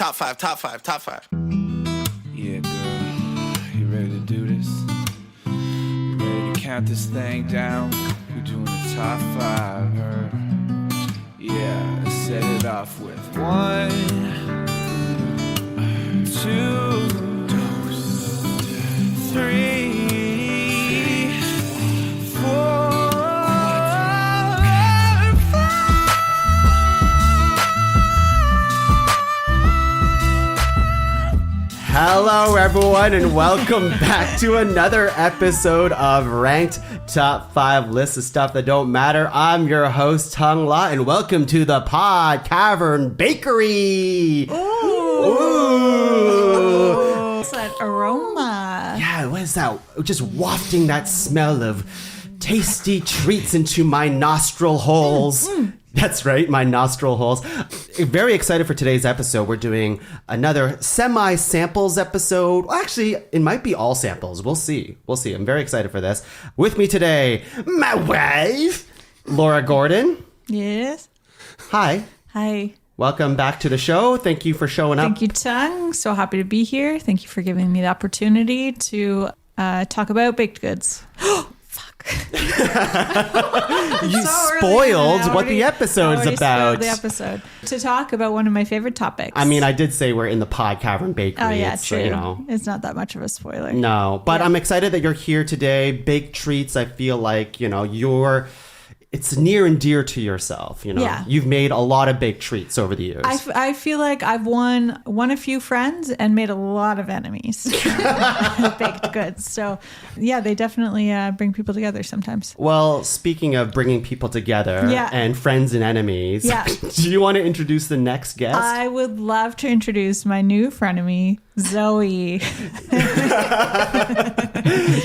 Top five. Yeah, girl, you ready to do this? You ready to count this thing down? We're doing the top 5, her. Yeah, let's set it off with 1, 2, 3, 4. Hello, everyone, and welcome back to another episode of Ranked Top 5 Lists of Stuff That Don't Matter. I'm your host, Tuong La, and welcome to the PodCavern Bakery. Ooh. What's that aroma? Yeah, what is that? Just wafting that smell of tasty treats into my nostril holes. That's right, my nostril holes. Very excited for today's episode. We're doing another semi-samples episode. Well, actually, it might be all samples. We'll see. I'm very excited for this. With me today, my wife, Laura Gordon. Yes. Hi. Hi. Welcome back to the show. Thank you for showing up. Thank you, Tuong. So happy to be here. Thank you for giving me the opportunity to talk about baked goods. Fuck. You spoiled what the episode's about. The episode. To talk about one of my favorite topics. I mean, I did say we're in the PodCavern Bakery. Oh, yeah, it's, true. you know. It's not that much of a spoiler. No, but Yeah. I'm excited that you're here today. Baked treats, I feel like, you know, it's near and dear to yourself, you know. Yeah. You've made a lot of baked treats over the years. I feel like I've won a few friends and made a lot of enemies with baked goods. So, yeah, they definitely bring people together sometimes. Well, speaking of bringing people together Yeah. and friends and enemies, Yeah. do you want to introduce the next guest? I would love to introduce my new frenemy, Zoe.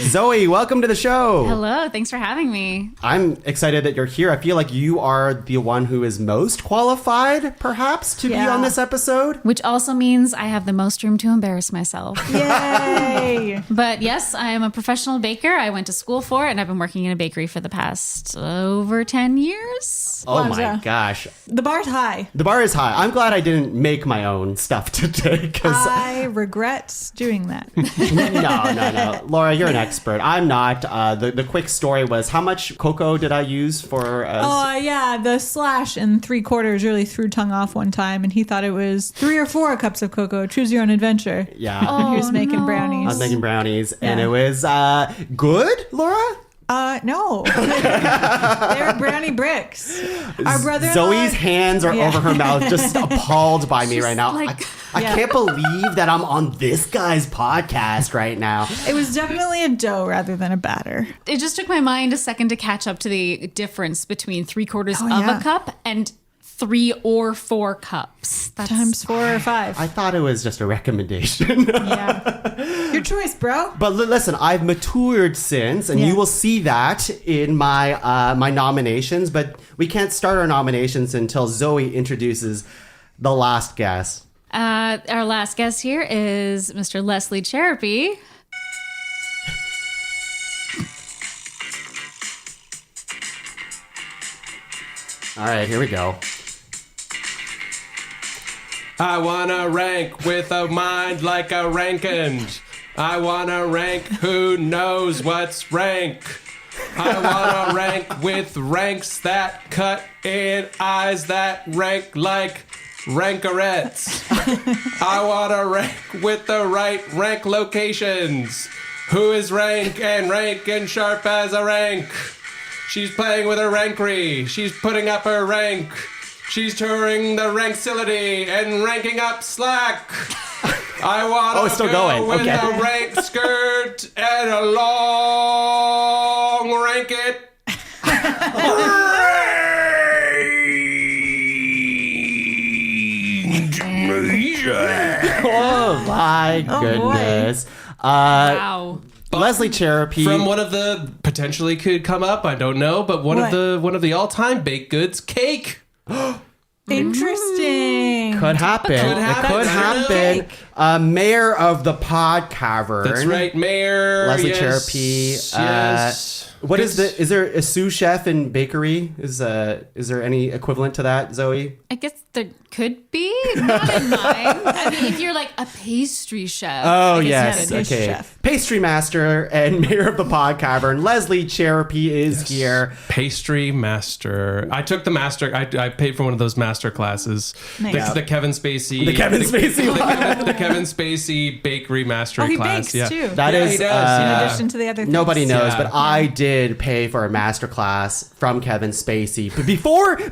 Zoe, welcome to the show. Hello, thanks for having me. I'm excited that you're here. I feel like you are the one who is most qualified, perhaps, to be Yeah. on this episode. Which also means I have the most room to embarrass myself. Yay! But yes, I am a professional baker. I went to school for it, and I've been working in a bakery for the past over 10 years. Oh Wow, my yeah. gosh. The bar's high. The bar is high. I'm glad I didn't make my own stuff today because I regret doing that. no. Laura, you're an expert. I'm not. The quick story was, how much cocoa did I use for? Oh, yeah. The slash in 3/4 really threw Tuong off one time, and he thought it was 3 or 4 cups of cocoa. Choose your own adventure. Yeah. And he was making brownies. I was making brownies, and Yeah. it was good, Laura? No. They're brownie bricks. Our brother-in-law... Zoe's hands are Yeah. over her mouth, just appalled by me right now. like- I Yeah. can't believe that I'm on this guy's podcast right now. It was definitely a dough rather than a batter. It just took my mind a second to catch up to the difference between 3/4 of yeah. a cup and 3 or 4 cups. That's Times 4 or 5. I thought it was just a recommendation. Yeah. Your choice, bro. But listen, I've matured since, and Yeah. you will see that in my my nominations. But we can't start our nominations until Zoe introduces the last guest. Our last guest here is Mr. Leslie Cserepy. All right, here we go. I wanna rank with a mind like a rankand. I wanna rank who knows what's rank. I wanna rank with ranks that cut in eyes that rank like rankerettes. I wanna rank with the right rank locations. Who is rank and sharp as a rank? She's playing with her rankery. She's putting up her rank. She's touring the rankcility and ranking up slack. I want it's to still go going. with Okay. a rank skirt and a long rank it. Oh my goodness. Wow. Leslie Cserepy. From one of the potentially could come up, I don't know, but one What? of the all-time baked goods, cake. Interesting. Could happen. Could It happen. could happen. Mayor of the PodCavern. That's right, Mayor. Leslie yes, Cserepy. Yes. What is there a sous chef in bakery? Is there any equivalent to that, Zoe? I guess there could be. Not in mine. I mean, if you're like a pastry chef. Oh, I guess yes. you could. Okay. chef. Pastry master and mayor of the PodCavern, Leslie Cserepy is here. Pastry master. I took the master. I paid for one of those master classes. Nice. The Kevin Spacey. The Kevin Spacey one. the Kevin Spacey bakery mastery Oh, he class. bakes too. That Yeah, is, he does. in addition to the other things. Nobody knows, Yeah. but I did pay for a master class from Kevin Spacey. But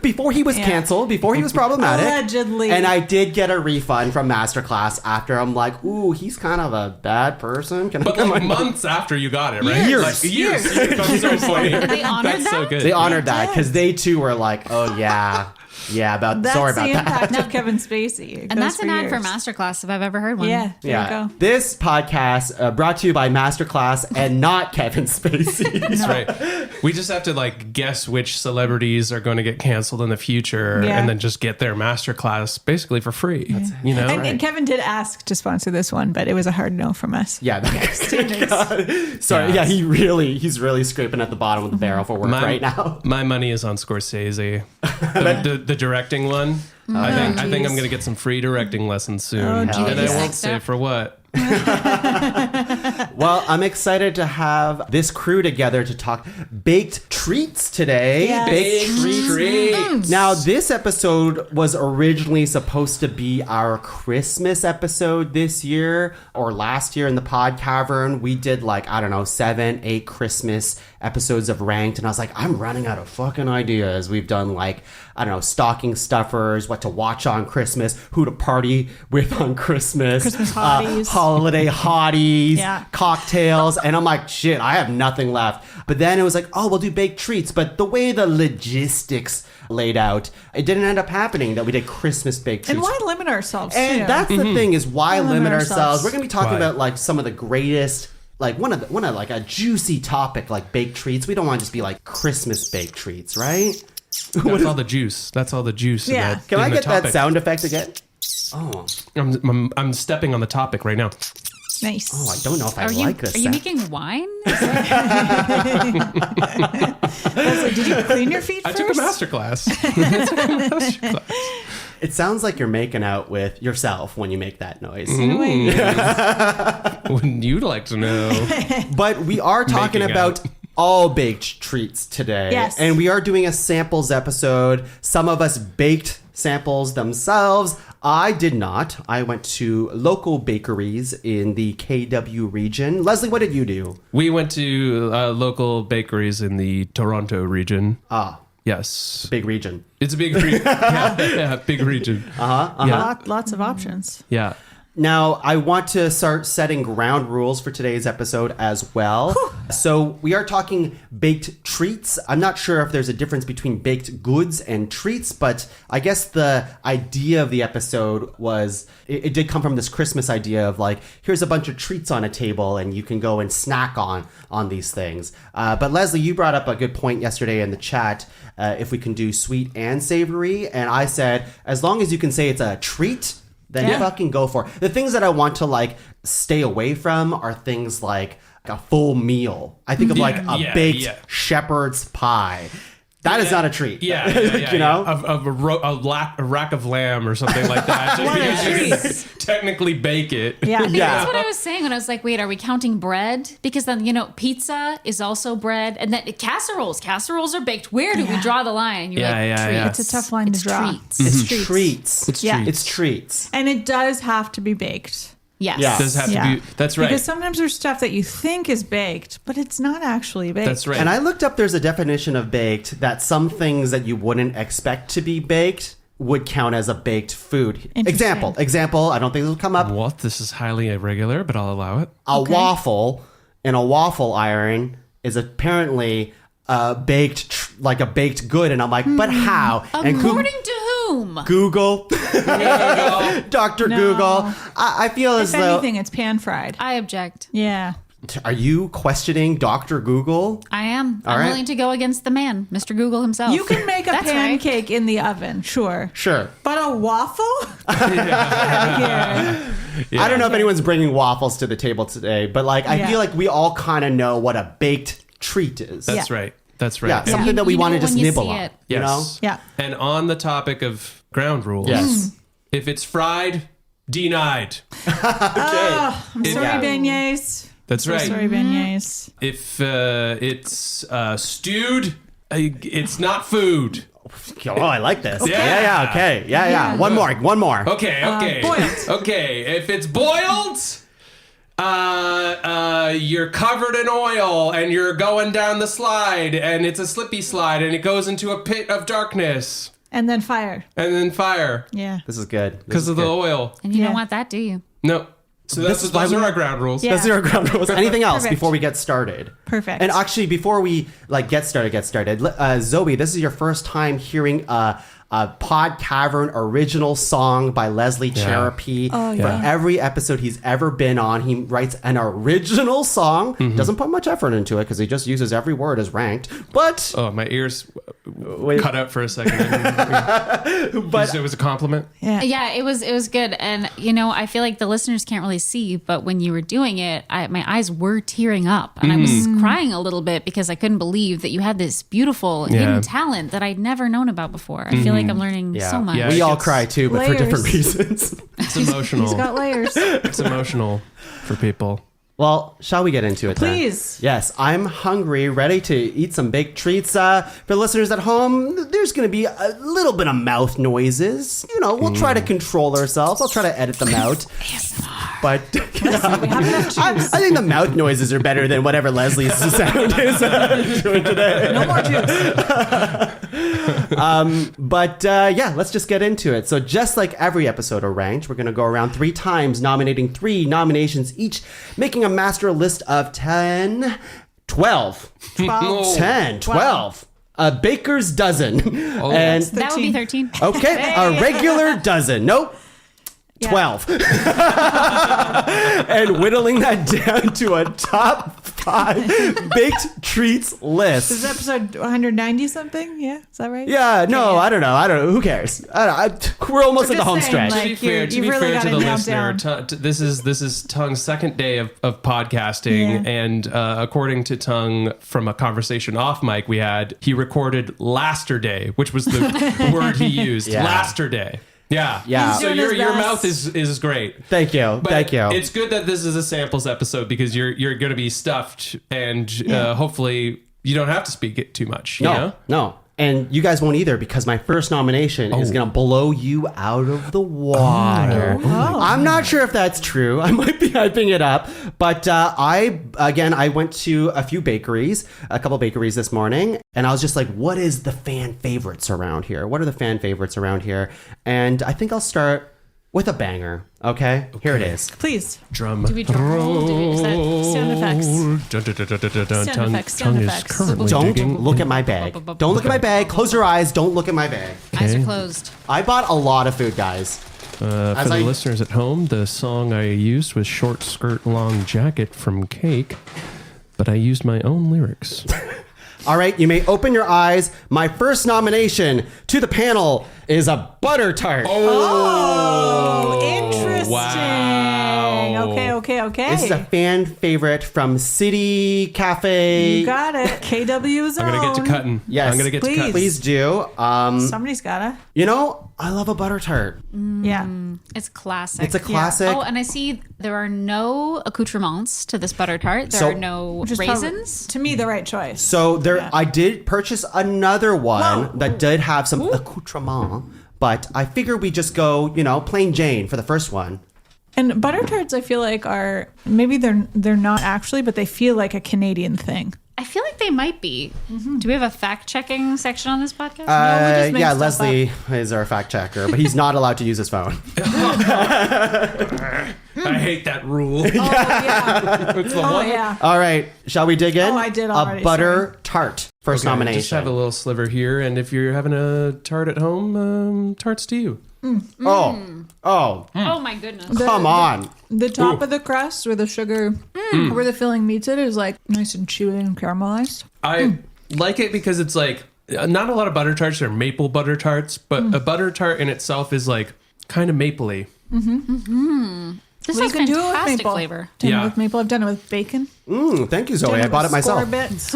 before he was Yeah. canceled, before he was problematic. Allegedly. And I did get a refund from masterclass after I'm like, ooh, he's kind of a bad person. Can I But get like my money? months after you got it, right? Years. Like, years. That's so funny. They honored That's so that? good. They honored that did. because they too were like, oh yeah, That's sorry about the that. impact of Kevin Spacey. It And goes that's an ad for years. Masterclass if I've ever heard one. Yeah, there you go. This podcast brought to you by Masterclass and not Kevin Spacey. That's right. We just have to like guess which celebrities are going to get canceled in the future, Yeah. and then just get their masterclass basically for free. You know, And Kevin did ask to sponsor this one, but it was a hard no from us. Yeah, Standards. sorry. Yeah. Yeah, he's really scraping at the bottom of the barrel for work right now. My money is on Scorsese, the directing one. I think I'm geez. going to get some free directing lessons soon, Oh, and I geez. won't say for what. Well, I'm excited to have this crew together to talk baked treats today. Yes. Baked treats. Now, this episode was originally supposed to be our Christmas episode this year or last year in the PodCavern. We did 7, 8 Christmas episodes of Ranked, and I was like, I'm running out of fucking ideas. We've done stocking stuffers, what to watch on Christmas, who to party with on Christmas, Christmas hotties. holiday hotties, Yeah. cocktails, and I'm like, shit, I have nothing left. But then it was like, oh, we'll do baked treats. But the way the logistics laid out, it didn't end up happening that we did Christmas baked treats. And why limit ourselves? And too? that's the thing is why Why limit limit ourselves? ourselves? We're gonna be talking Why? about some of the greatest. One of a juicy topic like baked treats. We don't want to just be like Christmas baked treats, right? That's all the juice. That's all the juice. Yeah. In that, Can in I the get that topic. sound effect again? Oh, I'm stepping on the topic right now. nice. oh, I don't know if I Are you like this. are you sound. making wine? Leslie, did you clean your feet I first? took a master class. It sounds like you're making out with yourself when you make that noise. In a way. Wouldn't you like to know? But we are talking Making about out. all baked treats today. Yes. And we are doing a samples episode. Some of us baked samples themselves. I did not. I went to local bakeries in the KW region. Leslie, what did you do? We went to local bakeries in the Toronto region. Ah, Yes. big region. It's a big region. Yeah, big region. Yeah. Lots of options. Yeah. Now, I want to start setting ground rules for today's episode as well. So, we are talking baked treats. I'm not sure if there's a difference between baked goods and treats, but I guess the idea of the episode was it did come from this Christmas idea of here's a bunch of treats on a table and you can go and snack on these things. But Leslie, you brought up a good point yesterday in the chat. If we can do sweet and savory, and I said as long as you can say it's a treat, then Yeah. fucking go for it. The things that I want to stay away from are things like a full meal. I think of a baked shepherd's pie. That is not a treat. Yeah. You know? A rack of lamb or something like that. Just What a because you can treat. technically bake it. Yeah. Yeah. That's what I was saying when I was like, wait, are we counting bread? Because then, pizza is also bread. And then casseroles. Casseroles are baked. Where do we draw the line? You're treats. It's a tough line It's to draw. treats. It's treats. treats. It's Yeah. treats. It's treats. And it does have to be baked. Yes. Yeah. It does have Yeah. to be. That's right. Because sometimes there's stuff that you think is baked, but it's not actually baked. That's right. And I looked up there's a definition of baked that some things that you wouldn't expect to be baked would count as a baked food. Interesting. Example, I don't think this will come up. What? This is highly irregular, but I'll allow it. A waffle in a waffle iron is apparently baked like a baked good, and I'm like, but how? And According to whom? Google, Dr. No. Google. I feel as If though. anything, it's pan fried. I object. Yeah. Are you questioning Dr. Google? I am. All I'm right. willing to go against the man, Mr. Google himself. You can make a That's right. pancake in the oven, sure. Sure. But a waffle? Yeah. I don't know if anyone's bringing waffles to the table today, but I Yeah. feel like we all kind of know what a baked treat is. That's right. That's right. Yeah, And- something that we You want to know just when you nibble see on. it. You know? Yes. Yeah. And on the topic of ground rules, Yes. if it's fried, denied. Okay. I'm sorry, Yeah. beignets. That's right. Sorry, beignets. If it's stewed, it's not food. Oh, I like this. Yeah. Yeah. Okay. Yeah. Yeah. One more. Okay. Boiled. Okay. If it's boiled, you're covered in oil and you're going down the slide and it's a slippy slide and it goes into a pit of darkness And then fire. and then fire Yeah. This is good. because of the oil. And you Yeah. don't want that, do you? No. So This is why those are we- our ground rules. Yeah. That's zero ground rules. Anything else Perfect. before we get started? Perfect. And actually, before we get started, Zoe, this is your first time hearing a PodCavern original song by Leslie Cserepy. Oh, For yeah. every episode he's ever been on, he writes an original song. Mm-hmm. Doesn't put much effort into it because he just uses every word as ranked. But Oh, my ears Wait. cut out for a second. But- it was a compliment. yeah. Yeah, it was good. And, you know, I feel like the listeners can't really see, but when you were doing it, my eyes were tearing up. And I was crying a little bit because I couldn't believe that you had this beautiful hidden talent that I'd never known about before. I feel like I'm learning so much. Yeah. we all It's cry too, but for different layers. reasons. It's emotional. He's got layers. It's emotional for people. Well, shall we get into it then? Please. Yes, I'm hungry, ready to eat some baked treats. For the listeners at home, there's going to be a little bit of mouth noises. You know, we'll try to control ourselves. I'll try to edit them out. But We have enough I juice. think the mouth noises are better than whatever Leslie's sound is doing today. No more juice. But yeah, let's just get into it. So just like every episode of Ranked, we're going to go around 3 times, nominating 3 nominations each, making a master list of 10, 12. 10, 12. A baker's dozen. And That would be 13. okay, a regular dozen. Nope. Yeah. 12. And whittling that down to a top 5 baked treats list. This is episode 190 something. Yeah, is that right? Yeah, no, yeah. I don't know. Who cares? We're almost at the Just home saying, stretch. like, To be fair, you've really got to it the nailed listener, down. this is Tung's second day of podcasting, Yeah. and according to Tung, from a conversation off mic we had, he recorded lasterday, which was the word he used. Yeah. Lasterday. Yeah. Yeah. He's So doing your his your best. mouth is great. Thank you. But Thank you. It's good that this is a samples episode because you're going to be stuffed, and hopefully you don't have to speak it too much. You know? No. And you guys won't either because my first nomination is going to blow you out of the water. I'm not sure if that's true. I might be hyping it up. But I went to a couple bakeries this morning, and I was just like, what is the fan favorites around here? What are the fan favorites around here? And I think I'll start with a banger. Okay? Here it is. Please. Drum. Do we drum roll? Is that Sound effects. Sound effects, Tongue sound is effects. currently Don't digging. look at my bag. Don't look at my bag. Close your eyes. Don't look at my bag. Eyes are closed. I bought a lot of food, guys. For As the I- listeners at home, the song I used was Short Skirt Long Jacket from Cake, but I used my own lyrics. All right, you may open your eyes. My first nomination to the panel is a butter tart. Oh, interesting. Wow. Okay. This is a fan favorite from City Cafe. You got it. KW's I'm going to get to cutting. Yes. I'm going to get to Please. cutting. Please do. Somebody's gotta. You know, I love a butter tart. Yeah. It's classic. It's a classic. Oh, and I see there are no accoutrements to this butter tart. There So- are no Which is probably, raisins. to me, the right choice. So there, Yeah. I did purchase another one Whoa. that did have some accoutrement, but I figure we just go, plain Jane for the first one. And butter tarts, I feel like are maybe they're not actually, but they feel like a Canadian thing. I feel like they might be. Do we have a fact checking section on this podcast? just make Yeah, stuff Leslie is our fact checker, but he's not allowed to use his phone. I hate that rule. Oh yeah. It's the Oh one. yeah. All right, shall we dig in? Oh, I did already, A butter tart, first Okay, nomination. Just have a little sliver here, and if you're having a tart at home, tarts to you. Oh, Oh my goodness. come on. The top of the crust where the sugar, where the filling meets it, is like nice and chewy and caramelized. I like it because it's like not a lot of butter tarts are maple butter tarts, but a butter tart in itself is like kind of mapley. This Well, has you can do it with fantastic maple. flavor. Done Yeah. it with maple. I've done it with bacon. Thank you, Zoe. Done I bought it with myself. Bits.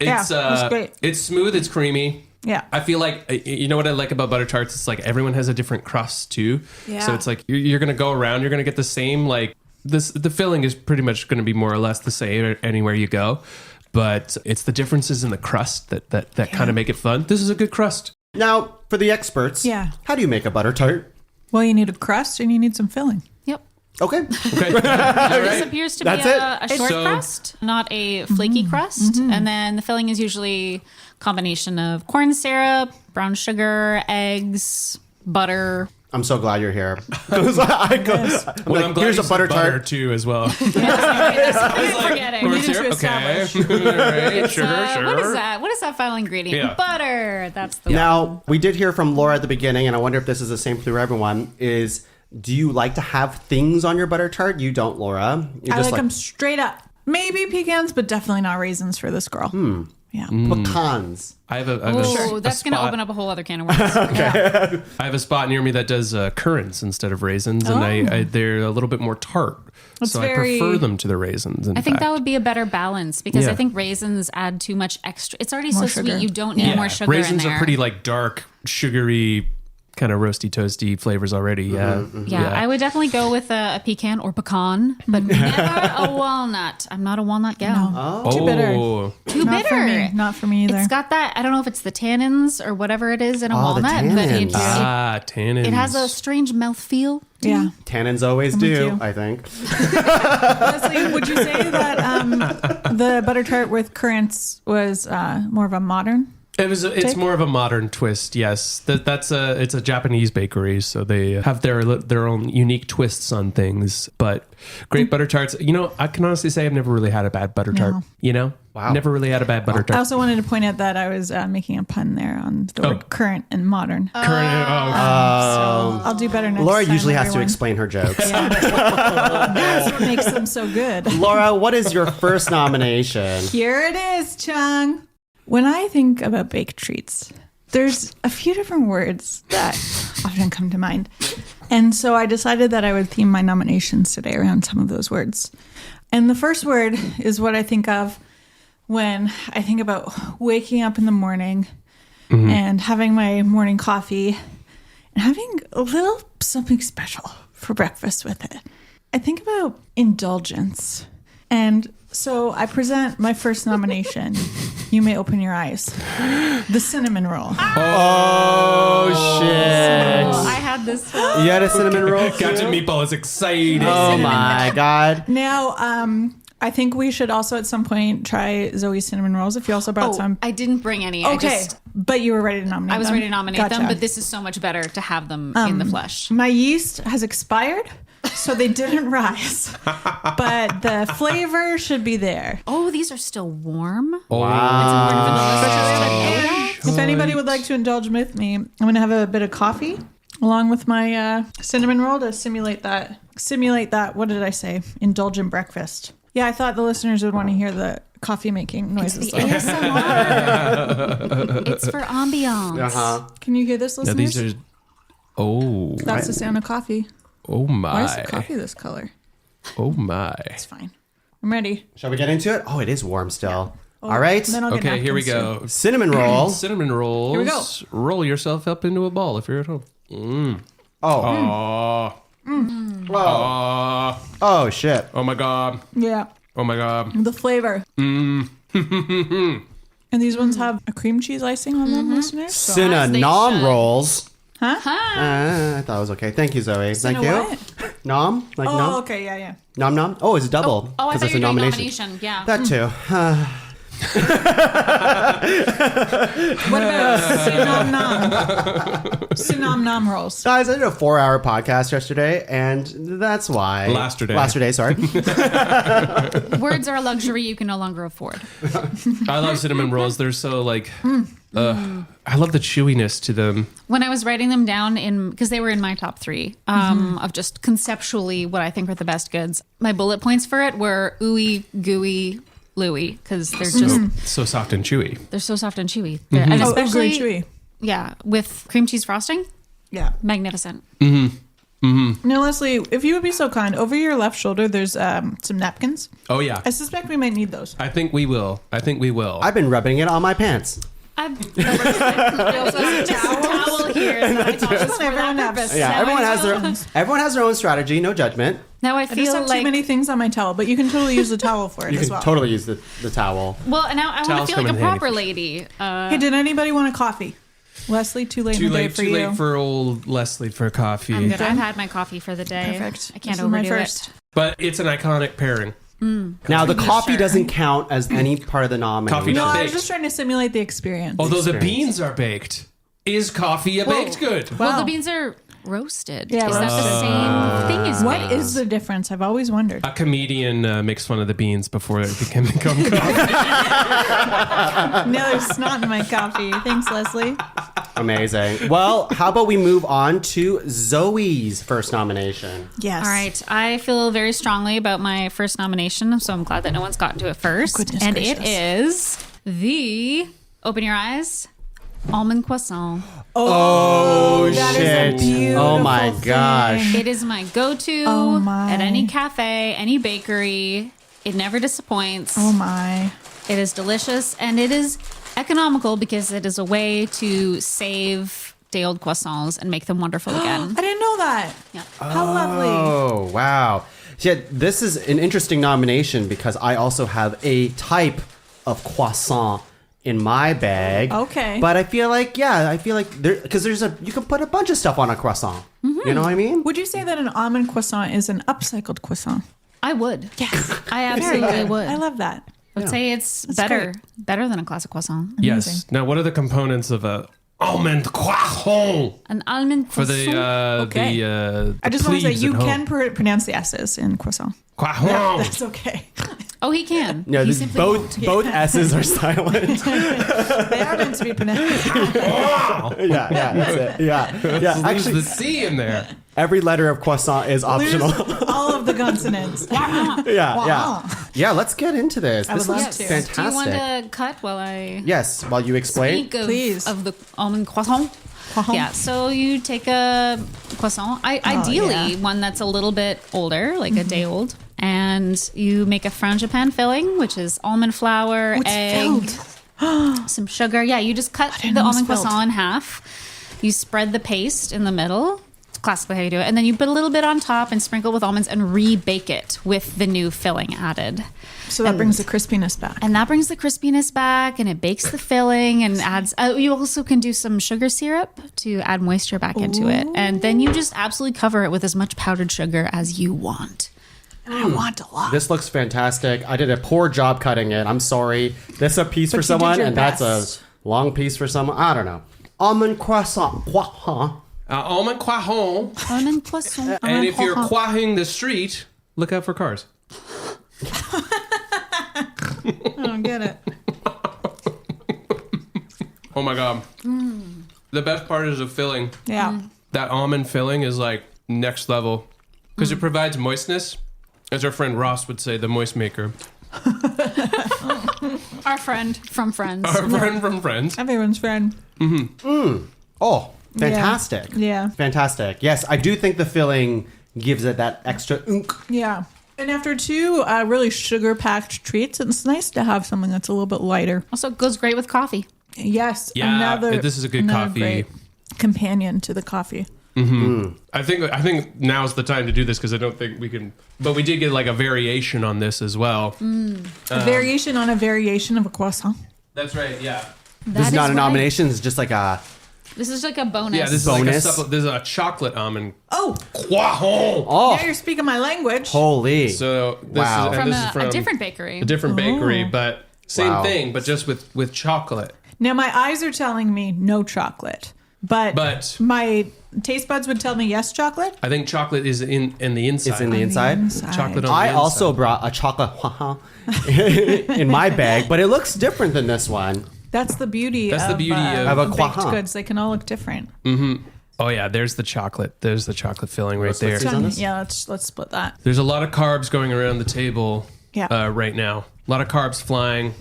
It's it's great. It's smooth. It's creamy. Yeah. I feel like, you know what I like about butter tarts? It's like everyone has a different crust too. Yeah. So it's like you're going to go around, you're going to get the same, like the filling is pretty much going to be more or less the same anywhere you go. But it's the differences in the crust that kind of make it fun. This is a good crust. Now, for the experts, Yeah. how do you make a butter tart? Well, you need a crust and you need some filling. Yep. Okay. Okay. All This right. appears to That's be it. a short So- crust, not a flaky crust. And then the filling is usually a combination of corn syrup, brown sugar, eggs, butter. I'm so glad you're here. I'm like, I'm glad here's you a said butter butter tart. too as well. I'm forgetting. Corn needed to syrup, okay. All right. Sugar, sugar. What is that? What is that final ingredient? Yeah. Butter. That's the Now, we did hear from Laura at the beginning, and I wonder if this is the same for everyone, is do you like to have things on your butter tart? You don't, Laura. You're I just like them straight up. Maybe pecans, but definitely not raisins for this girl. Yeah. pecans. I have a Oh, that's going to spot. open up a whole other can of worms. I have a spot near me that does currants instead of raisins, and I they're a little bit more tart. That's so very- I prefer them to the raisins. I think that would be a better balance because Yeah. I think raisins add too much extra. It's already More so sugar. sweet. You don't need more sugar Raisins in there. are pretty like dark, sugary, kind of roasty, toasty flavors already. Yeah. Yeah, I would definitely go with a pecan or pecan, but never a walnut. I'm not a walnut gal. Too bitter. Too Not bitter. for me. Not for me either. It's got that. I don't know if it's the tannins or whatever it is in a Oh, the walnut, but tannins. Tannins. it has a strange mouthfeel. yeah. Tannins always with do, you. I think. Leslie, would you say that the butter tart with currants was more of a modern? It's take? more of a modern twist. Yes, it's a Japanese bakery, so they have their own unique twists on things. But great butter tarts. You know, I can honestly say I've never really had a bad butter tart. No. You know, Wow. never really had a bad butter I tart. also wanted to point out that I was making a pun there on the word current and modern. Current, So I'll do better next Laura time. usually has to everyone. explain her jokes. That's what makes them so good. Laura, what is your first nomination? Here it is, Tuong. When I think about baked treats, there's a few different words that often come to mind. And so I decided that I would theme my nominations today around some of those words. And the first word is what I think of when I think about waking up in the morning and having my morning coffee and having a little something special for breakfast with it. I think about indulgence. And so I present my first nomination. You may open your eyes. The cinnamon roll. Oh, shit. I had this. You had a cinnamon roll? Captain Meatball is excited. Oh, my God. Now, I think we should also at some point try Zoe's cinnamon rolls if you also brought some. I didn't bring any. Okay, but you were ready to nominate I was them. ready to nominate them, Gotcha. but this is so much better to have them in the flesh. My yeast has expired, so they didn't rise. But the flavor should be there. Oh, these are still warm. Wow. If anybody would like to indulge with me, I'm going to have a bit of coffee along with my cinnamon roll to simulate that. What did I say? Indulgent breakfast. Yeah, I thought the listeners would want to hear the coffee making noises. The ASMR. It's for ambiance. Uh-huh. Can you hear this, Now listeners? these are. Oh. That's the sound of coffee. Oh Why is my. the coffee this color? Oh my. It's fine. I'm ready. Shall we get into it? Oh, it is warm still. All right. Then I'll get Okay, here we napkins, too. go. Cinnamon roll. Cinnamon rolls. Here we go. Roll yourself up into a ball if you're at home. Oh. Oh. Whoa. Oh, shit. Oh my god. Yeah, Oh my god. the flavor. And these ones have a cream cheese icing on them, listeners. So. Cinnamon they nom should. rolls. Huh? I thought it was okay. Thank you, Zoe. Thank you. what? Nom? Like Oh, nom? okay, yeah. Nom nom? Oh, it's double. Oh, I thought it's you a were doing nomination. nomination. Yeah. That too. What about Sunom Nom? Sunom Nom rolls. Guys, I did a 4-hour podcast yesterday, and that's why. Lasterday, sorry. Words are a luxury you can no longer afford. I love cinnamon rolls. They're so like. I love the chewiness to them. When I was writing them down because they were in my top 3 of just conceptually what I think are the best goods, my bullet points for it were ooey, gooey, Louis, because they're just So soft and chewy. they're so soft and chewy. And Oh, especially gooey chewy. yeah, with cream cheese frosting, Yeah. magnificent. Now, Leslie, if you would be so kind, over your left shoulder, there's some napkins. Oh, yeah. I suspect we might need those. I think we will. I've been rubbing it on my pants. We also have a towel here. That I thought was for Everyone that has- purpose. Yeah, Now everyone has their own strategy. No judgment. Now I I just feel have like too many things on my towel, but you can totally use the towel for it You as can well. totally use the towel. well, and now I want Towels to feel come like a in handy. proper lady. Hey, did anybody want a coffee? Leslie, too late in Too the day late, for too you. late for old Leslie for coffee. I'm good. I've had my coffee for the day. Perfect. I can't This is my overdo first. it. But it's an iconic pairing. Now, the coffee doesn't count as any part of the nomination. Coffee No, not I was baked. just trying to simulate the experience. Although the experience. beans are baked. Is coffee a baked good? Well, Wow. the beans are roasted. Yeah, is that the same thing as What baked? is the difference? I've always wondered. A comedian makes fun of the beans before it become coffee. No, there's snot in my coffee. Thanks, Leslie. Amazing. Well, how about we move on to Zoe's first nomination? Yes. All right. I feel very strongly about my first nomination, so I'm glad that no one's gotten to it first. Goodness and gracious. it is the, open your eyes, almond croissant. Oh, that is a shit. beautiful Oh, my thing. gosh. It is my go-to Oh, my. at any cafe, any bakery. It never disappoints. Oh my. It is delicious and it is economical because it is a way to save day-old croissants and make them wonderful again. I didn't know that. Yeah. How lovely. Oh, wow. Yeah, this is an interesting nomination because I also have a type of croissant in my bag. Okay. But I feel like because you can put a bunch of stuff on a croissant. You know what I mean? Would you say that an almond croissant is an upcycled croissant? I would. Yes. I absolutely would. I love that. I would say it's better than a classic croissant. Yes. Now, what are the components of a almond croissant An almond for croissant. the I just want to say plebes you at home? can pronounce the S's in croissant. Croissant. That's okay. Oh, he can. Yeah, he this- simply both won't. both S's are silent. They are meant to be pronounced. yeah, that's it. Yeah. Leaves Actually, the C in there. every letter of croissant is optional. Lose all of the consonants. Yeah, let's get into this. I This would love looks to. fantastic. Do you want to cut while I Yes, while you explain. speak of, Please. of the almond croissant? Yeah, so you take a croissant, ideally yeah. one that's a little bit older, like a day old, and you make a frangipane filling, which is almond flour, It's egg, filled. some sugar. Yeah, you just cut didn't the know it was almond filled. croissant in half. You spread the paste in the middle. It's classically how you do it. And then you put a little bit on top and sprinkle with almonds and rebake it with the new filling added. So that brings the crispiness back. And that brings the crispiness back and it bakes the filling and adds, you also can do some sugar syrup to add moisture back into it. And then you just absolutely cover it with as much powdered sugar as you want. I want a lot. This looks fantastic. I did a poor job cutting it. I'm sorry. This is a piece But for you did someone, your and best. that's a long piece for someone. I don't know. Almond croissant. Almond croissant. Almond croissant. And if you're quahing the street, look out for cars. I don't get it. Oh my God. The best part is the filling. Yeah. That almond filling is like next level because it provides moistness. As our friend Ross would say, the moist maker. Our friend from Friends. Our friend from Friends. Everyone's friend. Oh, fantastic. Yeah. Fantastic. Yes, I do think the filling gives it that extra oomph. Yeah. And after two really sugar-packed treats, it's nice to have something that's a little bit lighter. Also, it goes great with coffee. Yes. Yeah, this is a good another coffee. great companion to the coffee. I think now's the time to do this because I don't think we can. But we did get like a variation on this as well. A variation on a variation of a croissant. That's right. Yeah. This is not a nomination. It's just like a... This is like a bonus. Yeah. This Bonus. is like this is a chocolate almond Oh, croissant. Oh, now you're speaking my language. holy. So this Wow. is, and from, this is from a different bakery. a different bakery, but same Wow. thing, but just with chocolate. Now my eyes are telling me no chocolate, but my taste buds would tell me yes, chocolate. I think chocolate is in the inside. It's in the inside. Chocolate on I the inside. also brought a chocolate in my bag, but it looks different than this one. That's the beauty. That's the beauty of a baked croissant. goods. They can all look different. Oh yeah, there's the chocolate. There's the chocolate filling right Let's there. see on this? Yeah, let's split that. There's a lot of carbs going around the table Yeah. right now. A lot of carbs flying,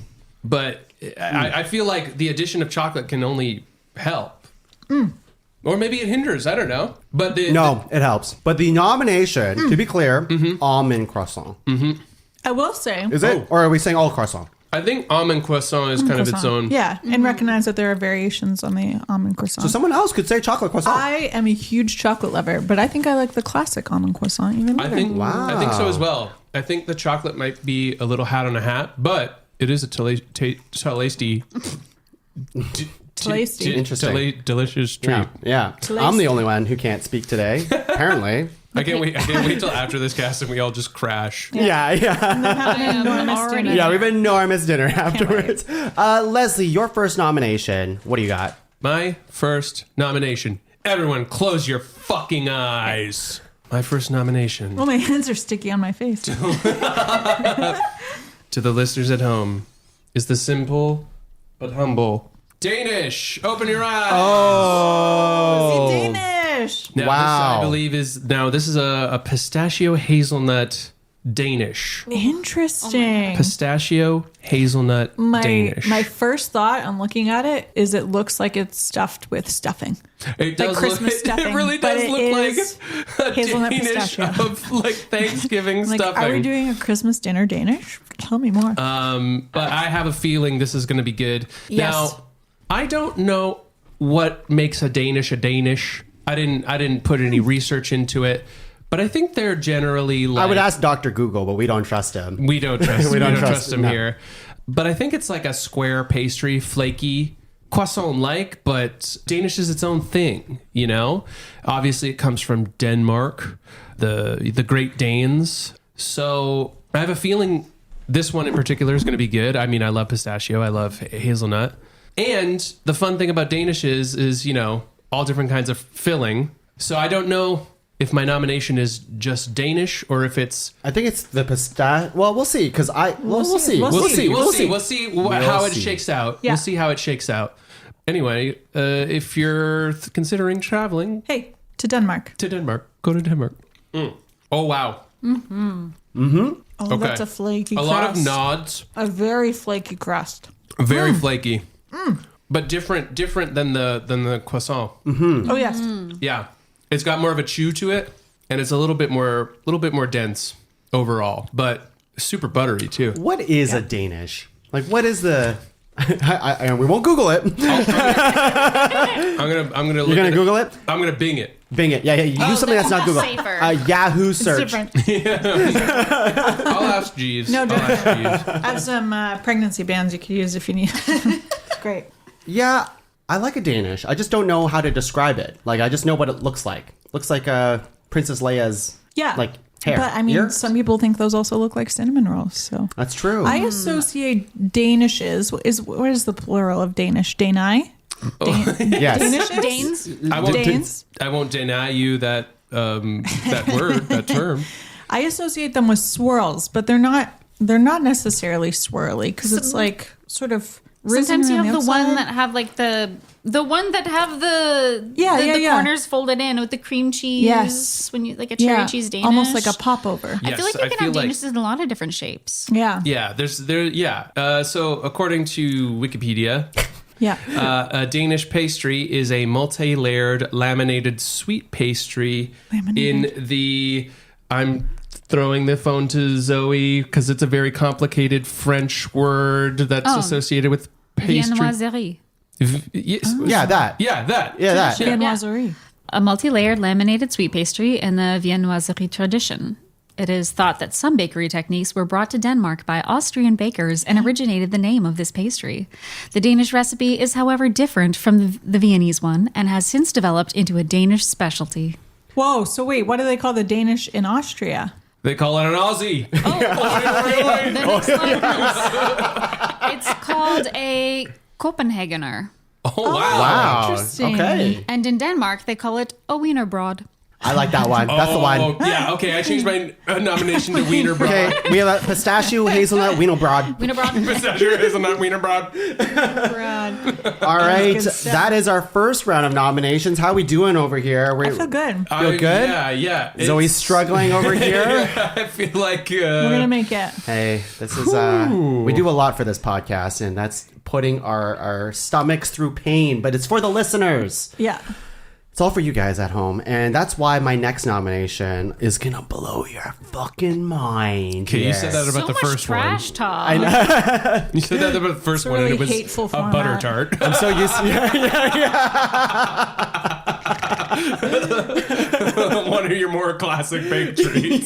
but I feel like the addition of chocolate can only help. Or maybe it hinders. I don't know. But No, it helps. But the nomination, to be clear, almond croissant. I will say. Is it? Or are we saying all croissant? I think almond croissant is kind of its own. Yeah, and recognize that there are variations on the almond croissant. So someone else could say chocolate croissant. I am a huge chocolate lover, but I think I like the classic almond croissant even better. I think so as well. I think the chocolate might be a little hat on a hat, but it is a tasty, Tasty. Interesting. delicious treat. Yeah. I'm the only one who can't speak today, apparently. I can't wait till after this cast and we all just crash. Yeah. Yeah, we've enormous dinner afterwards. Leslie, your first nomination. What do you got? My first nomination. Everyone, close your fucking eyes. My first nomination. Well, my hands are sticky on my face. To the listeners at home is the simple but humble Danish. Open your eyes. Oh. Danish. Now, Wow. This, I believe this is a pistachio hazelnut Danish. Interesting. Pistachio hazelnut Danish. My first thought on looking at it is it looks like it's stuffed with stuffing. It does like Christmas look, stuffing. It really but does it look is like a hazelnut Danish pistachio. of like Thanksgiving Like, stuffing. are we doing a Christmas dinner Danish? Tell me more. But I have a feeling this is going to be good. Yes. Now, I don't know what makes a Danish. I didn't put any research into it, but I think they're generally like. I would ask Dr. Google, but we don't trust him. We don't trust. we don't trust him no. here. But I think it's like a square pastry, flaky croissant-like, but Danish is its own thing. You know, obviously it comes from Denmark, the Great Danes. So I have a feeling this one in particular is going to be good. I mean, I love pistachio. I love hazelnut. And the fun thing about Danish is you know, all different kinds of filling. So I don't know if my nomination is just Danish or if it's. I think it's the pistachio. Well, we'll see, because we'll see. We'll see how it see. shakes out. Yeah. We'll see how it shakes out. Anyway, if you're considering traveling Hey, to Denmark. to Denmark, go to Denmark. Oh, wow. Oh, Okay. that's a flaky A crust. lot of nods. A very flaky crust. Very flaky. But different than the croissant. Oh, yes. Yeah. It's got more of a chew to it, and it's a little bit more dense overall, but super buttery too. What is a Danish? Like, what is the... we won't Google it. I'm gonna look You're going at to Google it? I'm gonna Bing it. Bing it. Yeah, you use something that's not Google. safer. Yahoo It's search. different. I'll ask Jeeves. No, I'll don't. ask Jeeves. I have some pregnancy bands you could use if you need. Great. Yeah, I like a Danish. I just don't know how to describe it. Like, I just know what it looks like. Looks like Princess Leia's Yeah. like hair. But I mean, Ear? some people think those also look like cinnamon rolls. So That's true. I associate Danishes. What is the plural of Danish? Dani? yes. Danishes? Danes. I won't deny you that that term. I associate them with swirls, but they're not necessarily swirly because it's like sort of. Sometimes you risen have on the one outside. that have like the one that have the Yeah. corners folded in with the cream cheese. Yes. When you like a cherry cheese Danish, almost like a popover. I feel like you can have Danishes in a lot of different shapes. Yeah. Yeah, so according to Wikipedia, Yeah. a Danish pastry is a multi-layered laminated sweet pastry in the. I'm throwing the phone to Zoe because it's a very complicated French word that's associated with pastry. Viennoiserie. Yes. Yeah, that. Yeah, that. Yeah, that. Viennoiserie. A multi-layered laminated sweet pastry in the viennoiserie tradition. It is thought that some bakery techniques were brought to Denmark by Austrian bakers and originated the name of this pastry. The Danish recipe is, however, different from the Viennese one and has since developed into a Danish specialty. Whoa. So wait, what do they call the Danish in Austria? They call it an Aussie. The next line is, it's called a Copenhagener. Oh, wow. Wow. Interesting. Okay. And in Denmark, they call it a Wienerbrod. I like that one. That's the one. Yeah, okay. I changed my nomination to Wienerbrod. Okay, we have a pistachio, hazelnut, wienerbrot. Wienerbrod. Pistachio hazelnut Wienerbrod. All right, good stuff. that is our first round of nominations. How are we doing over here? I feel good. Feel good? Yeah. Zoe's struggling over here. I feel like We're going to make it. Hey, this is we do a lot for this podcast, and that's putting our stomachs through pain, but it's for the listeners. Yeah. It's all for you guys at home. And that's why my next nomination is going to blow your fucking mind. Okay, you said that about So the much first trash one. talk. I know. You said that about the first a one, and really it was hateful a format. butter tart. I'm so used to One of your more classic baked treats.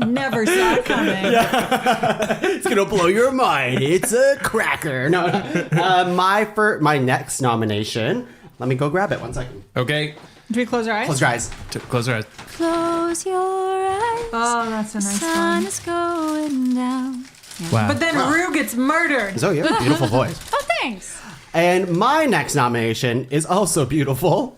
Never saw it coming. It's gonna blow your mind. It's a cracker. No, my next nomination. Let me go grab it. 1 second. Okay, Do we close our eyes? Close your eyes. close our eyes. Close your eyes. Oh, that's a nice Sun one. is going down. Wow. But then Rue gets murdered. Zoe, you have a beautiful voice. Oh, thanks. And my next nomination is also beautiful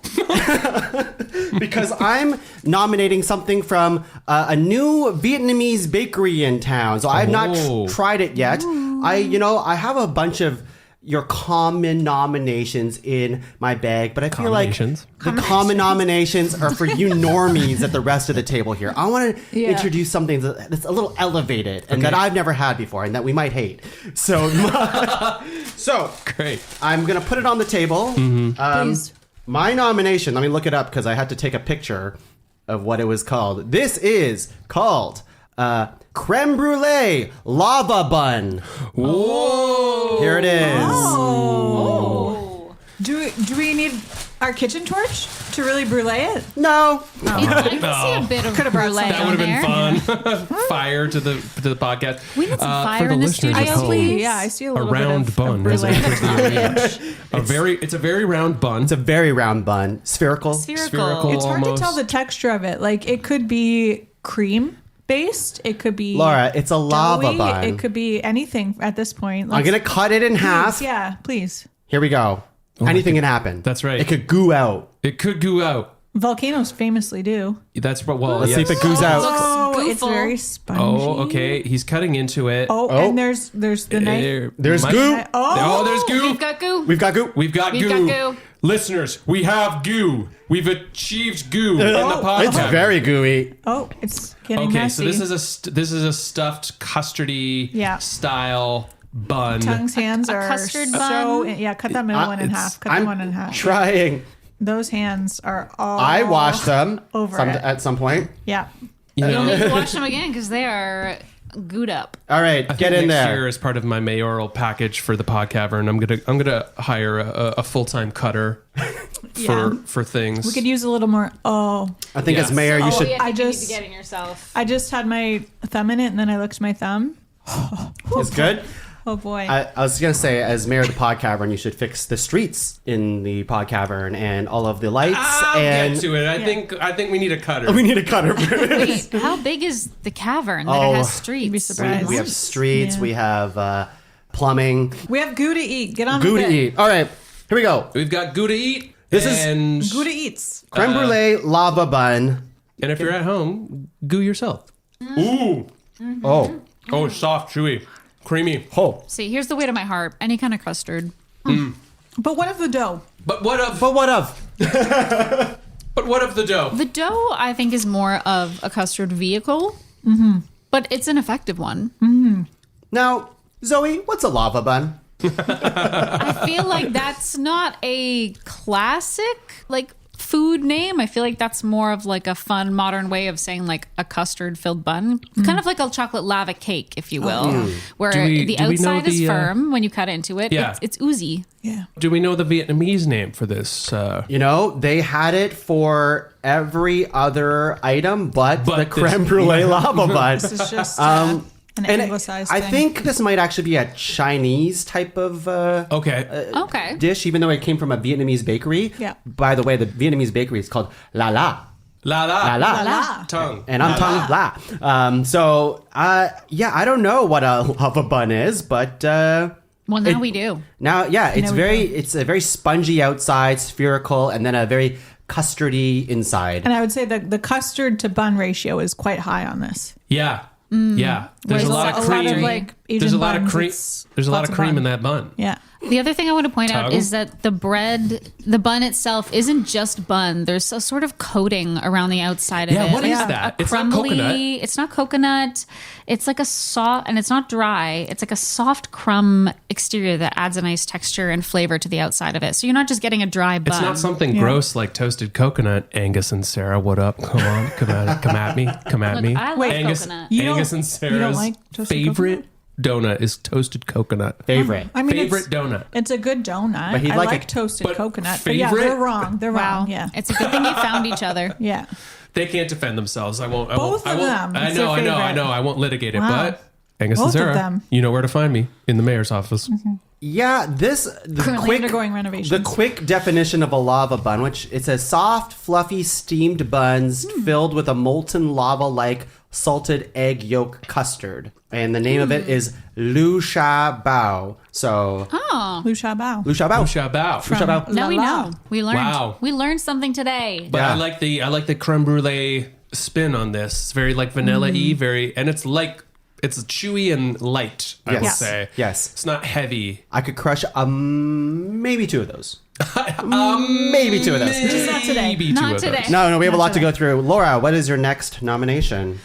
because I'm nominating something from a new Vietnamese bakery in town. So I've not tried it yet. I have a bunch of your common nominations in my bag, but I feel like the common nominations are for you normies at the rest of the table here. I want to introduce something that's a little elevated and that I've never had before and that we might hate. So, Great. I'm going to put it on the table. Please. My nomination, let me look it up because I had to take a picture of what it was called. This is called creme brulee lava bun. Whoa. Here it is. Oh. Do we need our kitchen torch to really brulee it? No. I can see a bit of brulee That on would there. have been fun. Fire to the podcast. We need some For fire the in the listeners studio, at home, please. Yeah, I see a A little round bit of bun, as brulee. opposed to it's a very round bun. It's a very round bun. Spherical. Spherical. It's hard to almost. tell the texture of it. Like, it could be cream based. It could be Laura, it's a lava doughy. bun. It could be anything at this point. I'm going to cut it in half. Yeah, please. Here we go. Anything can happen. That's right. It could goo out. It could goo out. Volcanoes famously do. That's what. Well, Let's see yes. if it goos out. Oh, it's gooful. very spongy. Oh, okay. He's cutting into it. Oh, Oh. and there's the knife. There's Might- goo. Oh, there's goo. We've got goo. We've got goo. We've got We've goo. got goo. Listeners, we have goo. We've achieved goo in the podcast. It's very gooey. Oh, it's getting Okay, messy. so this is a stuffed custardy style bun. Tongue's hands are custard so bun? Yeah, cut that middle one in half. Cut that one in half. Trying. Those hands are all. I washed them over it. at some point. Yeah. You'll need to wash them again because they are gooed up. All right, get in Next there. year, as part of my mayoral package for the PodCavern, I'm gonna hire a full-time cutter for things. We could use a little more. Oh, I think as Yes. mayor, you should. I just getting yourself. I just had my thumb in it, and then I licked my thumb. It's good. Oh boy. I was gonna say, as mayor of the PodCavern, you should fix the streets in the PodCavern and all of the lights. I'll and get to it. I think we need a cutter. we need a cutter. Wait, how big is the cavern that Oh. it has streets? be surprised. We have streets. Yeah. We have plumbing. we have goo to eat. Get on Goo with to it. eat. All right, here we go. We've got goo to eat. This is and Goo to eats. creme brulee lava bun. and if you're at home, goo yourself. Ooh, Oh, soft, chewy, creamy. oh. See, here's the way to my heart. Any kind of custard. But what of the dough? But what of But what of? the dough? The dough, I think, is more of a custard vehicle, but it's an effective one. Now, Zoe, what's a lava bun? I feel like that's not a classic food name. I feel like that's more of like a fun modern way of saying like a custard filled bun, kind of like a chocolate lava cake, if you will, where Do we the know outside is the, firm when you cut into it. Yeah. It's oozy. Yeah. Do we know the Vietnamese name for this? You know, they had it for every other item but the But creme this- brulee lava bun. This is just an And anglicized I thing. think this might actually be a Chinese type of Okay. Okay. dish, even though it came from a Vietnamese bakery. Yeah. By the way, the Vietnamese bakery is called La La. La la. La La. La. Tongue. And I'm tongue la. I don't know what a lava bun is, but Well, now It- we do. now, yeah, it's we it's a very spongy outside, spherical, and then a very custardy inside. And I would say that the custard to bun ratio is quite high on this. Yeah. Yeah. There's Whereas a lot of cream. like Asian There's a lot of buns, cream. it's There's a lot lots of of cream bun. in that bun. Yeah. The other thing I want to point out Tongue? is that the bun itself isn't just bun. There's a sort of coating around the outside of it. Yeah, what is Like that? a It's not crumbly- coconut. It's not coconut. It's like a soft, and it's not dry. It's like a soft crumb exterior that adds a nice texture and flavor to the outside of it. So you're not just getting a dry bun. It's not something gross like toasted coconut. Angus and Sarah, what up? Come on, come at me. Look, I like Angus, coconut. You Angus don't- and you don't Sarah's like toasted favorite donut is toasted coconut. Favorite. I mean, Favorite donut. It's a good donut. But he'd I like like a- toasted but coconut. But yeah, favorite? they're wrong. They're Wow. wrong. Yeah. It's a good thing you found each other. Yeah. They can't defend themselves. I won't. Both of them. I It's know. their I favorite. know. I won't litigate it. Wow. But Angus Both and of Sarah, them. you know where to find me in the mayor's office. Yeah, Currently undergoing renovations. The quick definition of a lava bun, which it says soft, fluffy, steamed buns filled with a molten lava-like salted egg yolk custard, and the name of it is Lu Sha Bao. So Oh. Lu Sha Bao. Lu Sha Bao. Shabao. Lu Sha Bao. Now we La la. know. We learned. Wow. We learned something today. But Yeah. I like the creme brulee spin on this. It's very like vanilla-y, and it's chewy and light, I would Yes. say. Yes. It's not heavy. I could crush maybe two of those. Maybe two of those. Just not today. Maybe Not two of today. those. No, we have a Not lot to today. go through. Laura, what is your next nomination?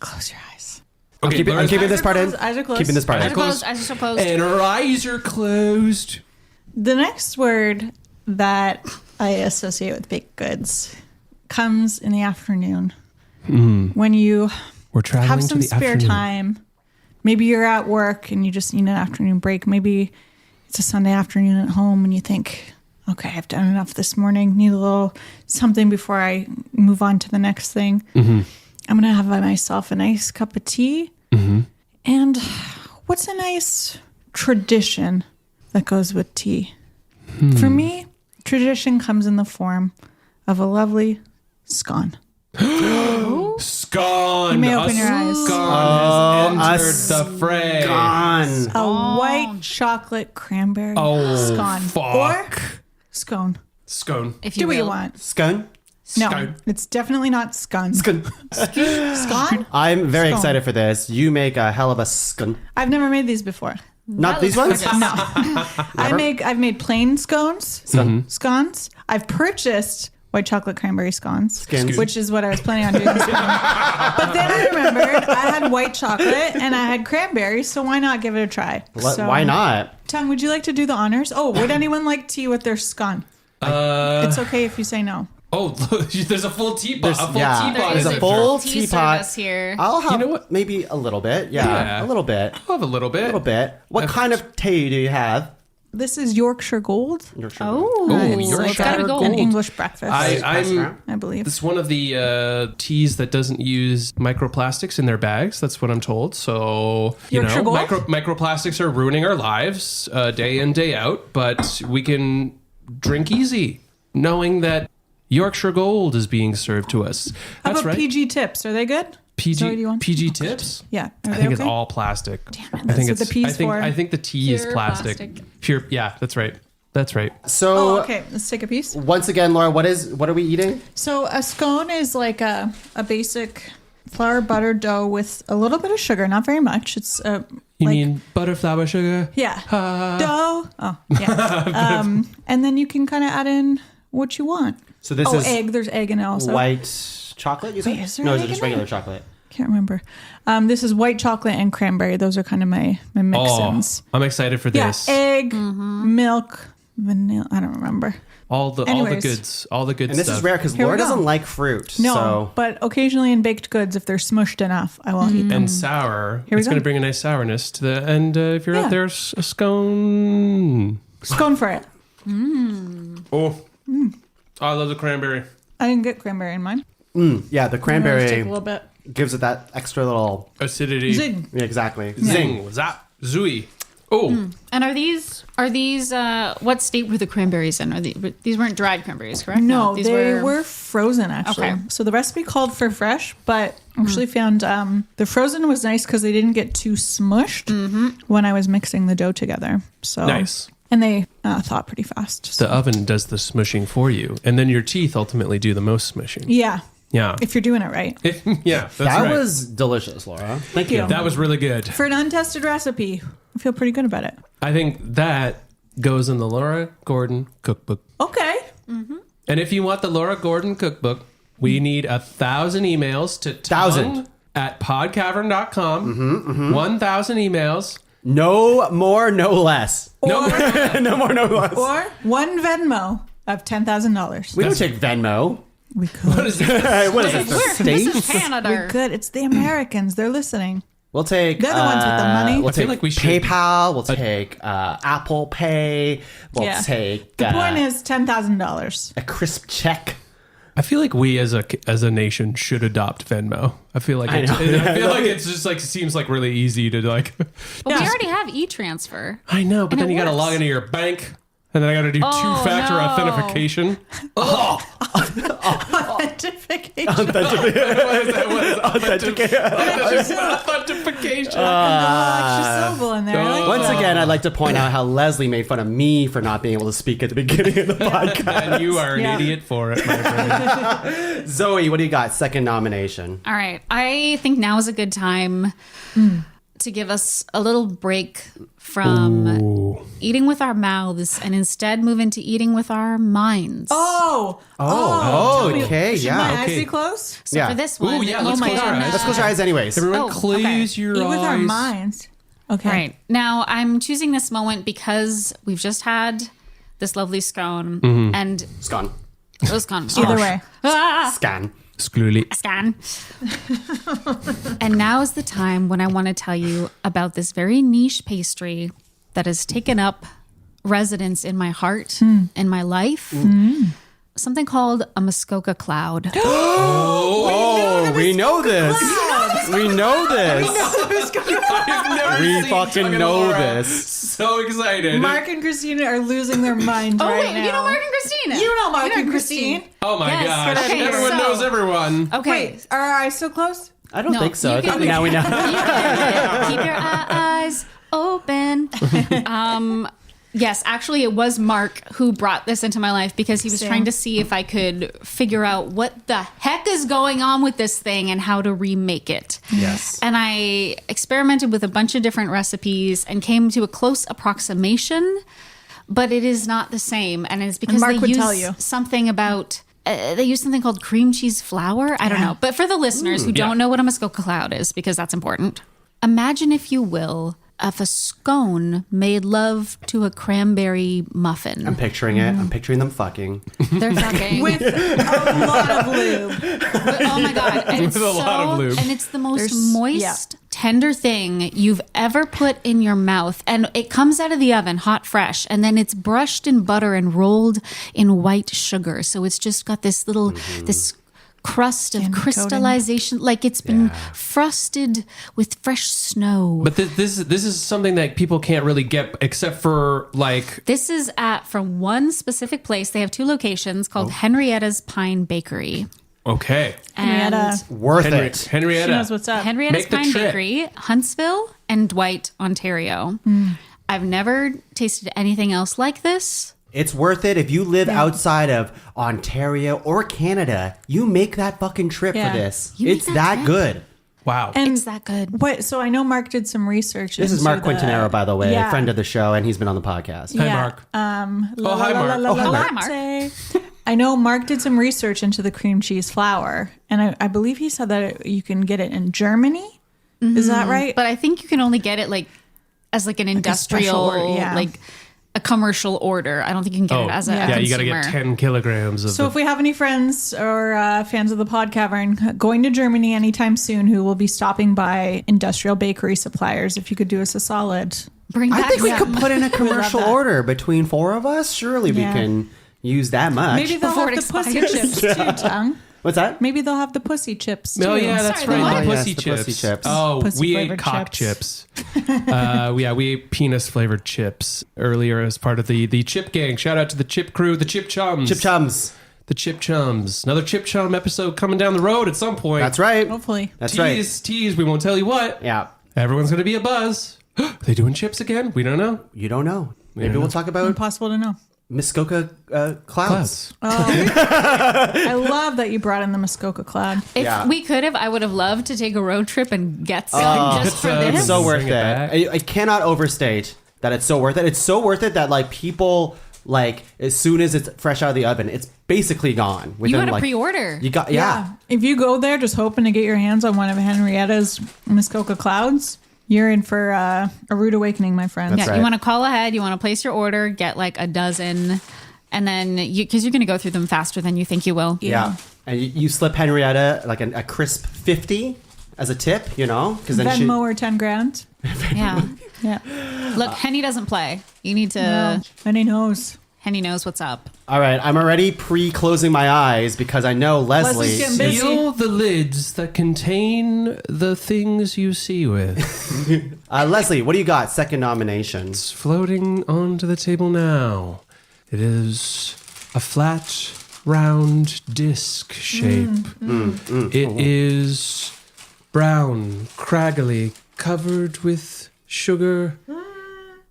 Close your eyes. I'm Okay, keeping, I'm Laura's- keeping this part in. closed, eyes are closed. Keeping this part I in. suppose. I suppose. And her eyes are closed. The next word that I associate with baked goods comes in the afternoon. When you We're traveling have to some the spare afternoon. time. Maybe you're at work and you just need an afternoon break. Maybe it's a Sunday afternoon at home and you think, okay, I've done enough this morning. Need a little something before I move on to the next thing. I'm going to have myself a nice cup of tea. And what's a nice tradition that goes with tea? For me, tradition comes in the form of a lovely scone. Scone. You may open your eyes. Scone has a entered the fray. Gone. A white chocolate cranberry Oh, scone. fuck. Or scone. Scone. If you Do what you will. want. Scone. No, Scone. it's definitely not scone. Scone. Scone? I'm very Scone. excited for this. You make a hell of a scone. I've never made these before. Not these ones? I've made plain scones. Scones. I've purchased white chocolate cranberry scones, Skins. which is what I was planning on doing this morning. But then I remembered I had white chocolate and I had cranberries, so why not give it a try? So, Why not? Tongue, would you like to do the honors? Oh, would anyone like tea with their scone? It's okay if you say no. Oh, there's a full teapot. A full yeah, teapot. there's in a it. full tea teapot. service here. I'll have You know what? maybe a little bit. Yeah, Yeah. a little bit. I'll have a little bit. A little bit. What kind of tea do you have? This is Yorkshire Gold. Oh, Nice. so it's gotta be Yorkshire gold. An English breakfast, I'm. I believe. It's one of the teas that doesn't use microplastics in their bags. That's what I'm told. So, Yorkshire Gold? microplastics are ruining our lives day in, day out. But we can drink easy, knowing that Yorkshire Gold is being served to us. How That's about right. PG tips? Are they good? Zoe, do you want- PG tips? Yeah. Are I they think it's okay? all plastic. Damn it, I think that's what it's the P's I think for. I think the tea is Pure plastic. plastic. Pure. Yeah, that's right. That's right. So Oh, okay. Let's take a piece. once again, Laura, what are we eating? So a scone is like a basic flour butter dough with a little bit of sugar, not very much. It's You mean butterflower sugar? yeah, dough. Oh, yeah. And then you can kind of add in what you want. So this Oh, is egg. There's egg in it also. white chocolate. You said? Wait, is there No, is it egg just in it? regular chocolate? Can't remember. This is white chocolate and cranberry. Those are kind of my Oh, mix-ins. I'm excited for Yeah, this. egg, milk, vanilla. I don't remember. All the Anyways. goods, all the good And this stuff. is rare because Here we Laura go. doesn't like fruit. No, So but occasionally in baked goods, if they're smushed enough, I will eat them. And sour. Here we It's go. going to bring a nice sourness to the. And if you're Yeah. out there, a scone. Scone for it. Oh, I love the cranberry. I didn't get cranberry in mine. yeah, the Let's take cranberry a little bit. gives it that extra little. Acidity. Zing. Yeah, exactly. Zing. Zap. Zooey. Oh, And are these what state were the cranberries in? These weren't dried cranberries, correct? No, these they were frozen actually. Okay. So the recipe called for fresh, but actually found the frozen was nice because they didn't get too smushed when I was mixing the dough together. So nice. And they thawed pretty fast. So. The oven does the smushing for you, and then your teeth ultimately do the most smushing. Yeah, Yeah. if you're doing it right. Yeah, that's That right. was delicious, Laura. Thank you. That was really good. For an untested recipe, I feel pretty good about it. I think that goes in the Laura Gordon cookbook. Okay. And if you want the Laura Gordon cookbook, we need 1,000 emails to 1,000 at podcavern.com. 1,000 emails. No more, no less. No, No more, no less. Or one Venmo of $10,000. We don't take Venmo. We could. what is this? What is this, the This States? is Canada. Good. It's the Americans. They're listening. We'll take. They're the ones with the money. We'll I feel take like we should- PayPal. We'll take Apple Pay. We'll take The point is $10,000. a crisp check. I feel like we as a nation should adopt Venmo. I feel like I know. I feel like it's just like seems like really easy to like. But we already have e-transfer. I know, but And then it you got to works. log into your bank, and then I got to do Oh, two-factor no. authentication. Authentication. What is that? What is Authentication. authentication? Extra syllable in there. I like Once that. again, I'd like to point out how Leslie made fun of me for not being able to speak at the beginning of the podcast. And you are an Yeah. idiot for it, my friend. Zoe, what do you got? Second nomination. All right. I think now is a good time to give us a little break from eating with our mouths and instead move into eating with our minds. Oh, okay, Should my yeah. eyes be closed? So yeah. for this one, yeah, let's my close our eyes. Let's close our eyes anyways. Everyone, Oh, close okay. your Eat eyes. with our minds. Okay. All right. Now, I'm choosing this moment because we've just had this lovely scone and It's gone. it was gone. Either way. Scan. Skluly. Scan. And now is the time when I want to tell you about this very niche pastry that has taken up residence in my heart and my life. Something called a Muskoka cloud. Oh, we know this. We know this. We fucking know this. So excited. Mark and Christina are losing their minds Oh, right wait, now. you know Mark and Christina. You know Mark You know and Christine. Oh my Yes, gosh. okay, Everyone so- knows everyone. Okay. Wait, are our eyes still closed? I don't No, think so. you I think can- now we know. Keep your eyes open. Yes, actually, it was Mark who brought this into my life because he was Same. trying to see if I could figure out what the heck is going on with this thing and how to remake it. Yes. And I experimented with a bunch of different recipes and came to a close approximation, but it is not the same. And it's because Mark they would use tell you. something about. They use something called cream cheese flour. I don't know. But for the listeners who don't know what a Muskoka cloud is, because that's important, imagine, if you will, if a scone made love to a cranberry muffin. I'm picturing it. I'm picturing them fucking. They're fucking. With a lot of lube. Oh my God. And it's With a lot of lube. And it's the most There's- moist, yeah. tender thing you've ever put in your mouth. And it comes out of the oven hot, fresh. And then it's brushed in butter and rolled in white sugar. So it's just got this little, this crust of Candy crystallization. Like it's been frosted with fresh snow. But this is something that people can't really get except for like. This is from one specific place. They have two locations called Henrietta's Pine Bakery. Okay. And Henrietta. Worth it. She Henrietta. knows what's up. Henrietta's Make the Pine trip. Bakery, Huntsville and Dwight, Ontario. I've never tasted anything else like this. It's worth it if you live outside of Ontario or Canada. You make that fucking trip Yeah. for this. You make It's that that trip? good. Wow. And It's that good. what? So I know Mark did some research. This is into Mark the- Quintanero, by the way, Yeah. friend of the show, and he's been on the podcast. Hi, Mark. La, Oh, hi, la, la, Mark. la, Oh, la, hi, la, Mark. latte. I know Mark did some research into the cream cheese flour, and I believe he said that you can get it in Germany. Is that right? But I think you can only get it as an industrial, order, yeah. like a commercial order. I don't think you can get it as a yeah, you got to consumer. get 10 kilograms of So if we have any friends or fans of the PodCavern going to Germany anytime soon who will be stopping by industrial bakery suppliers, if you could do us a solid. Bring I back think we some. could put in a commercial that. order between four of us. Surely we Yeah. can use that much. Maybe they'll Before have it the pussy expires. chips too, Tongue. What's that? Maybe they'll have the pussy chips too. Oh yeah, that's Sorry, right. the The what? pussy, Yes, the chips. pussy chips. Oh, Pussy we ate flavored cock chips. chips. We ate penis flavored chips earlier as part of the chip gang. Shout out to the chip crew, the chip chums. Chip chums. The chip chums. Another chip chum episode coming down the road at some point. That's right. Hopefully. That's right. Tease. We won't tell you what. Yeah. Everyone's gonna be a buzz. Are they doing chips again? We don't know. You don't know. Maybe don't we'll know. talk about Impossible to know. Muskoka clouds. I love that you brought in the Muskoka cloud. If we could have, I would have loved to take a road trip and get some just for this. It's so worth Bring it back. it. I cannot overstate that it's so worth it. It's so worth it that like people like as soon as it's fresh out of the oven, it's basically gone. You got to like, pre-order. You got If you go there just hoping to get your hands on one of Henrietta's Muskoka clouds, you're in for a rude awakening, my friend. That's Yeah, right. you want to call ahead. You want to place your order, get like a dozen, and then because you're going to go through them faster than you think you will. Yeah. And you slip Henrietta like a crisp 50 as a tip, because then Venmo or 10 grand. Yeah. Yeah. Look, Henny doesn't play. You need to. No. And he knows. Henny knows what's up. All right, I'm already pre-closing my eyes because I know Leslie's getting busy. Seal the lids that contain the things you see with. Leslie, what do you got? Second nomination. It's floating onto the table now. It is a flat, round disc shape. It is brown, craggly, covered with sugar,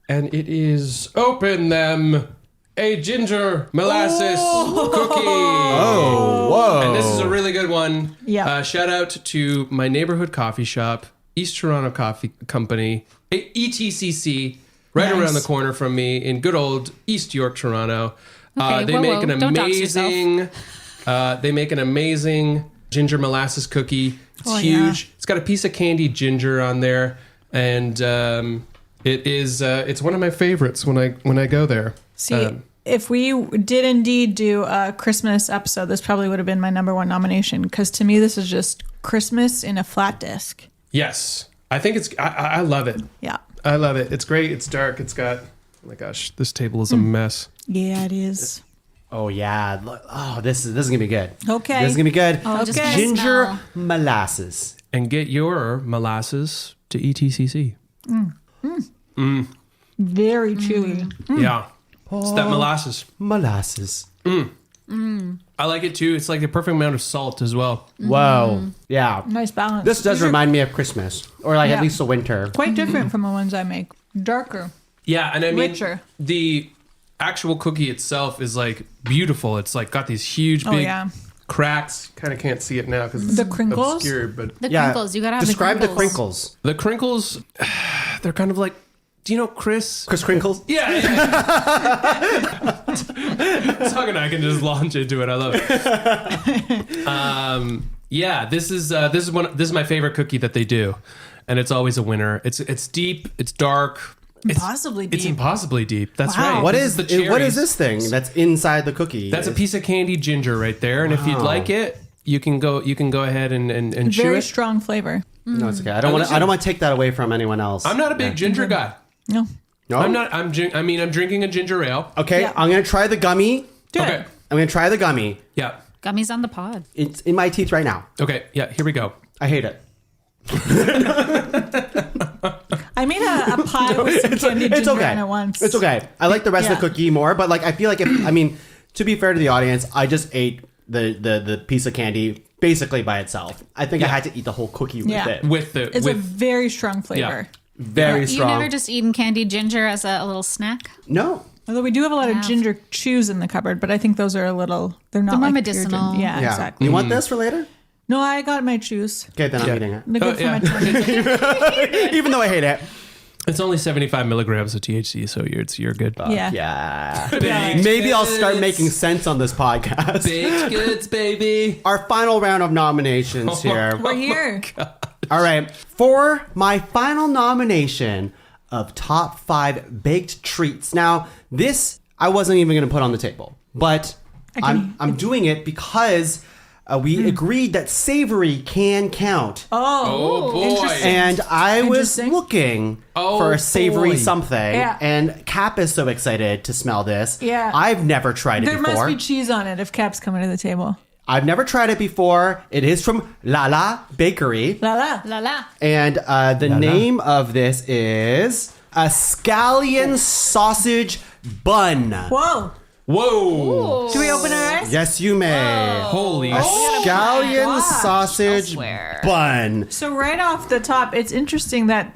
and it is open them. A ginger molasses cookie. Oh, whoa. And this is a really good one. Yeah. Shout out to my neighborhood coffee shop, East Toronto Coffee Company, ETCC, right Nice. around the corner from me in good old East York, Toronto. Okay, They whoa, make whoa. an Don't dox yourself. amazing ginger molasses cookie. It's huge. It's got a piece of candied ginger on there, and it's one of my favorites when I go there. See, if we did indeed do a Christmas episode, this probably would have been my number one nomination because to me, this is just Christmas in a flat disc. Yes, I think I love it. Yeah. I love it. It's great. It's dark. It's got. Oh my gosh, this table is a mess. Yeah, it is. Oh yeah. Oh, this is gonna be good. Okay. This is gonna be good. Oh, just Okay. Ginger smell. molasses. And get your molasses to ETCC. Very chewy. Yeah, it's that molasses. Molasses. I like it too. It's like the perfect amount of salt as well. Whoa. Yeah. Nice balance. This does These are remind me of Christmas, or like Yeah. at least the winter. quite different from the ones I make. Darker. Yeah, and I mean Richer. the actual cookie itself is like beautiful. It's like got these huge big yeah. cracks. Kind of can't see it now because it's The crinkles? obscured, but The Yeah. crinkles. You got to have Describe the the crinkles. crinkles. the crinkles, they're kind of like. Do you know Chris? Chris Crinkles. Yeah. Tug and I can just launch into it. I love it. Yeah, this is my favorite cookie that they do, and it's always a winner. It's deep. It's dark. Impossibly It's deep. impossibly deep. That's Wow. right. What This is the what cherries. is this thing that's inside the cookie? That's a piece of candied ginger right there, and if you'd like it, you can go ahead and chew Very it. strong flavor. No, it's okay. I don't want to take that away from anyone else. I'm not a big ginger guy. No. No? I'm not. I'm drinking a ginger ale. Okay, Yeah. I'm gonna try the gummy. Do Okay. it. I'm gonna try the gummy. Yeah. Gummies on the pod. It's in my teeth right now. Okay. Yeah. Here we go. I hate it. I made a pie with some candied It's ginger okay. in it once. It's okay. I like the rest of the Yeah. cookie more, but like I feel like to be fair to the audience, I just ate the piece of candy basically by itself. I think I had to eat the whole cookie with Yeah. it. It's a very strong flavor. Very You've strong. never just eaten candied ginger as a little snack? No. Although we do have a lot of Have. ginger chews in the cupboard, but I think those are they're not They're more like medicinal. pure gin- Yeah, Yeah. exactly. You want this for later? No, I got my chews. Okay, then I'm eating it. They're good for yeah. my tummy. Even though I hate it. It's only 75 milligrams of THC, so you're good. Yeah. Yeah. Baked Maybe I'll start goods. making sense on this podcast. Baked goods, baby. Our final round of nominations here. We're here. All right. For my final nomination of top 5 baked treats. Now, this I wasn't even going to put on the table, but I'm doing it because we agreed that savory can count. Oh boy. interesting. And I was Interesting. looking Oh, for a savory boy. something. Yeah. And Cap is so excited to smell this. Yeah. I've never tried it There before. must be cheese on it if Cap's coming to the table. I've never tried it before. It is from La La Bakery. La la. La la. And the name of this is a scallion sausage bun. Whoa. Whoa! Do we open our eyes? Yes, you may. Holy A scallion gosh. sausage Elsewhere. bun. So right off the top, it's interesting that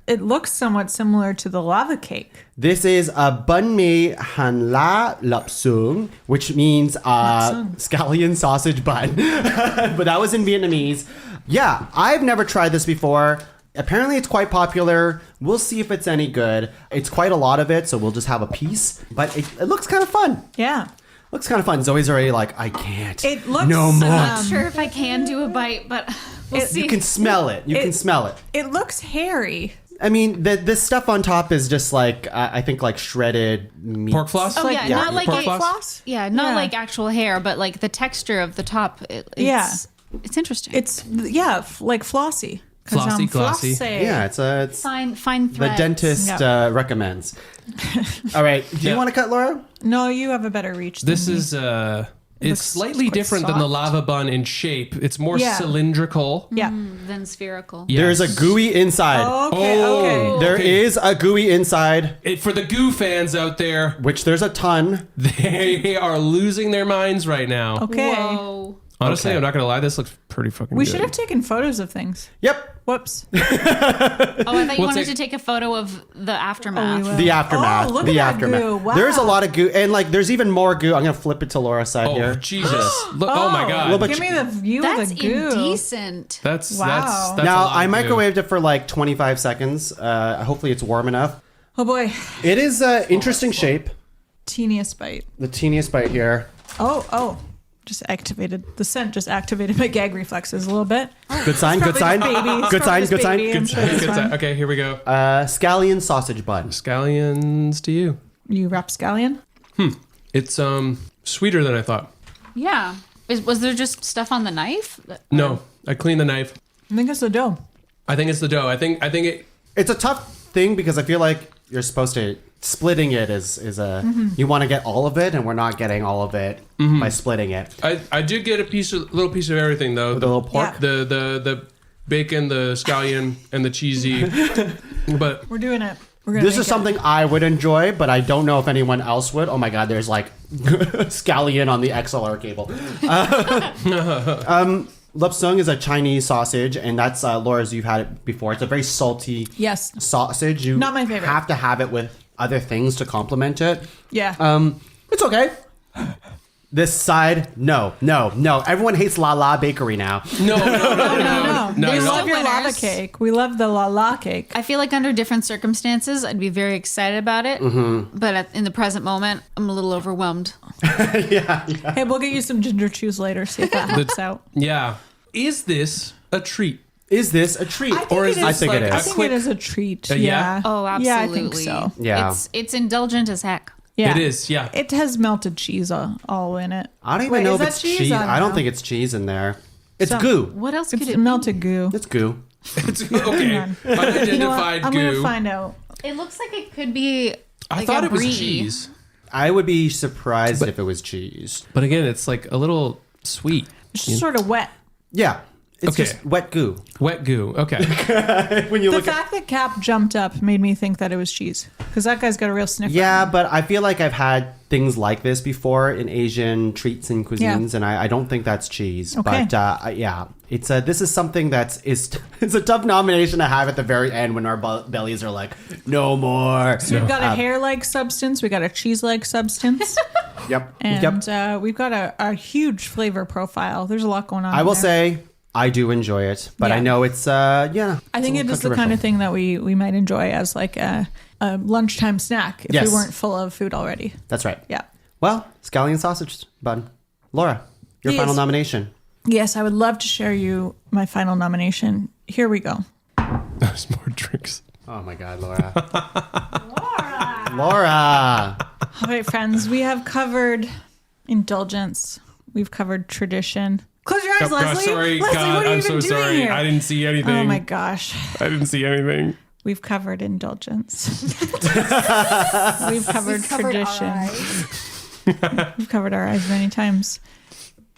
it looks somewhat similar to the lava cake. This is a banh mi han la lapsung, which means scallion sausage bun. But that was in Vietnamese. Yeah, I've never tried this before. Apparently it's quite popular. We'll see if it's any good. It's quite a lot of it, so we'll just have a piece. But it looks kind of fun. Yeah. Looks kind of fun. Zoe's already like, I can't. It looks no more. I'm not sure if I can do a bite, but we'll see. You can smell it. You can smell it. It looks hairy. I mean, this stuff on top is just like, I think like shredded meat. Pork floss? Oh, yeah, not like pork a floss? Yeah, not Yeah. like actual hair, but like the texture of the top. It's interesting. It's like flossy. 'Cause Flossy, I'm glossy. flossy. Yeah, it's fine the threads. dentist Yep. recommends. All right. Do you Yeah. want to cut, Laura? No, you have a better reach. This than me. is it's looks slightly quite different than the soft. lava bun in shape. It's more Yeah. cylindrical. Yeah. Then spherical. Yes. There's a gooey inside. Okay. Okay. There is a gooey inside, For the goo fans out there, which there's a ton. they are losing their minds right now. Okay. Whoa. Honestly, Okay. I'm not gonna lie. This looks pretty fucking We good. should have taken photos of things. Yep. Whoops. Oh, I thought you What's wanted it- to take a photo of the aftermath. will. The aftermath. Oh, look the at that aftermath. goo. Wow. There's a lot of goo, and like there's even more goo. I'm gonna flip it to Laura's side Oh here. Jesus! Look, oh my god! Little bit- Give me the view That's of the goo. indecent. That's Wow. that's a Now lot I of goo. microwaved it for like 25 seconds. Hopefully it's warm enough. Oh boy. It is an interesting shape. Teeniest bite. The teeniest bite here. Oh. Just activated. The scent just activated my gag reflexes a little bit. Good sign. Good sign. Probably just baby. Good sign. It's Good sign. probably just baby. I'm sure Good it's side. fine. Okay, here we go. Scallion sausage bun. Scallions to you. You rapscallion? It's sweeter than I thought. Yeah. Was there just stuff on the knife? No, I cleaned the knife. I think it's the dough. I think it's the dough. I think it. It's a tough thing because I feel like you're supposed to splitting it is a you want to get all of it, and we're not getting all of it by splitting it. I did get a little piece of everything though. The little pork. Yeah. The bacon, the scallion, and the cheesy. But We're doing it. We're gonna This make is something I would enjoy, but I don't know if anyone else would. Oh my god, there's like scallion on the XLR cable. Lapsung is a Chinese sausage, and that's Laura's. You've had it before. It's a very salty Yes. sausage. You Not my favorite. have to have it with other things to complement it. Yeah. It's okay. This side, no. Everyone hates La La Bakery now. no. We no. love your lava Winners. cake. We love the la la cake. I feel like under different circumstances, I'd be very excited about it. But in the present moment, I'm a little overwhelmed. Hey, we'll get you some ginger chews later. See if that helps out. Yeah. Is this a treat? Is this a treat? Or is I this think like it I is. think quick- it is a treat. yeah? Yeah. Oh, absolutely. Yeah, I think so. Yeah. It's indulgent as heck. Yeah. It is. Yeah. It has melted cheese all in it. I don't even Wait, know is if that it's cheese? cheese. I don't I don't know. think it's cheese in there. It's So- goo. What else could It's it be? melted goo. It's goo. It's okay. on. You know what? Unidentified I'm goo. gonna find out. It looks like it could be. I like thought a it was brie. cheese. I would be surprised if it was cheese. But again, it's like a little sweet. It's just sort of wet. Yeah. It's Okay. just wet goo. Wet goo. Okay. When you The look at fact that Cap jumped up made me think that it was cheese because that guy's got a real sniffer. Yeah, but I feel like I've had things like this before in Asian treats and cuisines, Yeah. and I don't think that's cheese. Okay. But yeah, it's this is something it's a tough nomination to have at the very end when our bellies are like, no more. So we've got a hair-like substance. We got a cheese-like substance. Yep. And Yep. we've got a huge flavor profile. There's a lot going on. I will there. say I do enjoy it, but Yeah. I know it's yeah. I think it is the kind of thing that we might enjoy as like a lunchtime snack if Yes. we weren't full of food already. That's right. Yeah. Well, scallion sausage bun. Laura, your Yes. final nomination. Yes, I would love to share you my final nomination. Here we go. There's more drinks. Oh my God, Laura. Laura. All right, friends, we have covered indulgence. We've covered tradition. Close your eyes, Oh, gosh, Leslie. sorry, Leslie, God, what are you I'm even so doing sorry. here? I didn't see anything. Oh my gosh. I didn't see anything. We've covered indulgence. We've covered tradition. We've covered our eyes many times.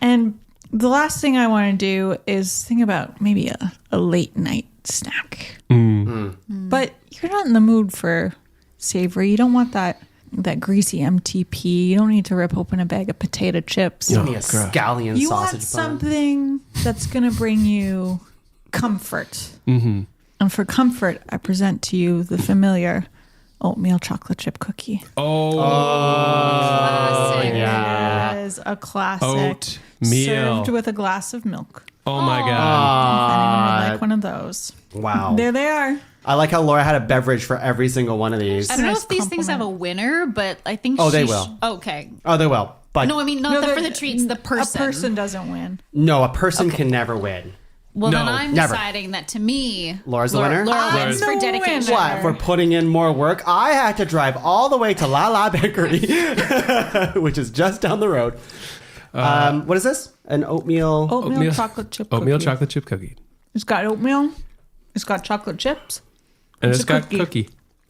And the last thing I want to do is think about maybe a late night snack. But you're not in the mood for savory. You don't want that that greasy MTP. You don't need to rip open a bag of potato chips. Give me a scallion You sausage want bun. something that's going to bring you comfort. And for comfort, I present to you the familiar oatmeal chocolate chip cookie. Classic. Yeah. It is a classic. Oatmeal. Served with a glass of milk. Oh my god. If anyone would like one of those. Wow. There they are. I like how Laura had a beverage for every single one of these. I don't know Nice if these things have a winner, but I think Oh, they she will. Okay. Oh, they will. But No, I mean not for the treats, the person. A person doesn't win. no, a person can never win. Well, then No, I'm never. deciding that to me, Laura's the winner? Laura wins I'm for the dedication. winner. What? For putting in more work? I had to drive all the way to La La Bakery, which is just down the road. What is this? An oatmeal? Oatmeal chocolate chip cookie. Oatmeal chocolate chip cookie. It's got oatmeal. It's got chocolate chips. And It's it's a got cookie. cookie.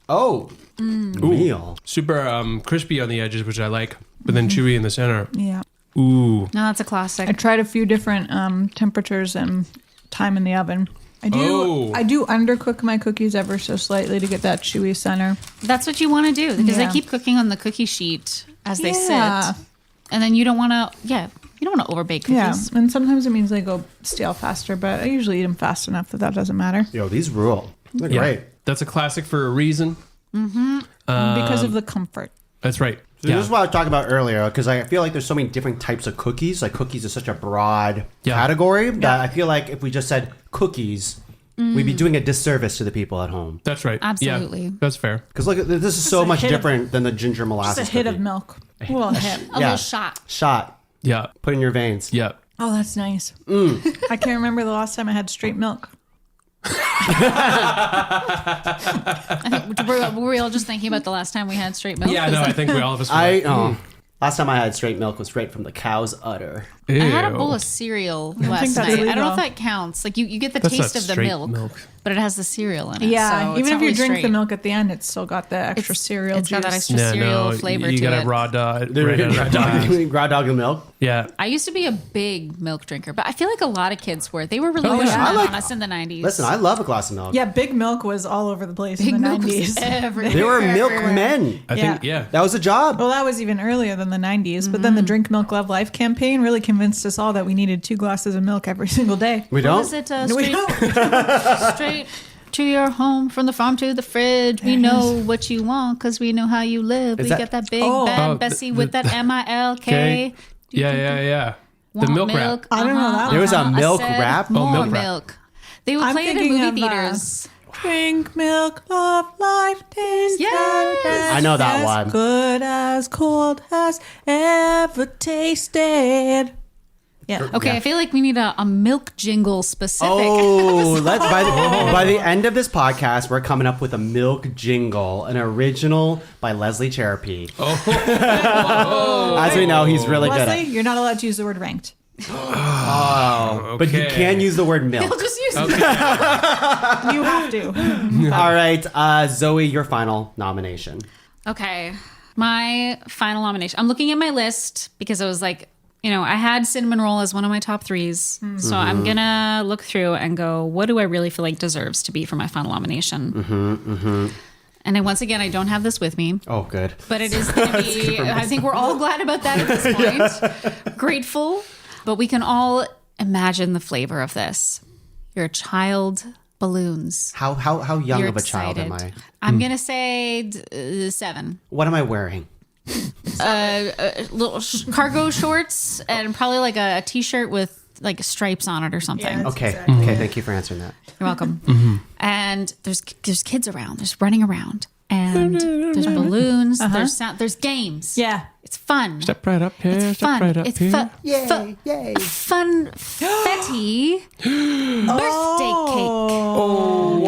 Oh, meal. Super crispy on the edges, which I like, but then chewy in the center. Yeah. Ooh. No, that's a classic. I tried a few different temperatures and time in the oven. I Oh. do undercook my cookies ever so slightly to get that chewy center. That's what you want to do because Yeah. they keep cooking on the cookie sheet as they Yeah. sit, and then you don't want to. Yeah, you don't want to overbake Yeah, cookies. and sometimes it means they go stale faster, but I usually eat them fast enough that doesn't matter Yo, these rule. They're Yeah. great. That's a classic for a reason. because of the comfort. That's right. So this is what I was talking about earlier, because I feel like there's so many different types of cookies. Like cookies is such a broad Yeah. category that I feel like if we just said cookies, we'd be doing a disservice to the people at home. That's right. Absolutely. Yeah, that's fair. Because look, this is so a much hit of- different than the ginger molasses Just a hit cookie. of milk. Well, a hit. A little shot. Shot. Yeah. Put in your veins. Yeah. Oh, that's nice. I can't remember the last time I had straight milk. I think were we all just thinking about the last time we had straight milk? Yeah, no, I think we all of us were. Last time I had straight milk was straight from the cow's udder. I had a Ew. bowl of cereal think last that's night. I don't know illegal. if that counts. Like you get the That's taste not of the straight milk, but it has the cereal in it. Yeah, so it's even not if you really drink straight. the milk at the end, it's still got the extra cereal it's juice. got that extra cereal flavor you to got it. a raw dog. Raw dog and milk. Yeah. I used to be a big milk drinker, but I feel like a lot of kids were. They were really Oh, pushing yeah. that on us in the 90s. Listen, I love a glass of milk. Yeah, Big Milk was all over the place Big in the milk 90s. was everywhere. They were milkmen. I think, yeah. That was a job. Well, that was even earlier than the 90s, but then the Drink Milk Love Life campaign really convinced us all that we needed 2 glasses of milk every single day. We What don't? was it? No, we Straight, don't. straight to your home, from the farm to the fridge. We know what you want because we know how you live. Is We that- get that big Oh. bad Oh, Bessie the- with that MILK. Okay. Yeah. The Want milk wrap. I don't know that There was a I milk said wrap? Oh, More milk wrap. milk. They would I'm play it in thinking movie of, theaters. Drink milk, love life, taste Yes. I know that as one. good as cold has ever tasted. Yeah. Okay, Yeah. I feel like we need a milk jingle specific. Oh, let's by the end of this podcast, we're coming up with a milk jingle, an original by Leslie Cserepy. As we know, he's really good Leslie, at. you're not allowed to use the word ranked. But you Okay. can use the word We'll milk. just use You have to. All right, Zoe, your final nomination. Okay. My final nomination. I'm looking at my list because I was like, I had cinnamon roll as one of my top 3s. So I'm going to look through and go, what do I really feel like deserves to be for my final nomination? And then once again, I don't have this with me, Oh, good. but it is going to be, I think we're all glad about that at this point. Grateful, but we can all imagine the flavor of this. You're a child, balloons. How young You're of a child am I? excited. I'm going to say 7. What am I wearing? Little cargo shorts and probably like a t-shirt with like stripes on it or something. Yeah. Okay, Exactly. okay. Thank you for answering that. You're welcome. And there's kids around. There's running around, and there's balloons. There's sound. There's games. Yeah. It's fun. Step right up here. It's Step fun. right up It's here. fun. Yay, yay. Fun, fetty birthday cake. Oh,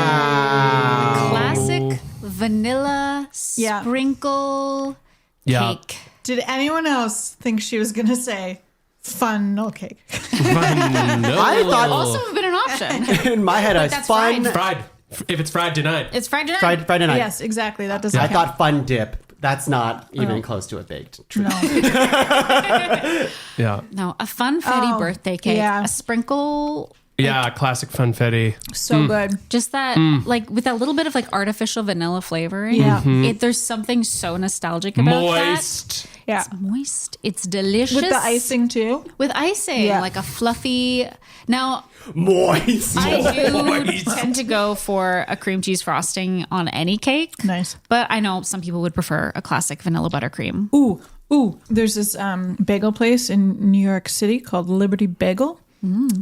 wow. Classic vanilla Yeah. sprinkle Yeah. cake. Did anyone else think she was going to say funnel cake? I thought Also have been an option. in my head, I was that's fun. Fried. If it's fried, denied. It's Friday night. Friday night. Yes, exactly. That doesn't I count. thought fun dip. That's not even close to a baked treat. No. Yeah. No, a fun, fatty Oh, birthday cake. yeah. A sprinkle Yeah, classic funfetti. So good. Just that, like, with that little bit of like artificial vanilla flavoring. Yeah. There's something so nostalgic about Moist. Yeah. that. Moist. It's delicious. With the icing too. With icing. Yeah. Like a fluffy. Now, Moist. I do tend to go for a cream cheese frosting on any cake. Nice. But I know some people would prefer a classic vanilla buttercream. Ooh. There's this bagel place in New York City called Liberty Bagel.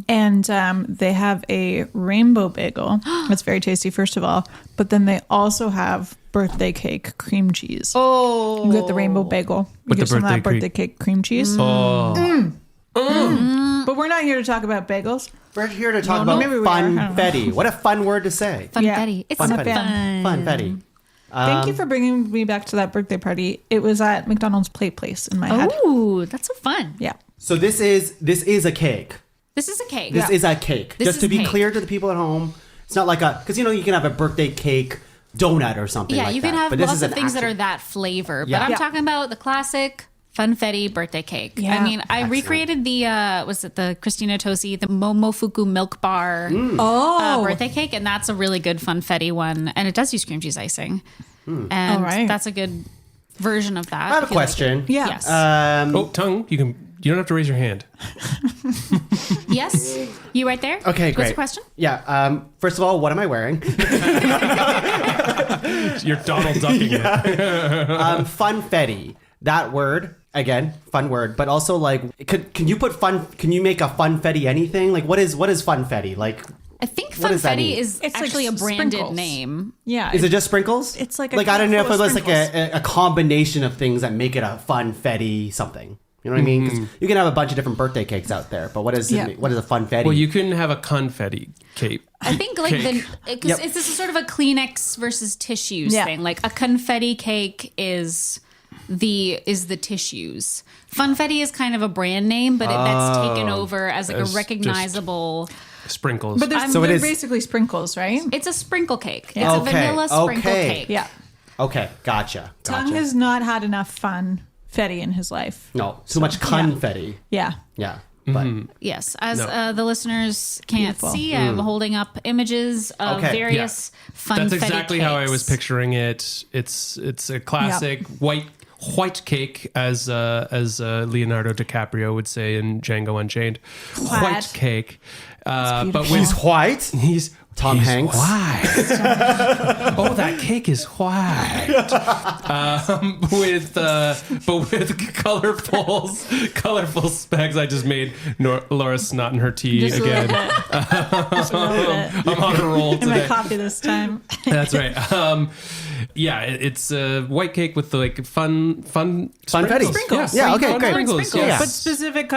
And they have a rainbow bagel. That's very tasty, first of all. But then they also have birthday cake cream cheese. Oh. You get the rainbow bagel. You With get the some of that birthday birthday cake cream cheese. Oh. But we're not here to talk about bagels. We're here to talk No, maybe about we are. I don't know. funfetti. What a fun word to say. Funfetti. It's Funfetti. fun. Funfetti. Thank you for bringing me back to that birthday party. It was at McDonald's Plate Place in my head. Ooh, that's so fun. Yeah. So this is a cake. This is a cake. This is a cake. This Just to is be cake. clear to the people at home, it's not like because you can have a birthday cake donut or something. Yeah, like you can that. have But this lots is of an things that actual- are that flavor. Yeah. But I'm Yeah. talking about the classic funfetti birthday cake. Yeah. I mean, I recreated the was it the Christina Tosi, the Momofuku milk bar birthday cake, and that's a really good funfetti one, and it does use cream cheese icing, and All right. that's a good version of that. I have a if you like question. it. Yeah. Yes. Oh, Tongue, you don't have to raise your hand. Yes. You right there. Okay, great. What's the question? Yeah. First of all, what am I wearing? You're Donald Ducking it. Funfetti. That word again, fun word, but also like, can you put fun? Can you make a funfetti anything? Like, what is funfetti? Like, I think What does that funfetti mean? is It's like actually a branded sprinkles. name. Yeah. is it just sprinkles? It's like a I don't cake know if full it of was like a combination of things that make it a funfetti something. You know what I mean? 'Cause you can have a bunch of different birthday cakes out there, but what is Yeah. what is a funfetti? Well, you can have a confetti cake. I think like Cake. because this is sort of a Kleenex versus tissues Yeah. thing. Like a confetti cake is the tissues. Funfetti is kind of a brand name, but that's taken over as like As a just- recognizable. Sprinkles. But So it they're is- basically sprinkles, right? It's a sprinkle cake. Yeah. It's a Okay, vanilla sprinkle okay. cake. Yeah. Okay, gotcha. Tongue has not had enough funfetti in his life. No, too much confetti. Yeah. Yeah, but Yes, as No. the listeners can't Beautiful. see, I'm holding up images of Okay. various funfetti That's exactly how I was cakes. picturing it. It's a classic white cake, as Leonardo DiCaprio would say in Django Unchained. Plaid. White cake, but beautiful. he's white. he's Tom he's Hanks. White. Oh, that cake is white. But with colorful specks. I just made Laura snot in her tea Just a little again. bit. Just a little bit. I'm on a roll In my today. coffee this time. That's right. It's a white cake with like fun Funfetti. Sprinkles. Yeah, okay, Fun great. Sprinkles. Yeah. Yes. But specific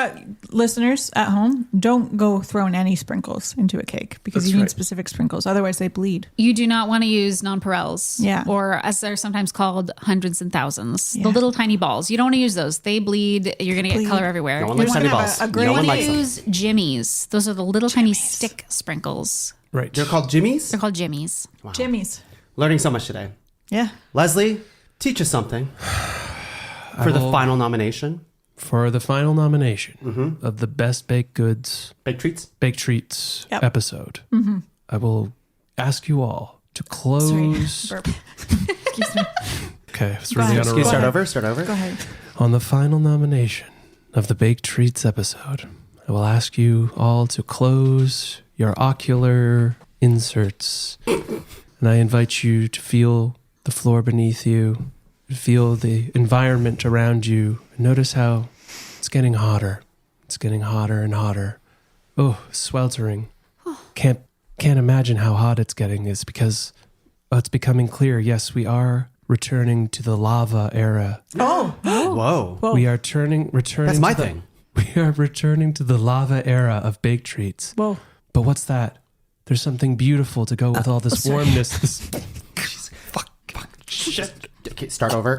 listeners at home, don't go throwing any sprinkles into a cake because That's you need right. specific sprinkles. Otherwise, they bleed. You do not want to use nonpareils, Yeah. or as they're sometimes called, hundreds and thousands. Yeah. The little tiny balls. You don't want to use those. They bleed. You're going to get Bleed. color everywhere. No one You likes want tiny have balls. a No great one to likes them. use jimmies. Those are the little tiny stick sprinkles. Right. They're called Jimmy's. They're called jimmies. Jimmy's. Learning so much today. Yeah. Leslie, teach us something for the final nomination. For the final nomination of the Best Baked Goods Baked treats. Baked Treats Yep. episode, I will ask you all to close. Burp. Excuse me. Okay, it's Go really ahead. on a Can you roll. start ahead. over? Start over. Go ahead. On the final nomination of the Baked Treats episode, I will ask you all to close your ocular inserts. And I invite you to feel the floor beneath you, to feel the environment around you. Notice how it's getting hotter. It's getting hotter and hotter. Oh, sweltering. Can't imagine how hot it's getting. Is because it's becoming clear. Yes, we are returning to the lava era. Oh. Whoa. Whoa. We are returning. That's my to thing. We are returning to the lava era of baked treats. Whoa. But what's that? There's something beautiful to go with all this sorry. warmness. This, Shit. Okay, start over.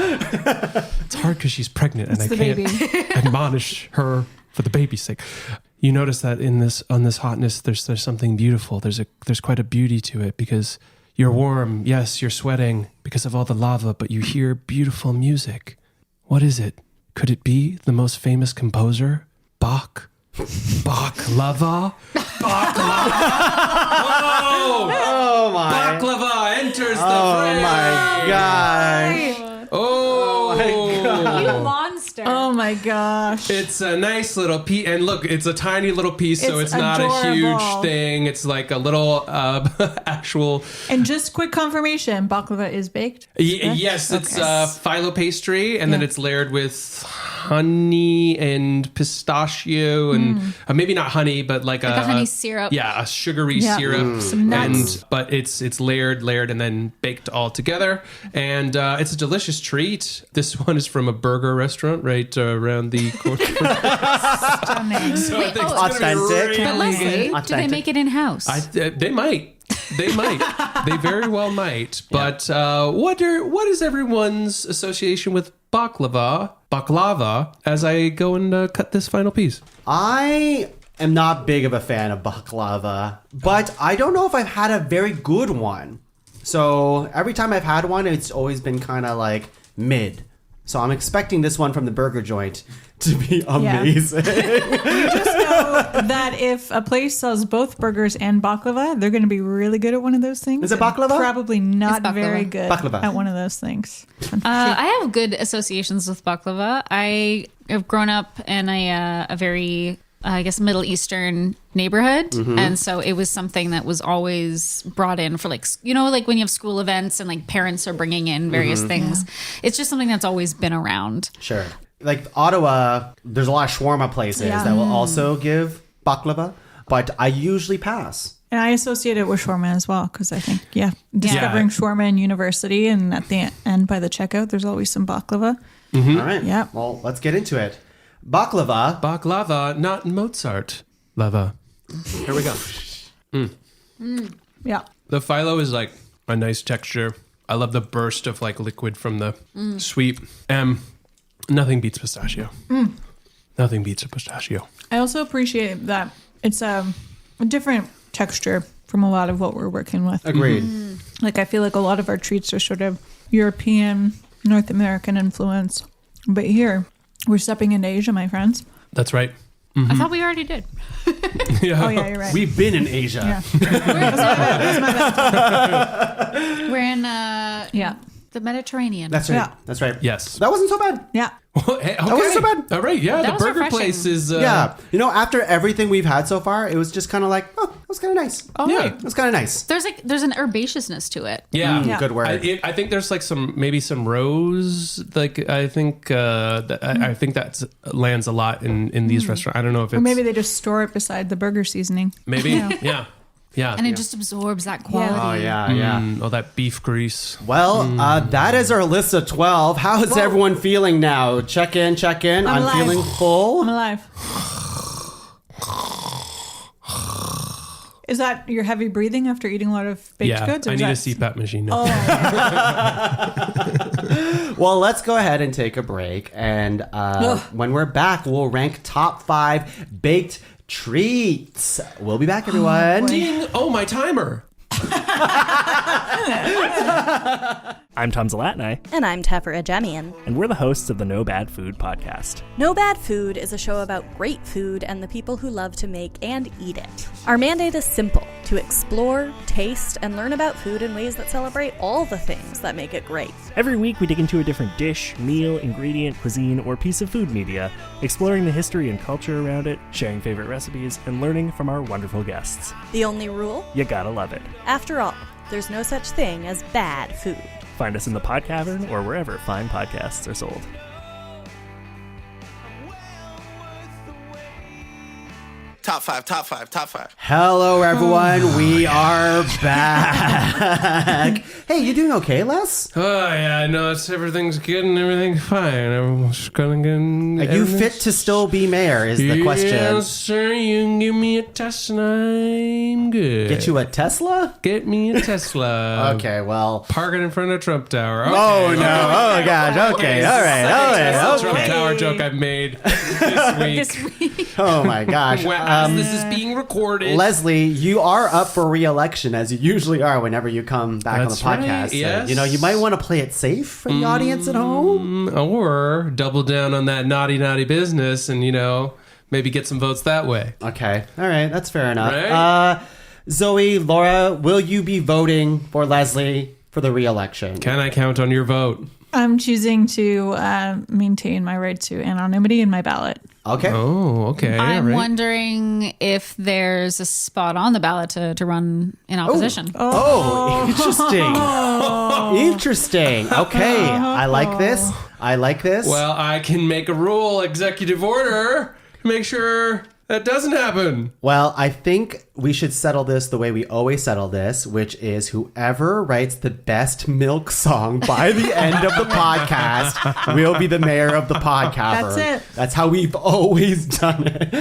it's hard because she's pregnant, and It's I the can't baby. admonish her for the baby's sake. You notice that on this hotness, there's something beautiful. There's quite a beauty to it because you're warm. Yes, you're sweating because of all the lava, but you hear beautiful music. What is it? Could it be the most famous composer, Bach? Baklava. Oh my. Baklava enters the Oh fray. my gosh. Oh my God. You monster. Oh my gosh. It's a nice little piece, and look, it's a tiny little piece, so It's it's not a adorable. huge thing. It's like a little actual. And just quick confirmation, baklava is baked? Yes, it's Okay. phyllo pastry, and then Yeah. it's layered with honey and pistachio, and maybe not honey, but like a honey syrup. Yeah, a sugary Yeah. syrup. Some nuts. But it's layered, and then baked all together, and it's a delicious treat. This one is from a burger restaurant right around the corner. Stunning. So I think it's gonna be Authentic. really But Leslie, do they Authentic. make it in house? They might. They might. They very well might. But what is everyone's association with baklava as I go and cut this final piece? I am not big of a fan of baklava, but I don't know if I've had a very good one. So every time I've had one, it's always been kind of like mid. So I'm expecting this one from the burger joint to be amazing. Just know that if a place sells both burgers and baklava, they're going to be really good at one of those things. Is it and baklava? Probably not It's baklava. very good Baklava. at one of those things. I have good associations with baklava. I have grown up in a very, I guess, Middle Eastern neighborhood. And so it was something that was always brought in for like when you have school events and like parents are bringing in various things. It's just something that's always been around. Sure. Like Ottawa, there's a lot of shawarma places Yeah. that will also give baklava, but I usually pass. And I associate it with shawarma as well because I think, discovering shawarma in university and at the end by the checkout, there's always some baklava. All right. Yeah. Well, let's get into it. Baklava. Not Mozart lava. Here we go. Yeah. The phyllo is like a nice texture. I love the burst of like liquid from the sweet. Nothing beats pistachio. Nothing beats a pistachio. I also appreciate that it's a different texture from a lot of what we're working with. Agreed. Like I feel like a lot of our treats are sort of European, North American influence. But here, we're stepping into Asia, my friends. That's right. I thought we already did. Yeah. Oh yeah, you're right. We've been in Asia. Yeah. That's my bad. We're in Yeah. the Mediterranean. That's right. Yeah. That's right. Yes. That wasn't so bad. Yeah. Hey, okay. wasn't so bad. All right. Yeah. That The was burger refreshing. place is. Yeah. After everything we've had so far, it was just kind of like, oh, that was kind of nice. Yeah. It was kind of nice. There's an herbaceousness to it. Yeah. Yeah. Good word. I think there's like some rose. Like I think I think that lands a lot in these restaurants. I don't know if it's Or maybe they just store it beside the burger seasoning. maybe yeah. And it just absorbs that quality. Oh, yeah. All that beef grease. Well, that is our list of 12. How is everyone feeling now? Check in. I'm I'm alive. feeling full. I'm alive. Is that your heavy breathing after eating a lot of baked Yeah, goods? Or I is need a that- CPAP machine now. Well, let's go ahead and take a break. And when we're back, we'll rank top 5 baked treats. We'll be back, everyone. Ding! Oh, my timer. I'm Tom Zalatni, And I'm Tefra Ajemian. and we're the hosts of the No Bad Food podcast. No Bad Food is a show about great food and the people who love to make and eat it. Our mandate is simple: to explore, taste, and learn about food in ways that celebrate all the things that make it great. Every week we dig into a different dish, meal, ingredient, cuisine, or piece of food media, exploring the history and culture around it, sharing favorite recipes, and learning from our wonderful guests. The only rule? You gotta love it. After all, there's no such thing as bad food. Find us in the PodCavern or wherever fine podcasts are sold. Top five. Hello, everyone. We are back. Hey, you doing okay, Les? Oh yeah, no, everything's good and everything's fine. Everyone's gonna get. Are you fit to still be mayor is the question. Yes, sir. You can give me a test and I'm good. Get you a Tesla? Get me a Tesla. Okay, well. Park it in front of Trump Tower. Okay. Oh, no. Oh, gosh. Okay. All right. That's the Trump Okay. Tower joke I've made this week. Oh, my gosh. Wow, this is being recorded. Leslie, you are up for re-election, as you usually are whenever you come back That's on the right, podcast. So, yes. you might want to play it safe for the audience at home. Or double down on that naughty business and, maybe get some votes that way. Okay. All right. That's fair enough. Right. Zoe, Laura, will you be voting for Leslie for the re-election? Can I count on your vote? I'm choosing to maintain my right to anonymity in my ballot. Okay. Oh, okay. I'm all right. wondering if there's a spot on the ballot to run in opposition. Oh, interesting. Interesting. Okay. I like this. Well, I can make a rule, executive order, to make sure that doesn't happen. Well, I think we should settle this the way we always settle this, which is whoever writes the best milk song by the end of the podcast will be the mayor of the PodCavern. That's it. That's how we've always done it.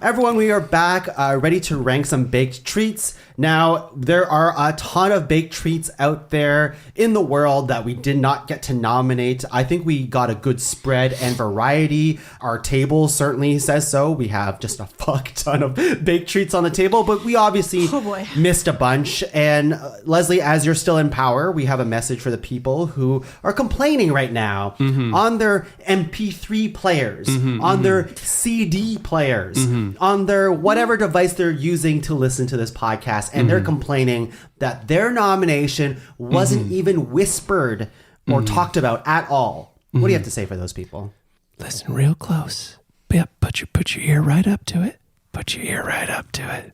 Everyone, we are back, ready to rank some baked treats. Now, there are a ton of baked treats out there in the world that we did not get to nominate. I think we got a good spread and variety. Our table certainly says so. We have just a fuck ton of baked treats on the table, but we obviously missed a bunch. And Leslie, as you're still in power, we have a message for the people who are complaining right now on their MP3 players, on their CD players, on their whatever device they're using to listen to this podcast. And they're complaining that their nomination wasn't even whispered or talked about at all. What do you have to say for those people? Listen real close. Yep, put your ear right up to it. Put your ear right up to it.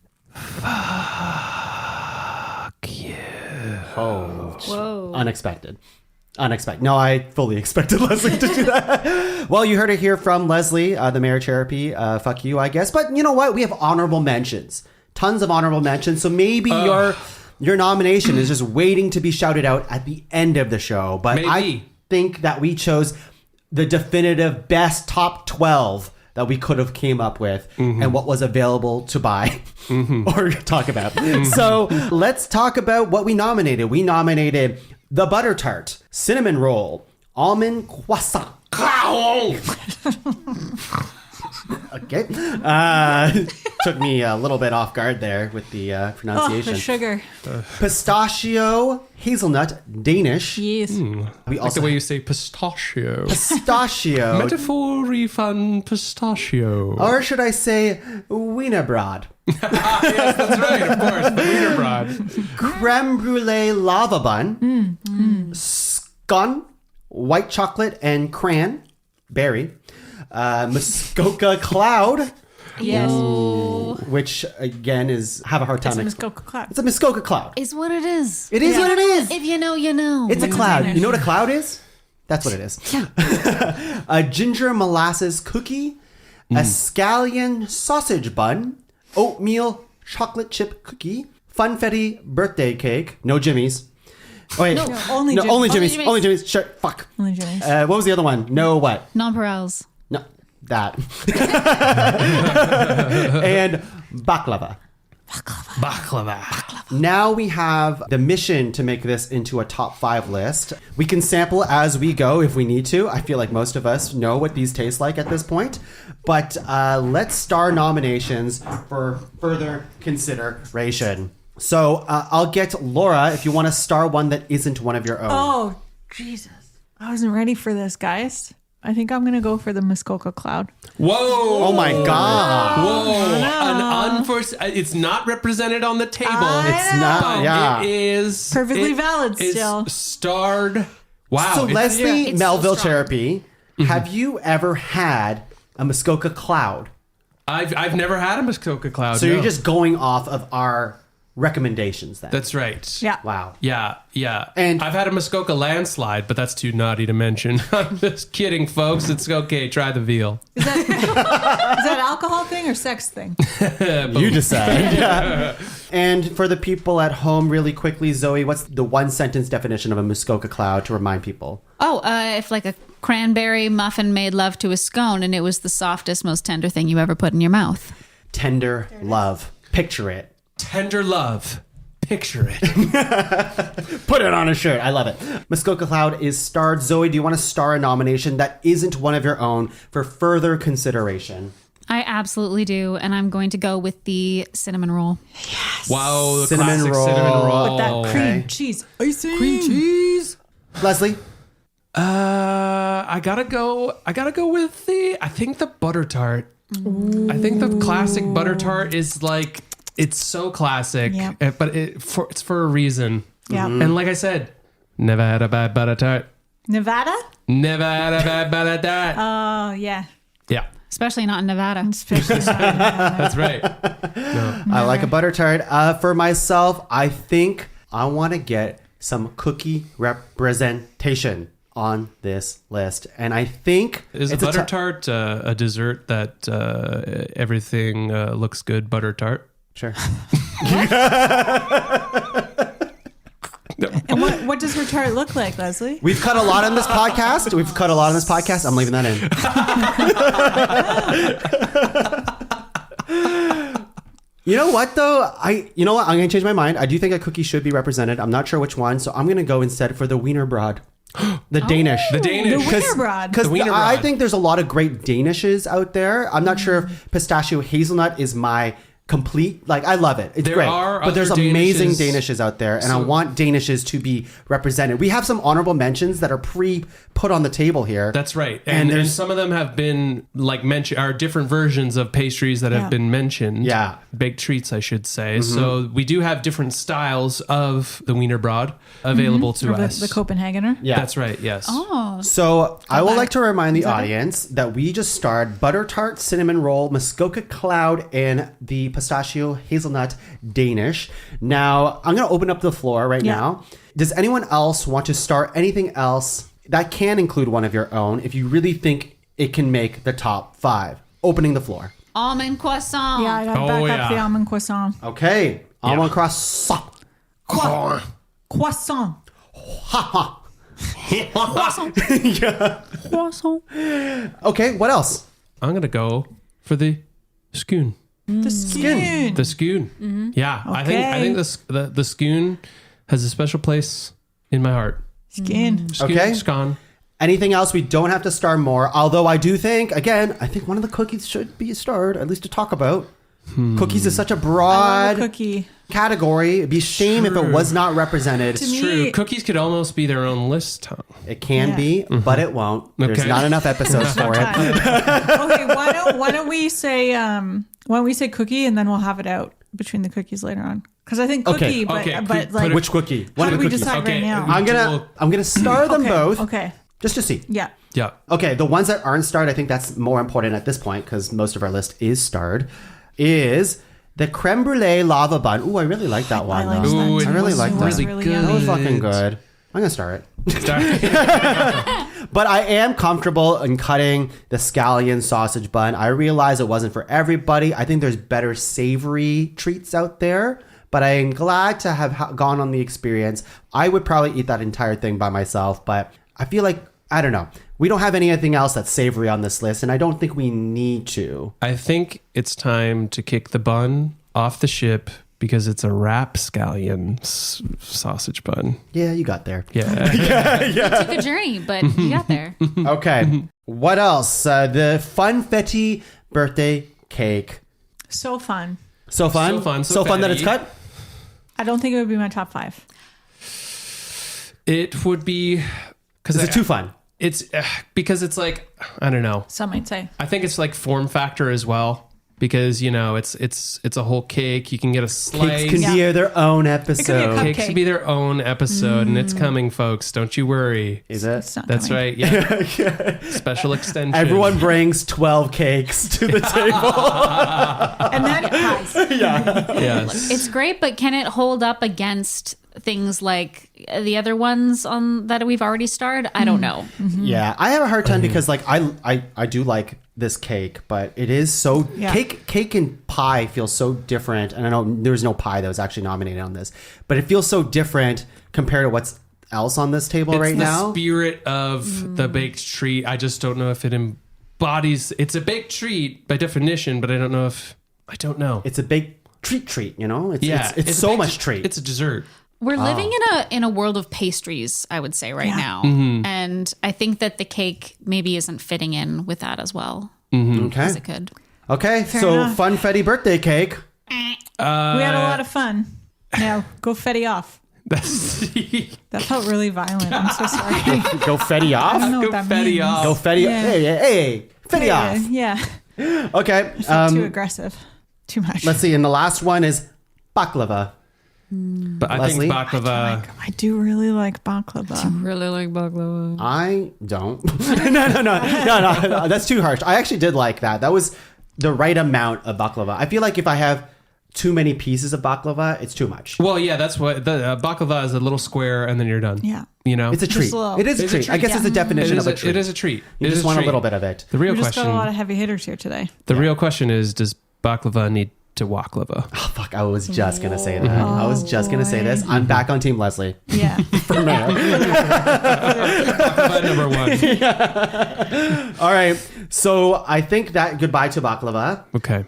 Fuck you. Oh, Whoa. Unexpected. No, I fully expected Leslie to do that. Well, you heard it here from Leslie, the mayor of Cserepy. Fuck you, I guess. But you know what? We have honorable mentions. Tons of honorable mentions. So maybe your nomination is just waiting to be shouted out at the end of the show. But Maybe. I think that we chose the definitive best top 12 that we could have came up with and what was available to buy or talk about. So let's talk about what we nominated. We nominated the butter tart, cinnamon roll, almond croissant. Okay. Took me a little bit off guard there with the pronunciation. Oh, the sugar. Pistachio, hazelnut, Danish. Yes. We Like also the way you say pistachio. pistachio. Metaphor fun pistachio. Or should I say wienerbrot? Yes, that's right, of course. The wienerbrot. Creme brulee lava bun. Scone, white chocolate and cranberry. Muskoka cloud. Yes. Which again is have a hard time. It's a Muskoka cloud. It's a Muskoka cloud. Is what it is. It is what it is. If you know, you know. It's a cloud. You know what a cloud is? That's what it is. A ginger molasses cookie, a scallion sausage bun, oatmeal chocolate chip cookie, funfetti birthday cake. No Jimmy's. Oh wait, Only no, Jimmy's. only Jimmy's. Jimmy's. Only Jimmy's. Sure, fuck. Only Jimmy's. What was the other one? No what? Nonpareils. No, that. And baklava. Baklava. Now we have the mission to make this into a top 5 list. We can sample as we go if we need to. I feel like most of us know what these taste like at this point. But let's star nominations for further consideration. So I'll get Laura if you want to star one that isn't one of your own. Oh, Jesus. I wasn't ready for this, guys. I think I'm going to go for the Muskoka cloud. Whoa. Oh my God. Whoa. An unforeseen. It's not represented on the table. It's not, but yeah. It is. Perfectly valid is still. Starred. Wow. So it's- Leslie it's Melville so strong. Cserepy, have you ever had a Muskoka cloud? I've never had a Muskoka cloud. So no. you're just going off of our recommendations then? That's right. Yeah. Wow. Yeah. And- I've had a Muskoka landslide, but that's too naughty to mention. I'm just kidding, folks. It's okay. Try the veal. Is that alcohol thing or sex thing? You decide. Yeah. And for the people at home, really quickly, Zoe, what's the one sentence definition of a Muskoka cloud to remind people? Oh, if like a cranberry muffin made love to a scone and it was the softest, most tender thing you ever put in your mouth. Tender love. Picture it. Tender love. Picture it. Put it on a shirt. I love it. Muskoka Cloud is starred. Zoe, do you want to star a nomination that isn't one of your own for further consideration? I absolutely do, and I'm going to go with the cinnamon roll. Wow. The Cinnamon classic roll. cinnamon roll. With that cream Okay. cheese icing. Cream cheese. Leslie? I gotta go with I think the butter tart. I think the classic butter tart is like, it's so classic, but it's for a reason. Yeah. And like I said, never had a bad butter tart. Nevada? Never had a bad butter tart. Oh, yeah. Yeah. Especially not in Nevada. That's right. No. I like a butter tart. For myself, I think I want to get some cookie representation on this list. And I think... Is a butter tart a dessert that everything looks good butter tart? Sure. And what does her tart look like, Leslie? We've cut a lot on this podcast. I'm leaving that in. You know what, though? I'm going to change my mind. I do think a cookie should be represented. I'm not sure which one, so I'm going to go instead for the Wienerbrot. The Danish. The Danish. The Wienerbrot. Because I think there's a lot of great Danishes out there. I'm not sure if pistachio hazelnut is my complete, like, I love it. It's There great. are But there's other amazing Danishes. Danishes out there, and I want Danishes to be represented. We have some honorable mentions that are put on the table here. That's right. And And there's- some of them have been like mentioned, are different versions of pastries that have been mentioned. Yeah. Baked treats, I should say. So we do have different styles of the Wienerbrot available to Or us. the Copenhagener? Yeah. That's right. Yes. Oh. So I would back. like to remind the Is that it? audience that we just starred butter tart, cinnamon roll, Muskoka cloud, and the pistachio hazelnut Danish. Now I'm going to open up the floor right now. Does anyone else want to start anything else that can include one of your own if you really think it can make the top 5? Opening the floor. Almond croissant. Yeah, I got to back up the almond croissant. Okay. Almond croissant. Croissant. Croissant. Okay. What else? I'm going to go for the scoon. The skin. The scoon. Yeah. I Okay. think the scoon has a special place in my heart. Skin. Scoon, Okay. Scone. Anything else? We don't have to star more. Although I do think, again, I think one of the cookies should be starred, at least to talk about. Cookies is such a I broad love a cookie. category. It'd be a shame if it was not represented. To me- True. Cookies could almost be their own list, Tom. It can Yeah. be, but it won't. There's Okay. not enough episodes for it. Okay, why don't we say cookie and then we'll have it out between the cookies later on? Because I think cookie, Okay. but Put like it- Which cookie? how One do of the we cookies. decide right now? I'm gonna star them Okay, both Okay. just to see. Yeah. Yeah. Okay, the ones that aren't starred, I think that's more important at this point because most of our list is starred. Is the creme brulee lava bun? Ooh, I really like that one. I like though. that. Ooh, I really like that. Really good. That was fucking good. I'm gonna star it. But I am comfortable in cutting the scallion sausage bun. I realize it wasn't for everybody. I think there's better savory treats out there. But I am glad to have gone on the experience. I would probably eat that entire thing by myself. But I feel like, I don't know. We don't have anything else that's savory on this list. And I don't think we need to. I think it's time to kick the bun off the ship because it's a rapscallion sausage bun. Yeah, you got there. Yeah. It took a journey, but you got there. Okay. What else? The Funfetti birthday cake. So fun. So fun. So fun, so So fun that it's fatty. cut. I don't think it would be my top 5. It would be because Is it too fun? It's because it's like, I don't know. Some might say. I think it's like form factor as well because it's a whole cake. You can get a slice. Cakes can be their own episode. cup- Cakes cupcake. can be their own episode, and it's coming, folks. Don't you worry. Is it? It's not That's coming. right. Yeah. Special extension. Everyone brings 12 cakes to the table. And then pies. Yes. It's great, but can it hold up against things like the other ones on that we've already starred? I don't know. Yeah, I have a hard time because like I do like this cake, but it is so Yeah. cake and pie feels so different. And I know there's no pie that was actually nominated on this, but it feels so different compared to what's else on this table It's right the now. spirit of the baked treat. I just don't know if it embodies. It's a baked treat by definition, but I don't know. It's a big treat, you know? It's a so baked- much treat. It's a dessert. We're living in a world of pastries, I would say, right now. And I think that the cake maybe isn't fitting in with that as well okay. as it could. Okay, so enough. Funfetti birthday cake. We had a lot of fun. Now, go Fetty off. That felt really violent. I'm so sorry. Go Fetty I don't off. know Go what that Fetty means. off. Go Fetty. Yeah. Hey, Fetty off. Yeah. Okay. Too aggressive. Too much. Let's see. And the last one is baklava. But I Leslie? think baklava. I do really like baklava. Really like baklava. I don't. No. That's too harsh. I actually did like that. That was the right amount of baklava. I feel like if I have too many pieces of baklava, it's too much. Well, yeah, that's what the baklava is, a little square, and then you're done. Yeah. You know, It's a treat. Just a little. It is a treat. I guess it's a definition of a treat. It is a treat. You just want a little bit of it. The real We just got question. a lot of heavy hitters here today. The real question is: does baklava need to waklava? Oh, fuck, I was just going to say that. I was just going to say this. I'm back on Team Leslie. Yeah. For mayor. Baklava number one. All right. So I think that goodbye to baklava. Okay.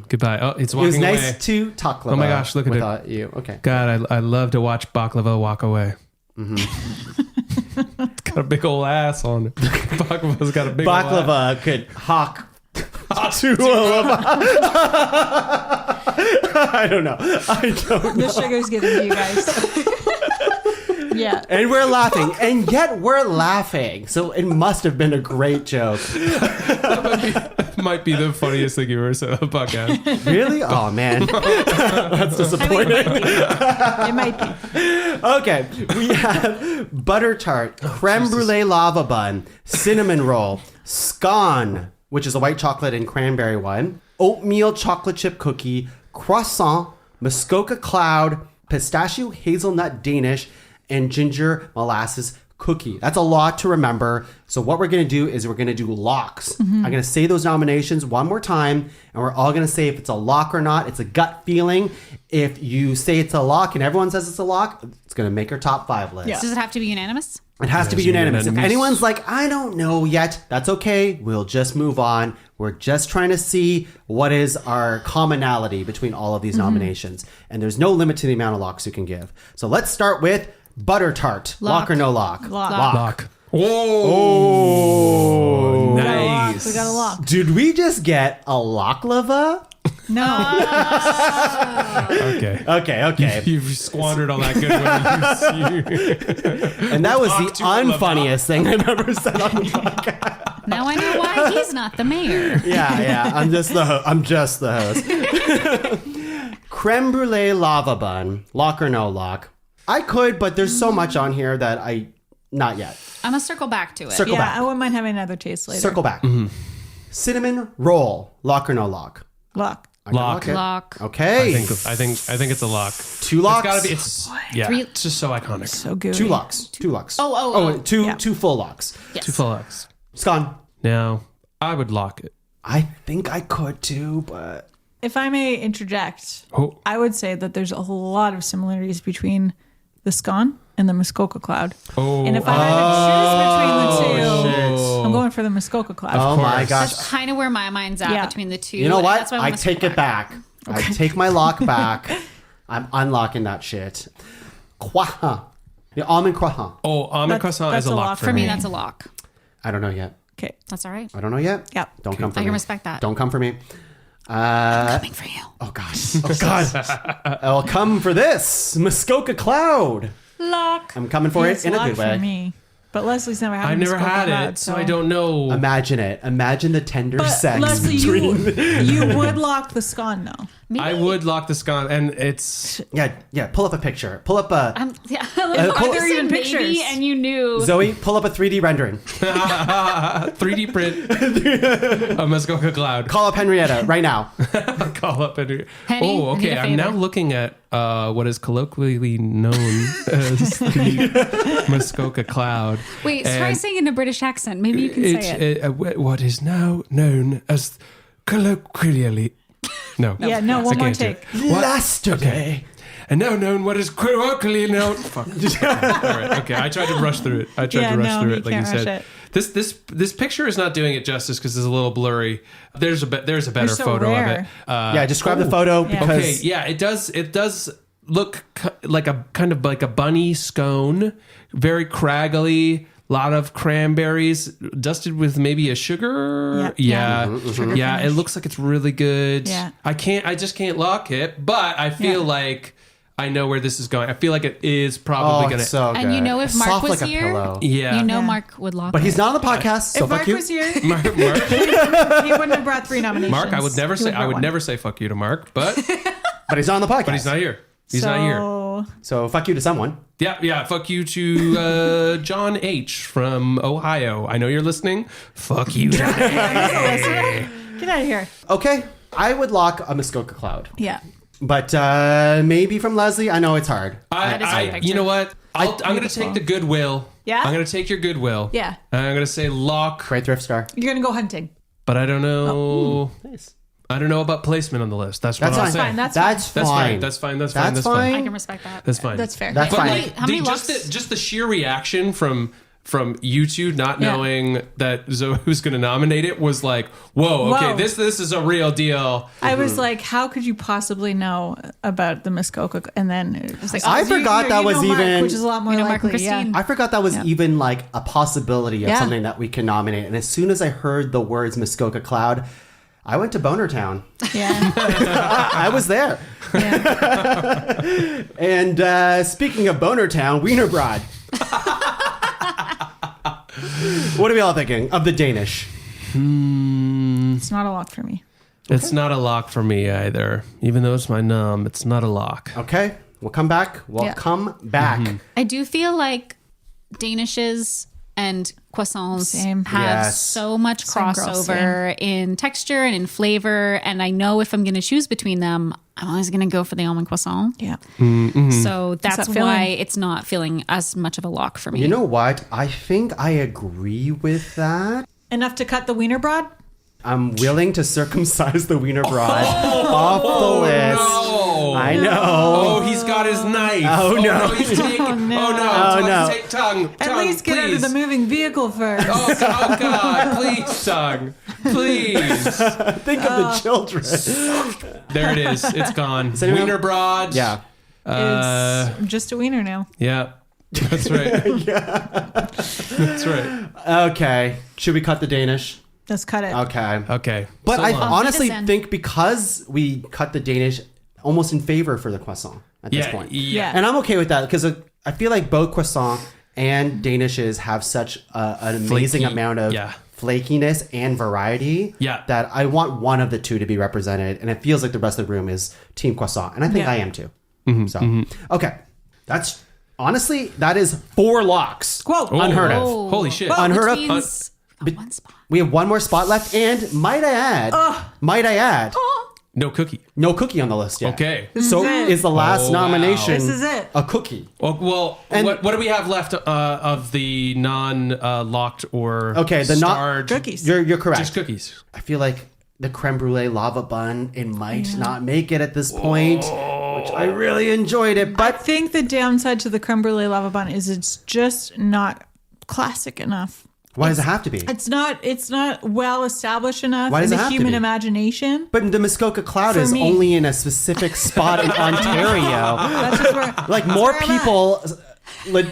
Goodbye. Oh, it's It walking was away. nice to talk. Oh my gosh, look at it. without you. Okay. God, I love to watch baklava walk away. It's got a big old ass on it. Baklava's got a big old ass. Baklava could hawk to I don't know. The sugar's getting to you guys. Yeah. And we're laughing. And yet we're laughing. So it must have been a great joke. Might be the funniest thing you ever said on the podcast. Really? Oh, man. That's disappointing. It might be. Okay. We have butter tart, creme brulee lava bun, cinnamon roll, scone, which is a white chocolate and cranberry one, oatmeal chocolate chip cookie, croissant, Muskoka cloud, pistachio hazelnut Danish, and ginger molasses cookie. That's a lot to remember. So what we're going to do is we're going to do locks. I'm going to say those nominations one more time, and we're all going to say if it's a lock or not. It's a gut feeling. If you say it's a lock and everyone says it's a lock, it's going to make our top 5 list. Yeah. Does it have to be unanimous? It has to be unanimous. If anyone's like, I don't know yet, that's okay. We'll just move on. We're just trying to see what is our commonality between all of these nominations. And there's no limit to the amount of locks you can give. So let's start with butter tart. Lock or no lock? Lock. Whoa. Nice. We got a lock. Did we just get a locklava? No. Okay. Okay. You've squandered all that goodwill. And that was the Lock to lava. unfunniest thing I've ever said on the podcast. Now I know why he's not the mayor. Yeah. I'm just the host. Creme brulee lava bun. Lock or no lock? I could, but there's so much on here that not yet. I'm gonna circle back to it. Circle Yeah, back. I wouldn't mind having another taste later. Circle back. Cinnamon roll. Lock or no lock? Lock. I can Lock. it. Lock. Okay. I think it's a lock. 2 locks. It's just so iconic. So good. 2 locks. 2 locks. Oh. Two Yeah. 2 full locks. Yes. 2 full locks. Scone. Now, I would lock it. I think I could too, but If I may interject, Oh. I would say that there's a lot of similarities between the scone and the Muskoka cloud. Oh. And if I had to choose between the two, I'm going for the Muskoka cloud. oh my gosh. That's kind of where my mind's at Yeah. between the two. You know and what? that's why I wanna take circle it back. I take my lock back. I'm unlocking that shit. Croissant. The almond croissant. Oh, almond croissant that's is a a lock lock for For me, me. that's a lock. I don't know yet. Okay. That's all right. I don't know yet. Yep. Don't come for I me. can respect that. Don't come for me. Coming for you. Oh gosh. Oh god. I'll come for this Muskoka cloud. Lock. I'm coming for It's it in a lock good way. for me. But Leslie's never had I've never Muskoka had cloud, it, so I don't know. Imagine it. Imagine the tender But sex Leslie, between. you would lock the scone though. Maybe. I would lock the scone, and it's Yeah. Pull up a picture. Pull up a Yeah. pull- Are there even maybe, pictures? and you knew. Zoe. Pull up a 3D rendering. 3D print a Muskoka cloud. Call up Henrietta right now. Call up and Henny, oh, I need okay. a I'm now favor. looking at what is colloquially known as the Muskoka cloud. Wait, try And saying in a British accent. Maybe you can say it. What is now known as colloquially. No. Yeah, no, I one more can't do take. it. What? Yesterday. And now known what is colloquially known. Fuck. All right. Okay. I tried to rush through it. Like you can't rush said. it. This picture is not doing it justice because it's a little blurry. There's a better so photo of rare. it. Yeah, describe the photo Yeah. because Okay, yeah, it does look like a kind of like a bunny scone, very craggly, lot of cranberries dusted with maybe a sugar. Yeah. Yeah. Yeah, it looks like it's really good. Yeah. I just can't lock it, but I feel like I know where this is going. I feel like it is probably going to. so good. And you know, if Mark Soft was like a here, pillow. Yeah. you know Yeah. Mark would lock But it. he's not on the podcast, so If fuck Mark you. was here, Mark, he wouldn't have brought 3 nominations. Mark, I would never He say. I brought would one. never say fuck you to Mark, but But he's not on the podcast. but he's not here. He's not here. So fuck you to someone. Yeah. Fuck you to John H from Ohio. I know you're listening. Fuck you, John. Get out of here. Okay, I would lock a Muskoka Cloud. Yeah. But maybe from Leslie, I know it's hard. That is my picture. You know what? I'm going to take the goodwill. Yeah? I'm going to take your goodwill. Yeah. And I'm going to say lock, Great thrift store. You're going to go hunting. but I don't know. Nice. I don't know about placement on the list. That's what That's I'll fine. say. Fine. That's That's fine. That's fine. fine. That's fine. That's fine. That's That's fine. I can respect that. That's fine. That's fair. That's But fine. like, How many just locks? the sheer reaction from you two not Yeah. knowing that Zoe was going to nominate it was like, whoa, okay, Whoa. this is a real deal. I was like, how could you possibly know about the Muskoka? And then it was like, I forgot that was Mark, even- which is a lot more You know Mark and likely. Yeah. Christine. I forgot that was Yeah. even like a possibility of Yeah. something that we can nominate. And as soon as I heard the words Muskoka Cloud, I went to Boner Town. Yeah. I was there. Yeah. And speaking of Boner Town, Wiener Broad. What are we all thinking of the Danish? It's not a lock for me. It's not a lock for me either. Even though it's my num, it's not a lock. Okay, we'll come back. We'll Yeah. come back. I do feel like Danishes and croissants Same. have Yes. so much Same girl, crossover in texture and in flavor. And I know if I'm going to choose between them, I'm always going to go for the almond croissant. Yeah. So that's that why feeling. it's not feeling as much of a lock for me. You know what? I think I agree with that. Enough to cut the wiener broad? I'm willing to circumcise the Wiener Broad off the list. No. I know. Oh, he's got his knife. Oh, no. He's taking. Oh no! Oh, no. Take tongue. At tongue, least get please. out of the moving vehicle first. Oh God! Please, tongue. Please. Think of the children. There it is. It's gone. anyone- Wiener Broad. Yeah. It's just a wiener now. Yeah. That's right. That's right. Okay. Should we cut the Danish? Let's cut it. Okay. Okay. But So I long. honestly Wiedersehen. think because we cut the Danish almost in favor for the croissant at this point. Yeah. And I'm okay with that because I feel like both croissant and Danishes have such an amazing Flaky. amount of Yeah. flakiness and variety Yeah. that I want one of the two to be represented. And it feels like the rest of the room is Team Croissant. And I think Yeah. I am too. So, okay. That's honestly, that is 4 locks. Whoa. Unheard of. Oh. Holy shit. Well, Unheard which of. means one spot. We have one more spot left. And might I add, No cookie. no cookie on the list yet. Okay. So is it. is the last Oh, wow. nomination This is it. a cookie? Well, And- what do we have left of the non-locked or Okay, the not- starred Cookies. You're correct. Just cookies. I feel like the creme brulee lava bun, it might not make it at this point, which I really enjoyed it. I But think the downside to the creme brulee lava bun is it's just not classic enough. why does it have to be? It's not well established enough Why in does it the have to human be? imagination. But the Muskoka Cloud For is me. only in a specific spot in Ontario. That's just where Like more where I'm at. people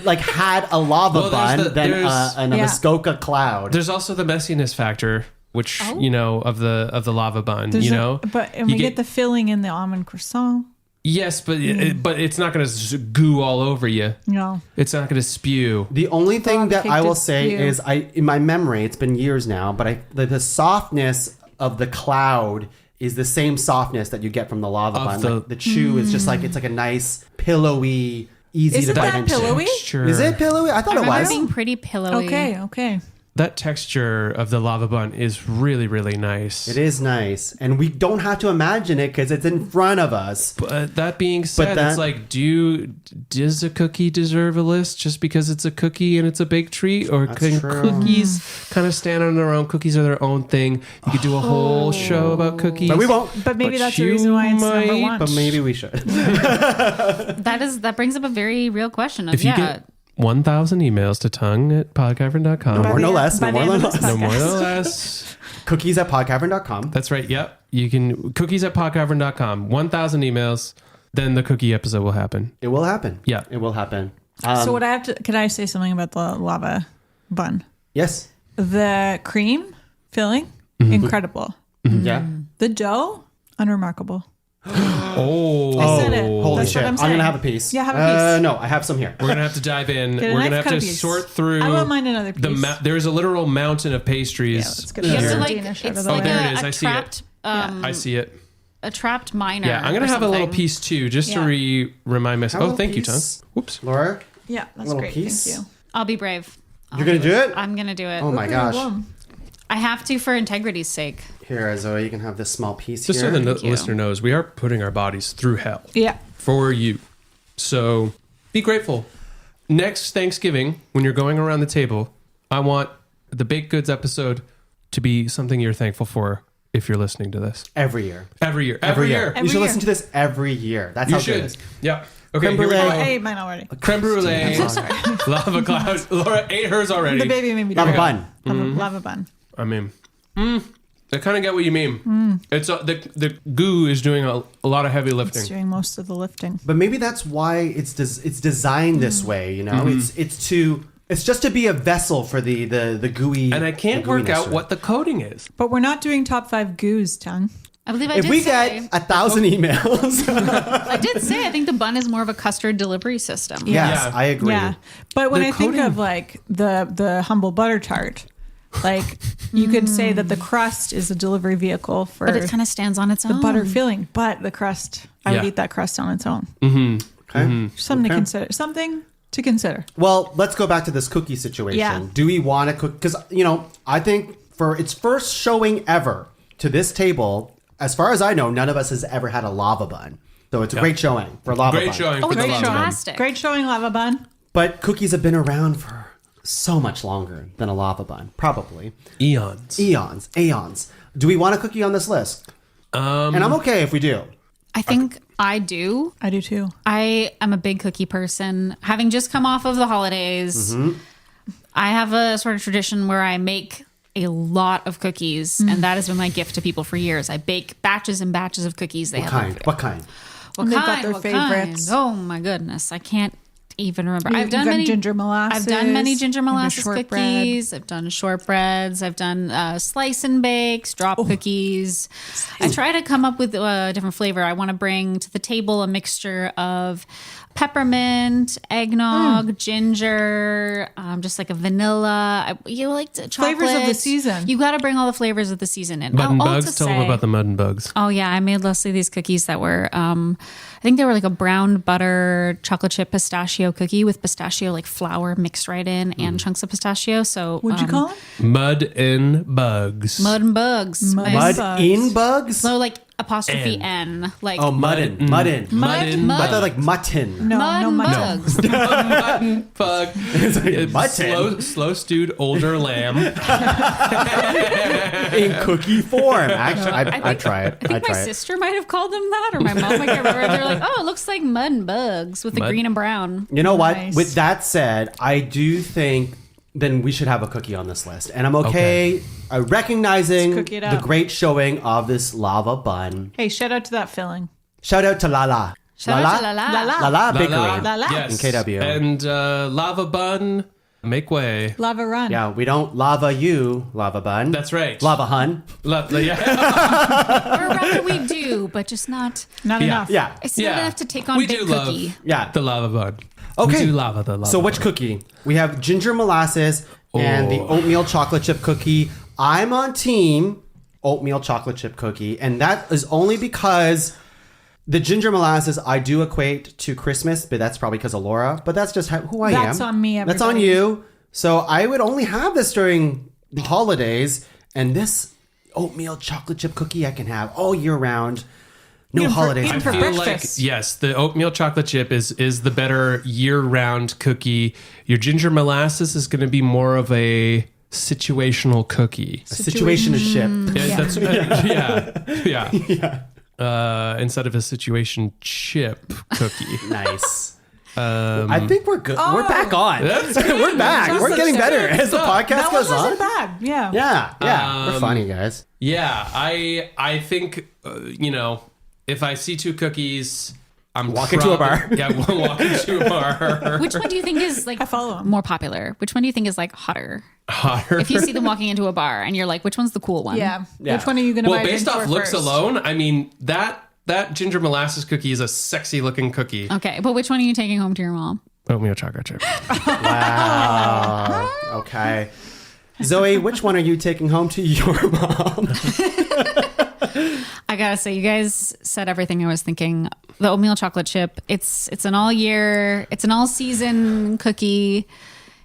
like had a lava Well, there's bun the- than there's- a Yeah. Muskoka Cloud. There's also the messiness factor, which you know of the lava bun. There's you a- know, and You we get the filling in the almond croissant. yes, but but it's not going to goo all over you. No. It's not going to spew. The only thing Frog that I cake will to say spew. is in my memory, it's been years now, but the softness of the cloud is the same softness that you get from the lava Of bun. the- Like the chew is just like, it's like a nice, pillowy, easy Isn't to bite that into. pillowy? Texture. Is it pillowy? I thought I it remember was. being pretty pillowy. Okay. That texture of the lava bun is really, really nice. It is nice. And we don't have to imagine it because it's in front of us. But that being said, that- it's like, does a cookie deserve a list just because it's a cookie and it's a baked treat? Or can true. cookies kind of stand on their own? Cookies are their own thing. You could do a whole show about cookies. But we won't. But maybe But that's the you reason why it's number might- one. But maybe we should. That brings up a very real question of If you get 1,000 emails to tongue at podcavern.com. No more, no less. By No the more, end no of this less. No more, no podcast. less. Cookies at podcavern.com. That's right. Yep. You can cookies at podcavern.com. 1,000 emails. Then the cookie episode will happen. It will happen. Yeah. It will happen. So what I have to, can I say something about the lava bun? Yes. The cream filling, incredible. Yeah. The dough, unremarkable. Oh. I said it. Holy That's shit. what I'm I'm saying. going to have a piece. Yeah, have a piece. No, I have some here. We're gonna have to dive in. Get a We're knife, gonna have cut to a piece. sort through. I won't mind another piece. There's a literal mountain of pastries. Yeah, let's get You the have to Danish out of it's the like way. there it is. a I see it. trapped, I see it. a trapped miner. Yeah, I'm gonna or have a little something. piece too, just to Yeah. remind myself. Have a Oh, thank you, Tom. piece. Whoops. Laura, Yeah, that's little great. piece. Thank you. I'll be brave. you're going to do it? I'm gonna do it. Oh my gosh. I have to for integrity's sake. Here, Zoe, you can have this small piece Just here. so the you. listener knows, we are putting our bodies through hell Yeah. for you. So be grateful. Next Thanksgiving, when you're going around the table, I want the baked goods episode to be something you're thankful for if you're listening to this. Every year. Every year. You should listen to this every year. That's You how good it should. is. Yeah. Okay, Creme here we brulee. go. I ate mine already. Creme brulee. Lava cloud. Laura ate hers already. The baby made me do Lava it. bun. Lava bun. I mean, I kind of get what you mean. It's the goo is doing a lot of heavy lifting. It's doing most of the lifting. But maybe that's why it's designed this way, you know? It's just to be a vessel for the gooey. And I can't the work gooiness out of it. what the coating is. But we're not doing top 5 goos, Tongue. I believe I If did we say. get 1,000 emails. I did say I think the bun is more of a custard delivery system. Yes, Yeah. I agree. Yeah. But when The I think coating- of like the humble butter tart, like you could say that the crust is a delivery vehicle for But it kind of stands on its the own. butter filling, but the crust, I would Yeah. eat that crust on its own. Okay. Something to consider. Something to consider. Well, let's go back to this cookie situation. Yeah. Do we want to cook? Because, I think for its first showing ever to this table, as far as I know, none of us has ever had a lava bun. So it's a great showing for lava bun. Great showing Oh, for it's the lava bun. fantastic. Great showing, lava bun. But cookies have been around for so much longer than a lava bun. Probably. Eons. Aeons. Do we want a cookie on this list? And I'm okay if we do. I think I do. I do too. I am a big cookie person. Having just come off of the holidays, I have a sort of tradition where I make a lot of cookies, and that has been my gift to people for years. I bake batches and batches of cookies. They What have kind? What kind? What And they've kind? got their What favorites. kind? Oh my goodness, I can't even remember. You've done ginger molasses. I've done many ginger maybe molasses shortbread. cookies. I've done shortbreads. I've done slice and bakes, drop cookies. I try to come up with a different flavor. I want to bring to the table a mixture of peppermint, eggnog, ginger, just like a vanilla. You like chocolate. Flavors of the season. You got to bring all the flavors of the season in. Mud and Oh, bugs. to Tell them say- about the mud and bugs. Oh yeah, I made Leslie these cookies that were, I think they were like a brown butter chocolate chip pistachio cookie with pistachio like flour mixed right in and chunks of pistachio. So What'd you call them? Mud and bugs. mud and bugs? Mud Mud bugs. in bugs? So like apostrophe N, like Oh, muddin. Muddin. Mud and I thought bugs. like mutton. No, mud no and mutton. bugs. Mud and bug. It's mutton. slow stewed older lamb. In cookie form. Actually, I'd try it. I think my sister might have called them that, or my mom. I can't remember. They're like, oh, it looks like mud and bugs with the Mud. green and brown. You know what? Nice. With that said, I do think then we should have a cookie on this list. And I'm okay, recognizing Let's cook it the up. great showing of this lava bun. Hey, shout out to that filling. Shout out to Lala. Shout out to Lala. Lala Bakery. La. Yes. In KW. And lava bun, make way. Lava run. Yeah, we don't lava you, lava bun. That's right. Lava hun. Or rather, we do, but just not. Not Yeah. enough. Yeah. It's not enough to take on We big do cookie. love Yeah. the lava bun. Okay. We do lava the lava So which bun. cookie? We have ginger molasses and the oatmeal chocolate chip cookie. I'm on team oatmeal chocolate chip cookie, and that is only because the ginger molasses I do equate to Christmas, but that's probably because of Laura. But that's just who I am. That's on me, That's on everybody. you. So I would only have this during the holidays, and this oatmeal chocolate chip cookie I can have all year round. No Even for- holidays. even I for feel breakfast. like, yes, the oatmeal chocolate chip is the better year-round cookie. Your ginger molasses is going to be more of a situational cookie. A situation is ship. Yeah. That's, yeah. Instead of a situation chip cookie. Nice. I think we're good. We're back on. That's We're back. We're getting better as the podcast That one goes on. wasn't bad. Yeah. Yeah. We're funny, guys. Yeah, I think, if I see two cookies, I'm Walk into a bar. Yeah, we'll walk into a bar. Which one do you think is like I follow 'em. more popular? Which one do you think is like hotter? Hotter. If you see them walking into a bar and you're like, which one's the cool one? Yeah. Yeah. Which one are you going to buy Well, a drink based off for looks first? alone, I mean that that ginger molasses cookie is a sexy looking cookie. Okay, but which one are you taking home to your mom? Oatmeal chocolate chip. Wow. Okay. Zoe, which one are you taking home to your mom? I gotta say, you guys said everything I was thinking. The oatmeal chocolate chip, it's an all year, it's an all season cookie.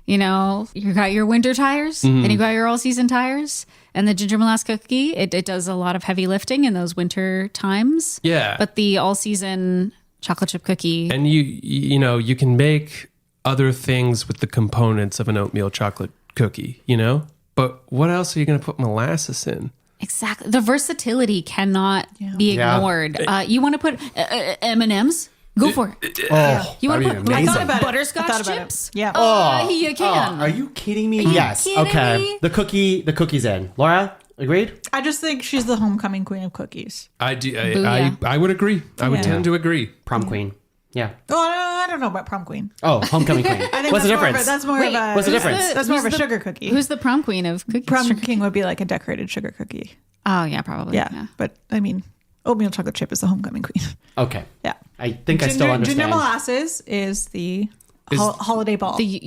You know, you got your winter tires and you got your all season tires. And the ginger molasses cookie, it does a lot of heavy lifting in those winter times. Yeah. But the all season chocolate chip cookie. And you know, you can make other things with the components of an oatmeal chocolate cookie, you know? But what else are you going to put molasses in? Exactly. The versatility cannot be ignored. You want to put M&Ms? Go for it. Oh, You want to that'd put be amazing. butterscotch chips? Yeah. You can. Are you kidding me? Yes. kidding Okay. me? The cooky's in. Laura, agreed? I just think she's the homecoming queen of cookies. I do. Booyah. I would agree. I would Yeah. tend to agree. Prom queen. Yeah. Oh, I don't know about prom queen. Oh, homecoming queen. I think What's the that's more of difference? a- That's more Wait, of a. What's the difference? That's more of a Who's the- sugar cookie. Who's the prom queen of cookies? prom king would be like a decorated sugar cookie. Oh, yeah, probably. Yeah, but I mean, oatmeal chocolate chip is the homecoming queen. Okay. Yeah. I think I still understand. Ginger molasses is the holiday ball. The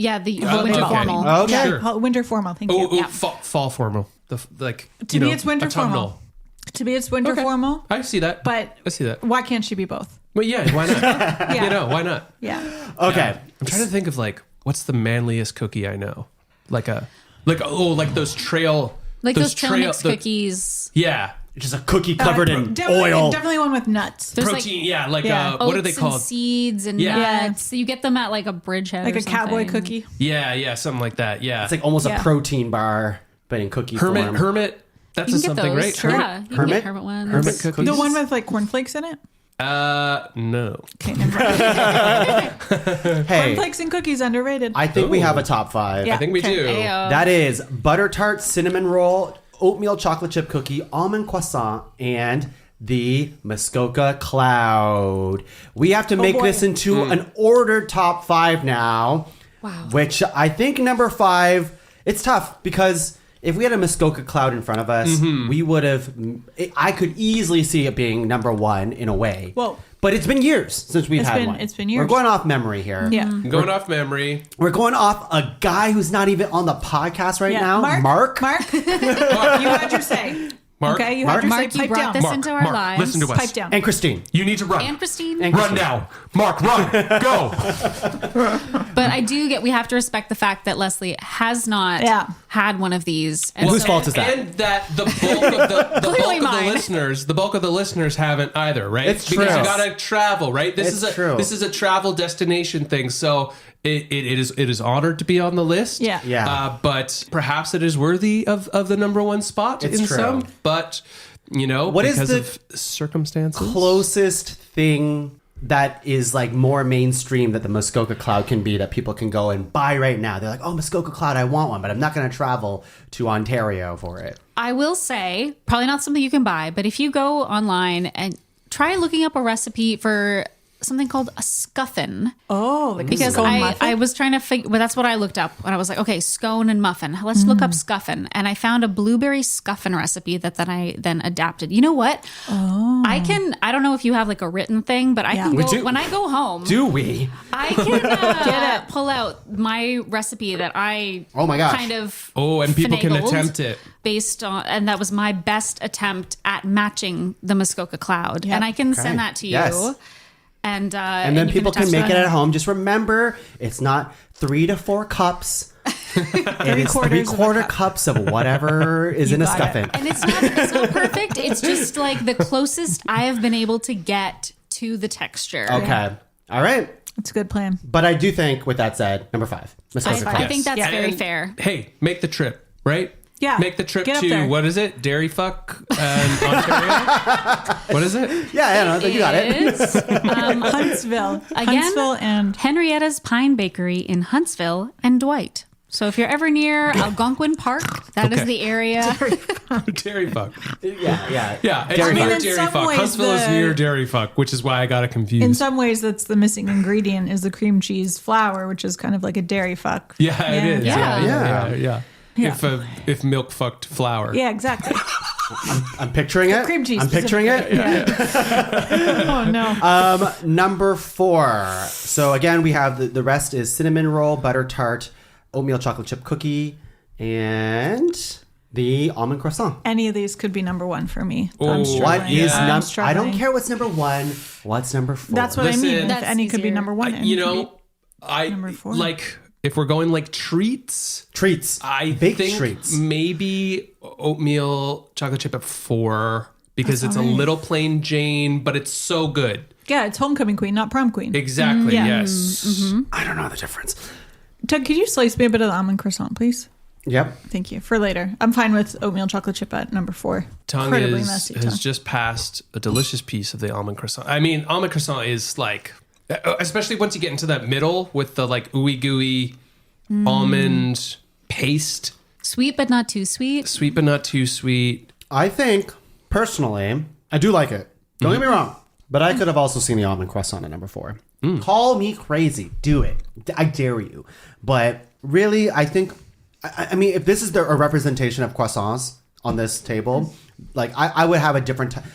Oh, winter okay. formal. Okay. yeah, Sure. winter formal. Thank you. Oh, fall formal. To me, it's winter formal. To me, it's winter formal. I see that. But I see that. why can't she be both? Well, yeah, why not? Yeah. You know, why not? Yeah. Okay. I'm trying to think of like what's the manliest cookie I know. Like those trail Like those trail mix the- cookies. Yeah. Just a cookie covered in Definitely- oil. Definitely one with nuts. There's Protein, like what are they oats called? and seeds and Yeah. nuts. You get them at like a bridgehead Like or a cowboy something. cookie. Yeah, something like that. Yeah. It's like almost Yeah. a protein bar, but in cookie form. Hermit. That's You a can get something, those. right? Sure. Yeah, you can Hermit? get Hermit ones. Hermit cookies. The one with like cornflakes in it. No. Okay, never mind. Hey, Cornflakes and cookies underrated. I think we have a top 5. Yeah. I think we Okay. do. Ayo. That is butter tart, cinnamon roll, oatmeal chocolate chip cookie, almond croissant, and the Muskoka Cloud. We have to make boy. this into an ordered top 5 now. Wow. Which I think number 5, it's tough because if we had a Muskoka Cloud in front of us, we would have. I could easily see it being number 1 in a way. Whoa. But it's been years since we've had been- one. it's been years. We're going off memory here. Yeah. Going off memory. We're going off a guy who's not even on the podcast right Yeah. now. Mark. Mark. You had your say. Mark. Okay, you Mark? had your Mark, say. you Pipe brought down. this Mark, into our Mark, lives. listen to us. Pipe down. And Christine. You need to run. And Christine. And Run Christine. now. Mark, run. Go. But we have to respect the fact that Leslie has not had one of these. And whose fault is that? And that the bulk of Clearly mine. the bulk of the listeners haven't either, right? It's because true. you gotta travel, right? It's true. This is a travel destination thing, so it is honored to be on the list. Yeah. Yeah. But perhaps it is worthy of the number 1 spot It's in true. some. But What is because the of circumstances, closest thing that is like more mainstream that the Muskoka Cloud can be that people can go and buy right now? They're like, oh, Muskoka Cloud, I want one, but I'm not going to travel to Ontario for it. I will say, probably not something you can buy, but if you go online and try looking up a recipe for something called a scuffin. Oh, like Because I was trying to figure, well, that's what I looked up when I was like, okay, scone and muffin. Let's look up scuffin. And I found a blueberry scuffin recipe that I then adapted. You know what? Oh. I don't know if you have like a written thing, but I can We go, do. when I go home, Do we? I can pull out my recipe that I Oh my gosh. kind of and people can finagled attempt it. based on, and that was my best attempt at matching the Muskoka Cloud. Yep. And I can Okay. send that to you. Yes. And And then people can attach make it that. at home. Just remember, it's not 3 to 4 cups. It is Three-quarters of a 3/4 cup. cups of whatever is in a got it. scuffin. And it's not perfect. It's just like the closest I have been able to get to the texture. Okay. All right. It's a good plan. But I do think, with that said, number 5. Muskoka Cloud. I think that's Yeah. very And, fair. Hey, make the trip, right? Yeah. Make the trip Get up to, there. what is it? Dairy Fuck Ontario? What is it? Yeah, I know. You got it. It's, Huntsville. Again? Huntsville and Henrietta's Pine Bakery in Huntsville and Dwight. So if you're ever near Algonquin Park, that is Okay. the area. Dairy Fuck. Yeah. Yeah, it's Dairy near Fuck. in Dairy some Fuck. ways Huntsville is the- near Dairy Fuck, which is why I got it confused. in some ways that's the missing ingredient is the cream cheese flour, which is kind of like a dairy fuck. Yeah, it is. Yeah. Yeah. if milk fucked flour. Yeah, exactly. I'm picturing it. Cream cheese. I'm picturing it. Oh, no. Number 4. So again, we have the rest is cinnamon roll, butter tart, oatmeal chocolate chip cookie, and the almond croissant. Any of these could be number 1 for me. Oh, I'm struggling. What is I'm I struggling. don't care what's number 1. What's number 4? That's what I mean. Listen, If That's any could be easier. number 1. any You could know, be number 4. like if we're going like treats, treats. I Baked think treats. maybe oatmeal chocolate chip at 4 because it's a little plain Jane, but it's so good. Yeah, it's homecoming queen, not prom queen. Exactly. Yeah. Yes. I don't know the difference. Doug, could you slice me a bit of the almond croissant, please? Yep. Thank you. For later. I'm fine with oatmeal chocolate chip at number 4. Tongue Incredibly has messy tongue. just passed a delicious piece of the almond croissant. I mean, almond croissant is like, especially once you get into that middle with the like ooey gooey almond paste, Sweet but not too sweet. sweet but not too sweet. I think, personally, I do like it. Don't get me wrong. But I could have also seen the almond croissant at number 4. Call me crazy. Do it. I dare you. But really, I think, I mean, if this is a representation of croissants on this table, like I would have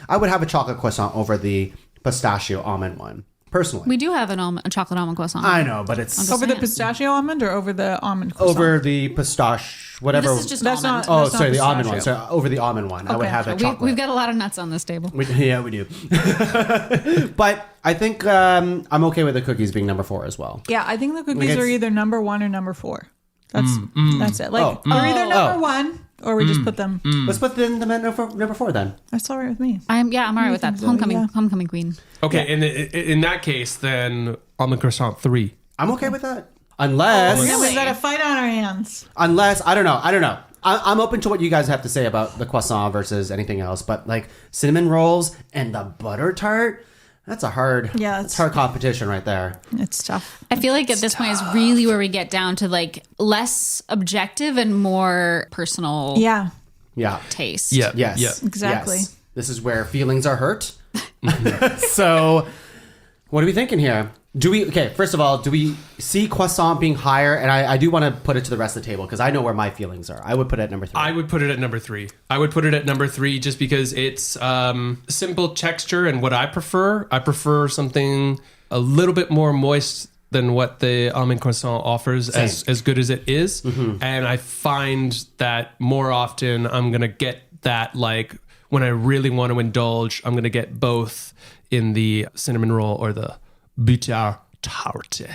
I would have a chocolate croissant over the pistachio almond one. Personally. We do have a chocolate almond croissant. I know, but it's Over the saying. pistachio almond or over the almond croissant? over the pistache, whatever. This is just That's almond. not- Oh, that's sorry, the almond pistachio. one. So over the almond one, I would have a chocolate. We've got a lot of nuts on this table. We do. But I think I'm okay with the cookies being number 4 as well. Yeah, I think the cookies it's- are either number 1 or number 4. That's it. Like, they're either number 1 or we just put them. Let's put the number 4 then. That's all right with me. I'm all right with that. think so, yeah. Homecoming queen. Okay, in that case, then almond croissant 3. I'm okay with that. Unless, Yeah, we've got a fight on our hands. I don't know. I'm open to what you guys have to say about the croissant versus anything else. But like cinnamon rolls and the butter tart, that's hard competition right there. It's tough. I feel like at this point is really where we get down to like less objective and more personal Yeah, Yeah. taste. Yeah. Yes. Yeah. exactly. Yes. This is where feelings are hurt. So, what are we thinking here? First of all, do we see croissant being higher? And I do want to put it to the rest of the table because I know where my feelings are. I would put it at number 3. I would put it at number 3. I would put it at number 3 just because it's simple texture and what I prefer. I prefer something a little bit more moist than what the almond croissant offers, as good as it is. Mm-hmm. And I find that more often I'm going to get that, like, when I really want to indulge, I'm going to get both in the cinnamon roll or the butter tarte.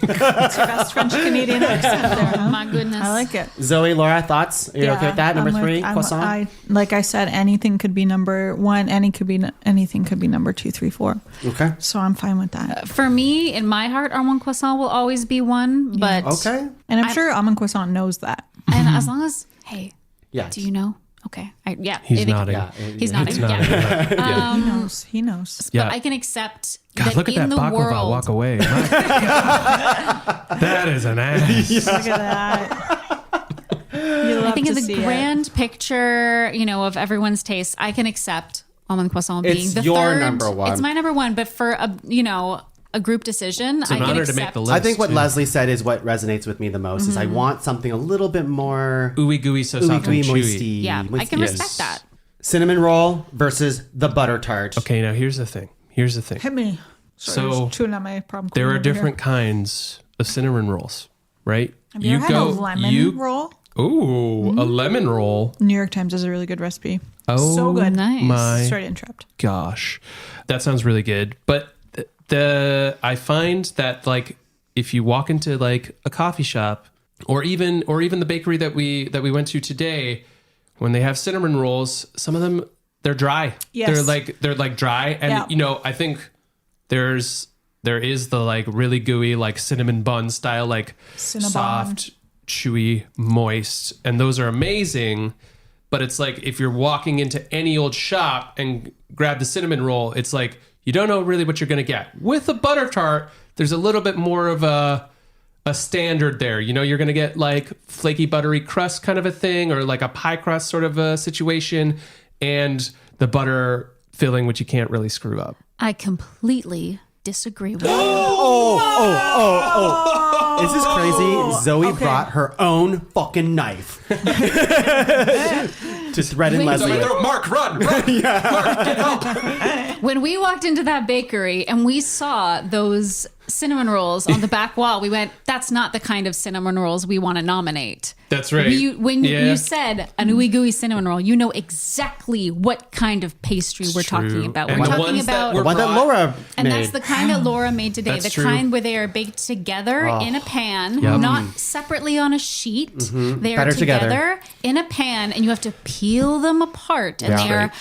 Best French Canadian accent there, huh? My goodness. I like it. Zoe, Laura, thoughts? Are you okay with that? Number 3, croissant? Like I said, anything could be number 1. Anything could be number 2, 3, 4. Okay. So I'm fine with that. For me, in my heart, almond croissant will always be 1. But Okay. And I'm sure almond croissant knows that. and as long as Yeah. do you know? Okay. He's nodding. Yeah. He's nodding. He's nodding. Yeah. He knows. Yeah. But I can accept God, look at in that the baklava world. walk away. My God. That is an ass. Look at that. You love I think to in the see it. grand picture, of everyone's taste, I can accept almond croissant being It's the your third. number 1. It's my number 1, but for a group decision, It's an I can honor accept. to make the list. I think what too. Leslie said is what resonates with me the most is I want something a little bit more Ooey gooey, so soft and chewy. moisty. Yeah, I moisty. can Yes. respect that. Cinnamon roll versus the butter tart. Okay, now here's the thing. Hit me. Sorry, I So, was chewing on my problem. There are over here. different kinds of cinnamon rolls, right? Have you ever had a lemon roll? Ooh, a lemon roll. New York Times has a really good recipe. Oh, So good. Nice. my Sorry to interrupt. gosh, that sounds really good. But I find that like if you walk into like a coffee shop or even the bakery that we went to today, when they have cinnamon rolls, some of them they're dry. Yes. They're like dry, and Yeah. I think there is the like really gooey like cinnamon bun style like Cinnabon. soft, chewy, moist, and those are amazing. But it's like if you're walking into any old shop and grab the cinnamon roll, it's like you don't know really what you're going to get. With a butter tart, there's a little bit more of a standard there. You're going to get like flaky buttery crust kind of a thing, or like a pie crust sort of a situation, and the butter filling, which you can't really screw up. I completely disagree with. Is this crazy? Zoe brought her own fucking knife to threaten Leslie. Mark, run! Mark, get help! When we walked into that bakery and we saw those cinnamon rolls on the back wall, we went, that's not the kind of cinnamon rolls we want to nominate. That's right. When you said an ooey gooey cinnamon roll, you know exactly what kind of pastry we're talking about. And We're the talking ones that about were The one that Laura and made. that's the kind that Laura made today. That's The true. kind where they are baked together in a pan, not separately on a sheet. They are Better together, together. in a pan, and you have to peel them apart. And Yeah. they are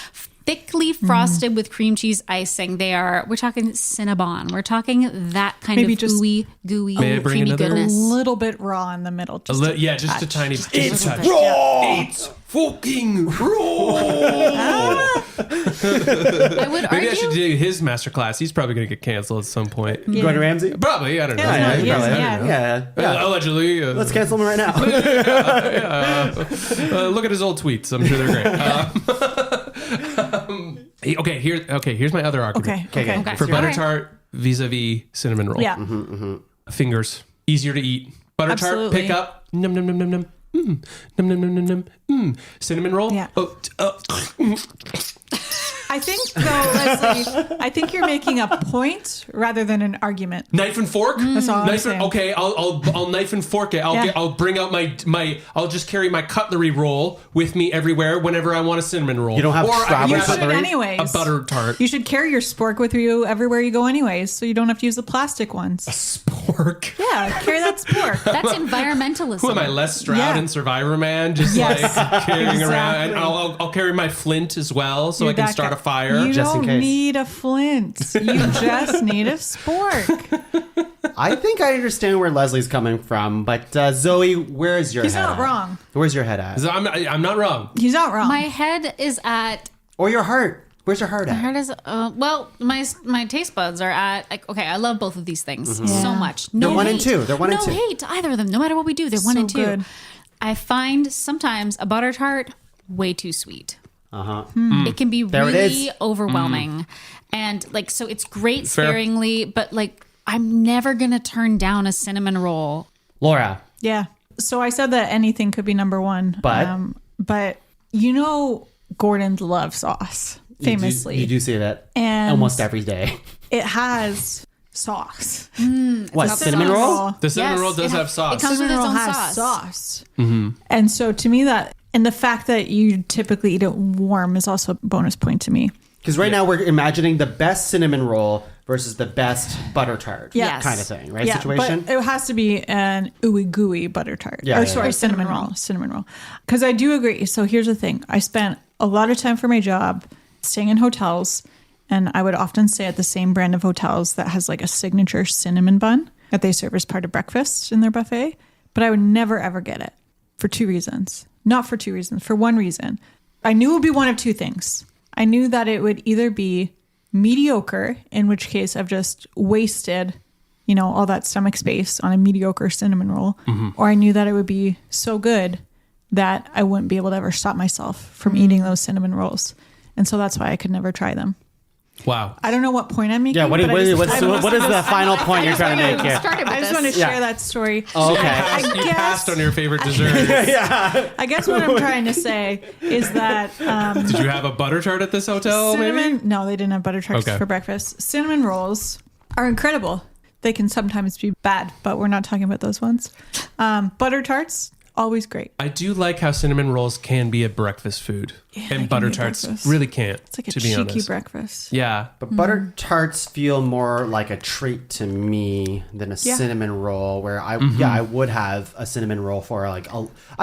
thickly frosted with cream cheese icing. We're talking Cinnabon. We're talking that kind Maybe of just ooey gooey May I bring creamy another? A goodness. little bit raw in the middle. Just Just a tiny. It's touch. raw! It's fucking raw! I would Maybe I argue. should do his masterclass. He's probably going to get canceled at some point. Gordon Ramsay? Probably. I don't know. Yeah, Yeah, yeah, yeah. yeah. Allegedly. Let's cancel him right now. Look at his old tweets. I'm sure they're great. Here's my other argument. Okay. Okay. For butter Alright. tart vis-a-vis cinnamon roll. Yeah. Fingers. Easier to eat. Butter tart, Absolutely. pick up. Num, num, num, num, num. Num, num, num, num, num. Cinnamon roll. Yeah. Oh, I think, though, Leslie, I think you're making a point rather than an argument. knife and fork. That's all I'm Knife saying. and, okay, I'll knife and fork it. I'll bring out my I'll just carry my cutlery roll with me everywhere whenever I want a cinnamon roll. You don't have or I travel can You have should cutlery? anyways. a butter tart. You should carry your spork with you everywhere you go anyways, so you don't have to use the plastic ones. Spork. Yeah, carry that spork. That's environmentalism. Who am I, Les Stroud Yeah. and Survivor Man? Just Yes. like carrying around, and Exactly. I'll carry my flint as well, so You're I can that start guy. a fire. You Just in don't case. need a flint. You just need a spork. I think I understand where Leslie's coming from, but Zoe, where's your He's head not at? wrong. Where's your head at? So I'm not wrong. He's not wrong. My head is at. Or your heart? Where's your heart at? Heart is my taste buds are at. Like, okay, I love both of these things so Yeah. much. They're No one and hate. two. They're one and no two. hate to either of them. No matter what we do, they're one So and two. good. I find sometimes a butter tart way too sweet. Uh-huh. It can be There it really is. overwhelming, and like so it's great Fair. sparingly, but like I'm never gonna turn down a cinnamon roll. Laura. Yeah. So I said that anything could be number one. But? You know Gordon loves sauce, famously. You do say that And almost every day. it has sauce. What, cinnamon roll? The cinnamon Yes, roll does it have sauce. It comes with Cinnamon its roll own has sauce. And so to me and the fact that you typically eat it warm is also a bonus point to me. Because right now we're imagining the best cinnamon roll versus the best butter tart Yes. kind of thing, right? Yeah, Situation? but it has to be an ooey gooey butter tart. Yeah, or yeah, sorry, yeah. cinnamon roll. Cinnamon roll. Because I do agree. So here's the thing. I spent a lot of time for my job staying in hotels, and I would often stay at the same brand of hotels that has like a signature cinnamon bun that they serve as part of breakfast in their buffet. But I would never ever get it for two reasons. Not for two reasons. For one reason. I knew it would be one of two things. I knew that it would either be mediocre, in which case I've just wasted, all that stomach space on a mediocre cinnamon roll, or I knew that it would be so good that I wouldn't be able to ever stop myself from eating those cinnamon rolls. And so that's why I could never try them. Wow. I don't know what point I'm making. Yeah, what but I is just- the final point you're trying to make here? Started with I just this. want to Yeah. share that story. Oh, okay. You passed on your favorite dessert. I guess what I'm trying to say is that Did you have a butter tart at this hotel? cinnamon. Maybe? No, they didn't have butter tarts Okay. for breakfast. Cinnamon rolls are incredible. They can sometimes be bad, but we're not talking about those ones. Butter tarts, always great. I do like how cinnamon rolls can be a breakfast food, they and can butter be tarts breakfast. really can't. It's like a to be cheeky honest. breakfast. Yeah, But butter tarts feel more like a treat to me than a Yeah. cinnamon roll. Where I would have a cinnamon roll for I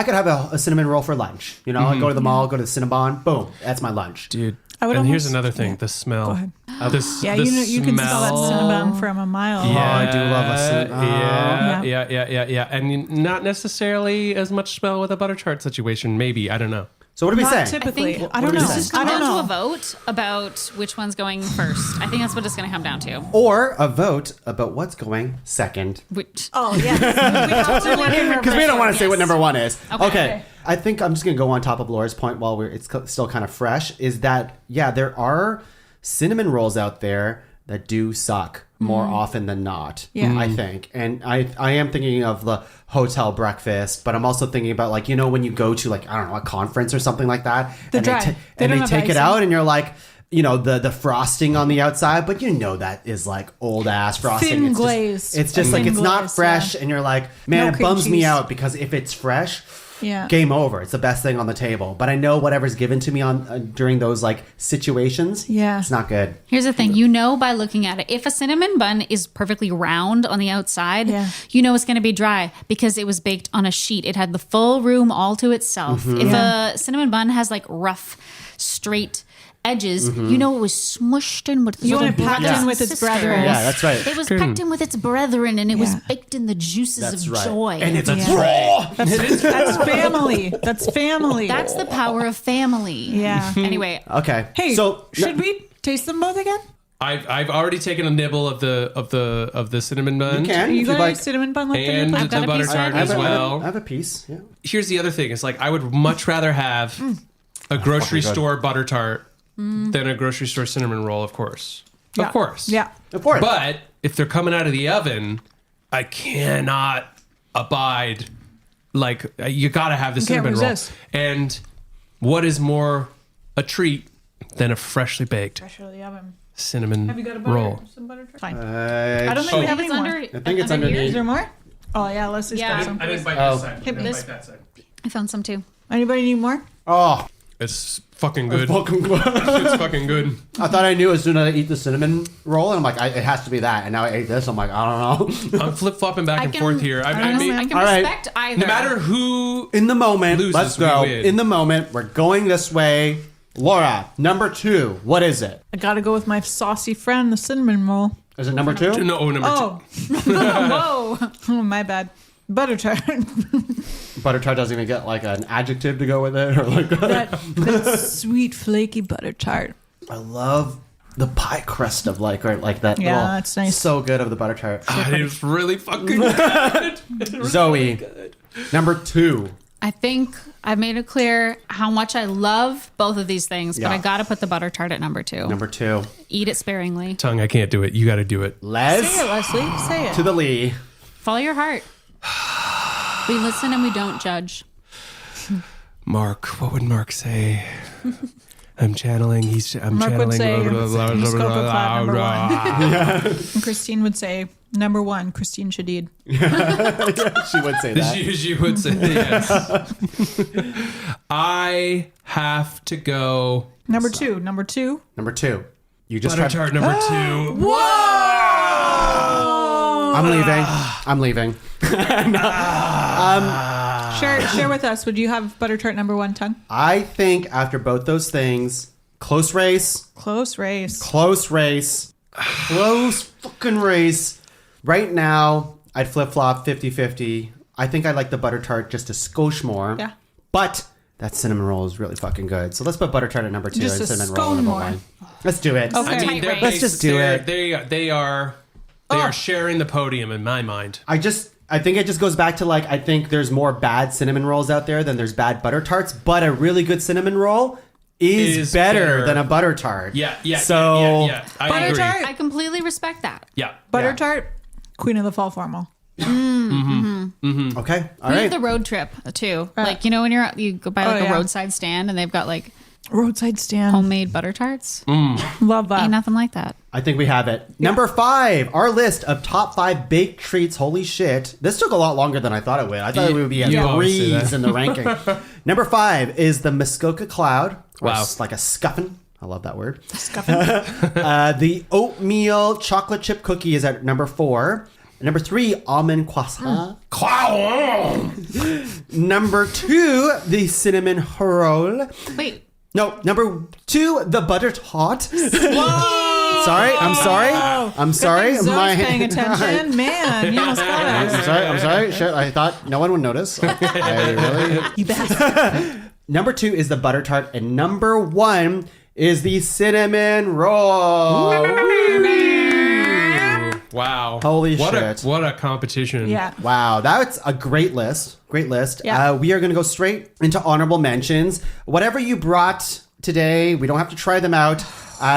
could have a cinnamon roll for lunch. I go to the mall, go to the Cinnabon, boom, that's my lunch. dude. I would and here's almost- another thing: yeah. the smell. Go ahead. The You can smell that cinnamon from a mile. I do love a cinnamon. Yeah. And not necessarily as much smell with a butter tart situation. Maybe, I don't know. So what do we Not say? typically. think- I don't what do know. we say? Just I come don't down know. to a vote about which one's going first. I think that's what it's going to come down to. Or a vote about what's going second. Which, Oh, yes. We have to win here Because we don't want to say what number one is. Okay. Okay. I think I'm just going to go on top of Laura's point while it's still kind of fresh, is that, there are cinnamon rolls out there that do suck. more often than not. Yeah. I think. And I am thinking of the hotel breakfast, but I'm also thinking about like, when you go to like, I don't know, a conference or something like that. They're and dry. They don't have take it icing. out and you're like, the frosting on the outside, but that is like old ass frosting. Thin It's glaze. Just, it's just like, Thin it's not glaze, fresh. yeah. And you're like, man, No it cream bums me cheese. out because if it's fresh, Yeah. game over. It's the best thing on the table. But I know whatever's given to me on during those like situations, Yeah. it's not good. Here's the thing, by looking at it, if a cinnamon bun is perfectly round on the outside, Yeah. it's going to be dry because it was baked on a sheet. It had the full room all to itself. If a cinnamon bun has like rough, straight edges, it was smushed in with You want it little packed brothers in with and its brethren. Yeah, that's right. It was packed in with its brethren, and it was Yeah. baked in the juices That's of right. joy. And it's Yeah. raw. That's family. That's family. That's the power of family. Yeah. Anyway, Okay. Hey, so should we taste them both again? I've already taken a nibble of the cinnamon bun. You can. You if got you'd a like. cinnamon bun left in your And plate? I've got the a butter piece tart right as here. well. I have a piece. Yeah. Here's the other thing. It's like I would much rather have a grocery good. store butter tart than a grocery store cinnamon roll, of course. Yeah. Of course. Yeah. Of course. But if they're coming out of the oven, I cannot abide. Like, you got to have the You can't cinnamon roll. resist. And what is more a treat than a freshly baked Fresh out of the oven. cinnamon Have you got a butter? roll? Some butter? Fine. I I don't think we have any it's more. under. I think it's underneath. Is there more? Oh yeah, let's just Yeah. get some. I didn't bite Oh. this side. I didn't this- bite that side. I found some too. Anybody need more? Oh, It's fucking good. fucking good. It's fucking good. I thought I knew as soon as I eat the cinnamon roll, and I'm like, it has to be that. And now I ate this. I'm like, I don't know. I'm flip flopping back and forth here. I don't know, mean, man. I can All right. respect either. no matter who. In the moment, Loses, let's we go. win. In the moment, we're going this way. Laura, number 2. What is it? I gotta go with my saucy friend, the cinnamon roll. Is it number 2? No, number Oh, whoa! Oh, my bad. Butter tart. Butter tart doesn't even get like an adjective to go with it, or like that sweet flaky butter tart. I love the pie crust of like that. Yeah, little- that's nice. So good of the butter tart. It is really fucking good. Zoe, number 2. I think I've made it clear how much I love both of these things, Yeah. but I got to put the butter tart at number 2. Number 2. Eat it sparingly. Tongue, I can't do it. You got to do it. Les Say it, Leslie. Say it. to the Lee. Follow your heart. We listen and we don't judge. Mark, what would Mark say? I'm channeling. I'm Mark would channeling. say, blah, blah, blah, blah, Scope of blah, Cloud number blah, blah. And Christine would say, number 1, Christine Shadid. She would say that. She would say yes. I have to go. Number 2. Number 2. Number 2. You just Butter tried. tart number 2. I'm leaving. Share with us. Would you have butter tart number 1, Tongue? I think after both those things, close race. Close race. Close fucking race. Right now, I'd flip-flop 50-50. I think I like the butter tart just a skosh more. Yeah. But that cinnamon roll is really fucking good. So let's put butter tart at number 2 Just and a cinnamon roll at scone number more. 1. Let's do it. Okay. I mean, Tight they're race. Let's just do it. They are sharing the podium in my mind. I think it just goes back to like, I think there's more bad cinnamon rolls out there than there's bad butter tarts, but a really good cinnamon roll is better than a butter tart. Yeah. So yeah. I Butter agree. tart. I completely respect that. Yeah. Butter Yeah. tart, queen of the fall formal. Okay. All We right. have the road trip too. Like, when you go by like Oh, a yeah. roadside stand and they've got like Roadside stand. homemade butter tarts. Love that. Ain't nothing like that. I think we have it. Number 5, our list of top 5 baked treats. Holy shit. This took a lot longer than I thought it would. I thought it would be a You always say breeze that. in the ranking. Number 5 is the Muskoka Cloud. Or Wow. like a scuffin. I love that word. Scuffing. The oatmeal chocolate chip cookie is at number 4. Number 3, almond croissant. Number 2, the cinnamon roll. Wait. No, number 2, the butter tart. Sorry, I'm sorry. I'm sorry. Zoe's paying attention. Man, you almost got I'm us. sorry. I'm sorry. Shit, I thought no one would notice. I really. You bastard. Number 2 is the butter tart, and number 1 is the cinnamon roll. Wow. Holy what shit. What a competition. Yeah. Wow, that's a great list. Great list. Yeah. We are going to go straight into honorable mentions. Whatever you brought today, we don't have to try them out.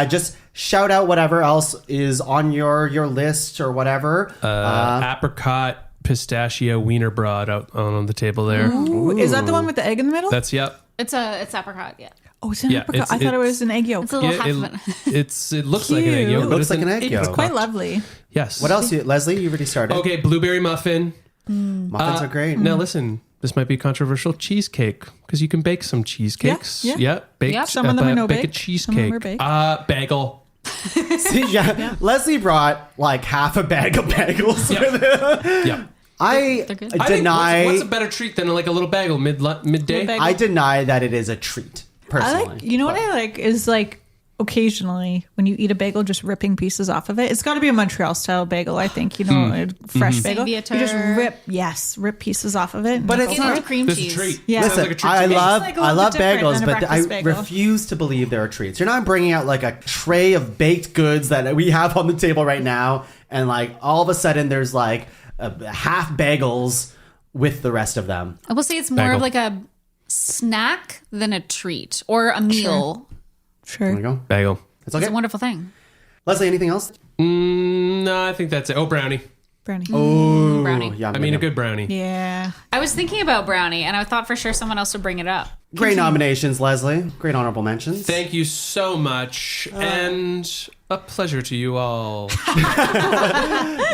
Just shout out whatever else is on your list or whatever. Apricot pistachio wiener broad out on the table there. Ooh, is that the one with the egg in the middle? That's It's apricot, yeah. Oh, it's an apricot. I thought it was an egg yolk. It's a little half of it. It looks like an egg yolk. It looks like an egg yolk. It's quite lovely. Yes. What else? Leslie, you already started. Okay, blueberry muffin. Muffins are great. Now listen, this might be controversial. Cheesecake, because you can bake some cheesecakes. Yeah. Bake. Yeah, some of them are no bake a bake. Some of them are cheesecake. baked. Bagel. See, Leslie brought like half a bag of bagels with her. Yeah. I They're good. deny. What's a better treat than like a little bagel midday? Bagel. I deny that it is a treat. Personally, what I like is like occasionally when you eat a bagel, just ripping pieces off of it. It's got to be a Montreal style bagel, I think. A fresh bagel. You just rip pieces off of it. But it's Into not. cream This cheese. is a treat. Yeah. Sounds Listen, like a treat I to me. love It's like a I little love bit different bagels, than a but I breakfast bagel. refuse to believe there are treats. You're not bringing out like a tray of baked goods that we have on the table right now, and like all of a sudden there's like half bagels with the rest of them. I will say it's more Bagel. of like a snack than a treat or a meal. There we Sure. go. Bagel. It's It's okay. a wonderful thing. Leslie, anything else? No, I think that's it. Oh, brownie. Brownie. Oh, brownie. Yum, I mean, a yum. good brownie. Yeah. I was thinking about brownie, and I thought for sure someone else would bring it up. Great nominations, Leslie. Great honorable mentions. Thank you so much, and a pleasure to you all.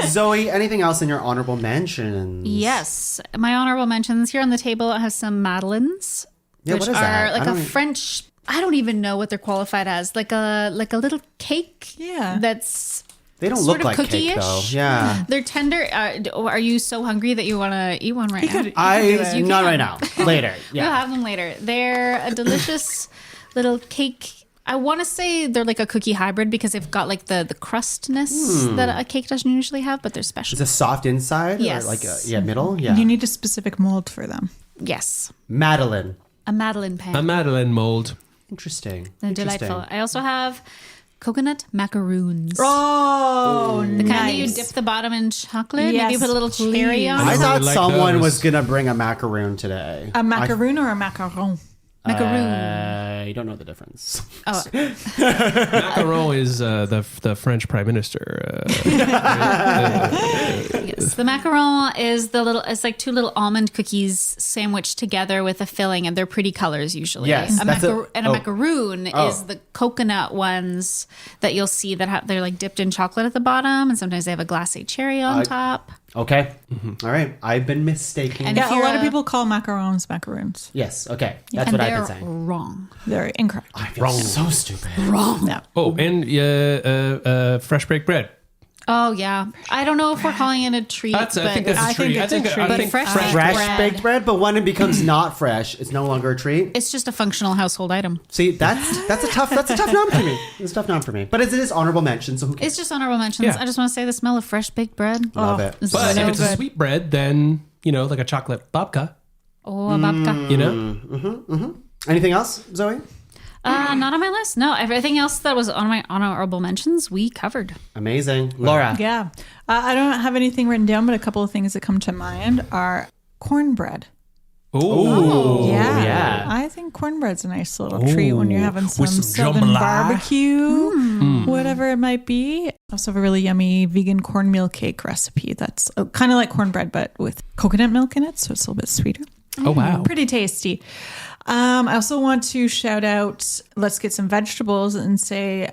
Zoe, anything else in your honorable mentions? Yes, my honorable mentions here on the table. I have some madeleines, Yeah, which what is are that? like I a don't- French. I don't even know what they're qualified as. Like a little cake. Yeah. That's They don't sort look of like cake, though. cookie-ish. Yeah. They're tender. Are you so hungry that you want to eat one right now? could- I You not can. right now. Later. We'll Yeah. have them later. They're a delicious little cake. I want to say they're like a cookie hybrid because they've got like the crustness that a cake doesn't usually have, but they're special. Is it soft inside? Yes. Or like middle? Yeah. You need a specific mold for them. Yes, Madeline. a Madeleine pan. A Madeleine mold. Interesting. They're delightful. I also have coconut macaroons. Oh, The kind that you dip the bottom in chocolate. Yes, Maybe you put a little cherry please. on. I never thought really liked someone those. was gonna bring a macaroon today. a macaroon or a macaron? Macaroon. I don't know the difference. Oh, Macaron is the French prime minister. yes. The macaron is it's like two little almond cookies sandwiched together with a filling, and they're pretty colors usually. Yes, a that's macaroon is the coconut ones that you'll see that they're like dipped in chocolate at the bottom, and sometimes they have a glacé cherry on top. Okay. All right. I've been mistaken. And Yeah, if a you're lot of people call macarons macaroons. yes. Okay. That's and what I've they're been saying. wrong. They're incorrect. I feel so stupid. Yeah. Oh, and fresh baked bread. Oh yeah, I don't know if we're calling it a treat. I think that's I a think treat. it's a treat. I think Fresh fresh Fresh bread. baked bread, but when it becomes not fresh, it's no longer a treat. It's just a functional household item. See, that's a tough nom for me. It's a tough nom for me. But it is honorable mention, so who cares? It's just honorable mentions. Yeah. I just want to say the smell of fresh baked bread. Love it. Is But so if it's a good. sweet bread, then like a chocolate babka. Oh, a babka. You know. Anything else, Zoe? Not on my list. No, everything else that was on my honorable mentions, we covered. Amazing. Laura. Yeah. I don't have anything written down, but a couple of things that come to mind are cornbread. Oh, yeah. I think cornbread's a nice little treat when you're having some With some southern jambalaya. barbecue, whatever it might be. I also have a really yummy vegan cornmeal cake recipe that's kind of like cornbread, but with coconut milk in it, so it's a little bit sweeter. Oh wow. Pretty tasty. I also want to shout out, let's get some vegetables and say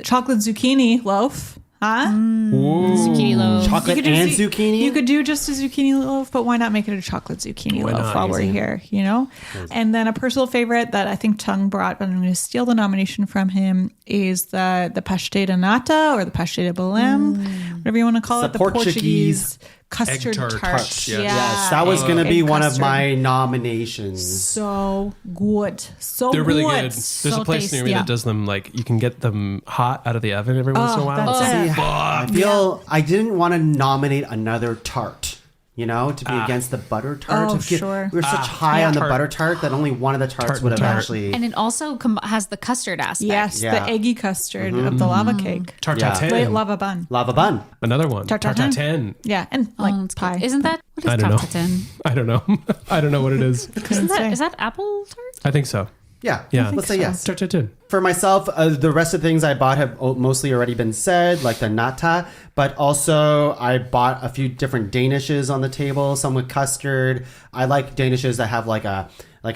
chocolate zucchini loaf. Huh? Zucchini loaf. Chocolate You could do and zu- zucchini? You could do just a zucchini loaf, but why not make it a chocolate zucchini loaf not? while we're here, you know? And then a personal favorite that I think Tuong brought, but I'm going to steal the nomination from him, is the pastel de nata or the pastel de Belém, whatever you want to call It's it, the the Portuguese custard egg tart. tart. Yeah. Yes, that was going to be Egg one of custard. my nominations. So good. So They're really good. good. There's So a place near me tasty. that does them. Like you can get them hot out of the oven every once in a while. that's it. I feel I didn't want to nominate another tart, to be against the butter tart. Oh, sure. We were such high on the tart. butter tart that only one of the tarts Tart would have and tart. actually. And it also has the custard aspect. Yes, Yeah. the eggy custard of the lava cake. Tartatin. Wait, lava bun. Lava bun. Another one. Tartatin. Tartatin. Yeah, and Oh, like it's good. pie. Isn't that what is I don't know. tartatin? I don't know. I don't know what it is. Couldn't say. Is that apple tart? I think so. Yeah. Yeah. Let's say yes. Cha-cha-cha. For myself, the rest of the things I bought have mostly already been said, like the nata, but also I bought a few different danishes on the table, some with custard. I like danishes that have like a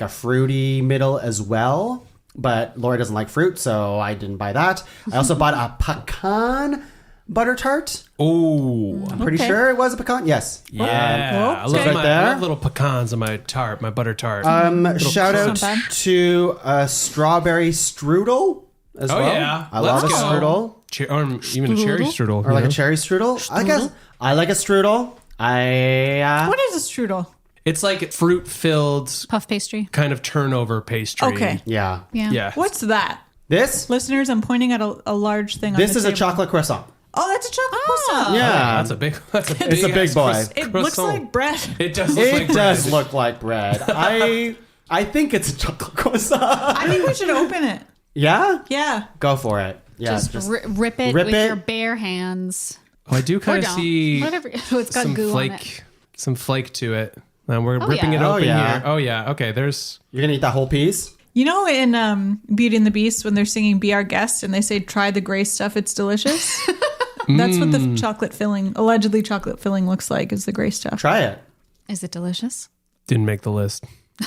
fruity middle as well, but Laura doesn't like fruit, so I didn't buy that. I also bought a pecan butter tart. Oh, I'm pretty sure it was a pecan. Yes. yeah. I love little pecans on my butter tart. Shout out Not bad. to a strawberry strudel as well. Yeah. I love a Let's go. strudel. Or even a cherry strudel. Or like a cherry strudel. I guess I like a strudel. What is a strudel? It's like fruit-filled Puff pastry. kind of turnover pastry. Okay. Yeah. Yeah. Yeah. What's that? This Listeners, I'm pointing at a large thing on this the is a table. chocolate croissant. Oh, that's a chocolate croissant. Yeah. That's a big It's a big boy. It looks like bread. It does look It like does bread. look like bread. I think it's a chocolate croissant. I think we should open it. Yeah? Yeah. Go for it. Yeah. Just rip it rip with it. your bare hands. Oh, I do Or kind of don't. see Whatever. Oh, it's got some goo on it. flake, some flake to it. And we're ripping yeah. it Oh, open yeah. here. Oh yeah. Okay. There's. You're gonna eat that whole piece? You know in Beauty and the Beast when they're singing Be Our Guest and they say try the gray stuff, it's delicious? That's what the chocolate filling, allegedly chocolate filling looks like, is the gray stuff. Try it. Is it delicious? Didn't make the list.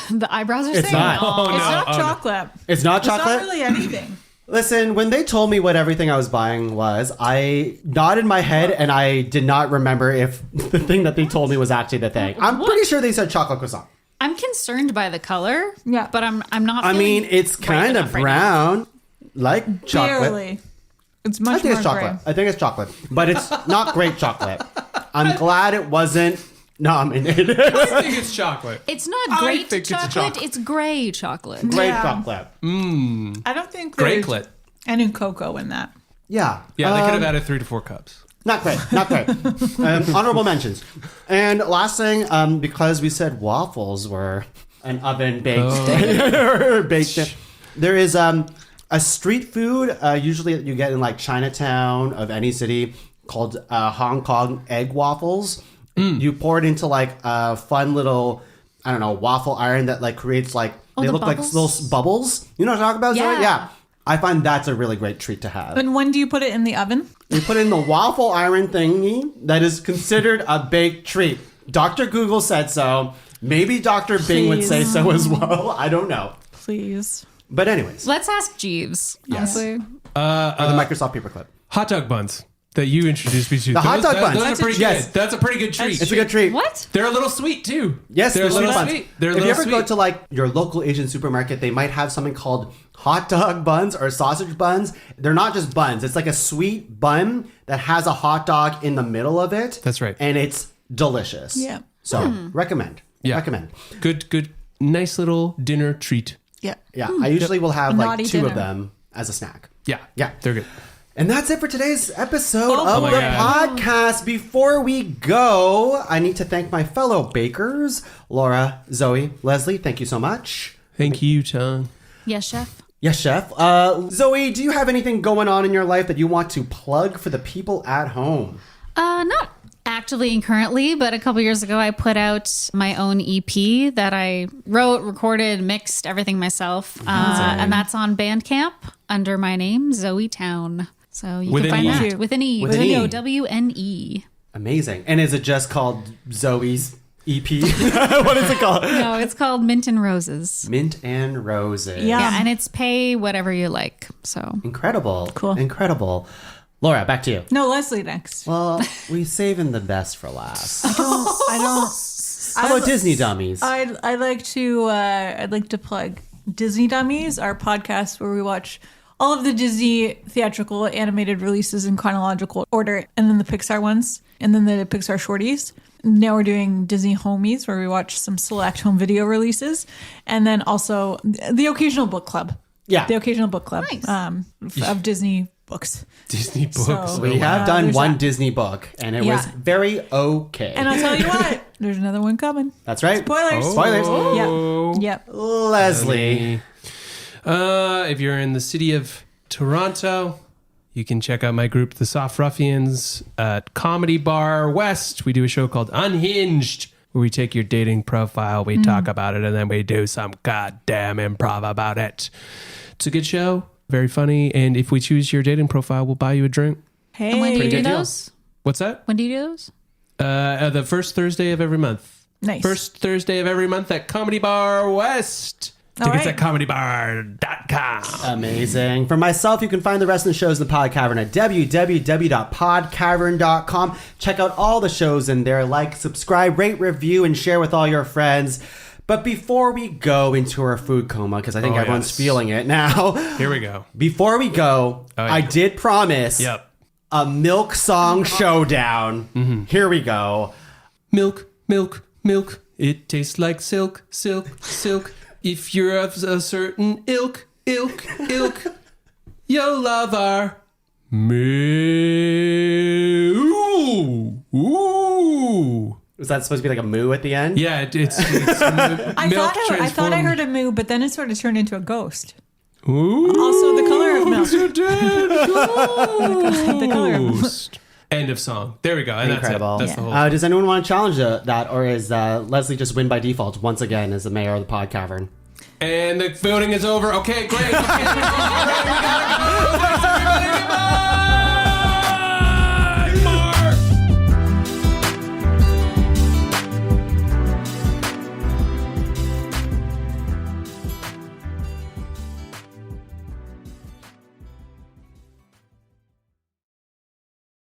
The eyebrows are It's saying not. no. It's not chocolate. It's not It's chocolate? not really anything. Listen, when they told me what everything I was buying was, I nodded my head and I did not remember if the thing that they told me was actually the thing. I'm pretty sure they said chocolate croissant. I'm concerned by the color. Yeah. But I'm not I feeling mean, it's right kind of enough right now. brown, like chocolate. Barely. It's I much think more it's chocolate. gray. I think it's chocolate, but it's not great chocolate. I'm glad it wasn't nominated. I think it's chocolate. It's not great think it's a chocolate. chocolate. It's gray chocolate. Great Yeah. chocolate. I don't think there's Grapelet. any cocoa in that. Yeah. Yeah, they could have added 3 to 4 cups. Not great. Not great. Honorable mentions. And last thing, because we said waffles were an oven baked baked. There is a street food usually that you get in like Chinatown of any city called Hong Kong egg waffles. You pour it into like a fun little, I don't know, waffle iron that like creates like they the look like bubbles? little bubbles. You know what I'm talking about? Zoe? Yeah. Yeah. I find that's a really great treat to have. And when do you put it in the oven? You put it in the waffle iron thingy that is considered a baked treat. Dr. Google said so. Maybe Dr. Bing would say so as well. I don't know. Please. But anyways, Let's ask Jeeves. Yes. Honestly. or the Microsoft paperclip. Hot dog buns that you introduced me to. The hot dog buns. Those are pretty Yes. good. That's a pretty good treat. It's a good treat. What? They're a little sweet too. Yes, they're a little buns. sweet. They're a If you little ever sweet. go to like your local Asian supermarket, they might have something called hot dog buns or sausage buns. They're not just buns. It's like a sweet bun that has a hot dog in the middle of it. That's right. And it's delicious. Yeah. So recommend. Yeah. Recommend. Good, nice little dinner treat. Yeah. Yeah. I usually will have like Naughty 2 of dinner. them as a snack. Yeah, Yeah. they're good. And that's it for today's episode of my the God. podcast. Before we go, I need to thank my fellow bakers, Laura, Zoe, Leslie. Thank you so much. Thank you, Tuong. Yes, chef. Yes, chef. Zoe, do you have anything going on in your life that you want to plug for the people at home? Not actively and currently, but a couple years ago, I put out my own EP that I wrote, recorded, mixed, everything myself. And that's on Bandcamp under my name, Zoe Towne. So you With can an find E. that with an E. With an E. Towne. Amazing. And is it just called Zoe's EP? What is it called? No, it's called Mint and Roses. Mint and Roses. Yeah. Yeah, and it's pay whatever you like. So Incredible. Cool. Incredible. Laura, back to you. No, Leslie next. Well, we saving the best for last. I don't. How about Disney Dummies? I'd like to plug Disney Dummies, our podcast where we watch all of the Disney theatrical animated releases in chronological order, and then the Pixar ones, and then the Pixar shorties. Now we're doing Disney Homies, where we watch some select home video releases, and then also the occasional book club. Yeah. The occasional book club Nice. of Disney books. Disney books. So- We have done there's one that. Disney book, and it Yeah. was very okay. And I'll tell you what, there's another one coming. That's right. Spoilers. Spoilers. Yeah. Yep. Leslie. If you're in the city of Toronto, you can check out my group, The Soft Ruffians, at Comedy Bar West. We do a show called Unhinged, where we take your dating profile, we talk about it, and then we do some goddamn improv about it. It's a good show, very funny, and if we choose your dating profile, we'll buy you a drink. Hey, And when do you do good deal. those? What's that? When do you do those? The first Thursday of every month. Nice. First Thursday of every month at Comedy Bar West. All Tickets right. at comedybar.com. Amazing. For myself, you can find the rest of the shows in the PodCavern at www.podcavern.com. Check out all the shows in there. Like, subscribe, rate, review, and share with all your friends. But before we go into our food coma, because I think everyone's feeling it now. Here we go. Before we go, yeah. I did promise Yep. a milk song showdown. Here we go. Milk, milk, milk. It tastes like silk, silk, silk. If you're of a certain ilk, you'll love our milk. Ooh. Was that supposed to be like a moo at the end? Yeah, it's milk I thought I transformed. heard a moo, but then it sort of turned into a ghost. Ooh. Also, the color of milk. You did. The color of milk. Ghost. End of song. There we go. And Incredible. That's it. That's the whole Does anyone want to challenge that, or is Leslie just win by default once again as the mayor of the PodCavern? And the voting is over. Okay, great. Okay, we gotta go. Thanks, everybody. Goodbye.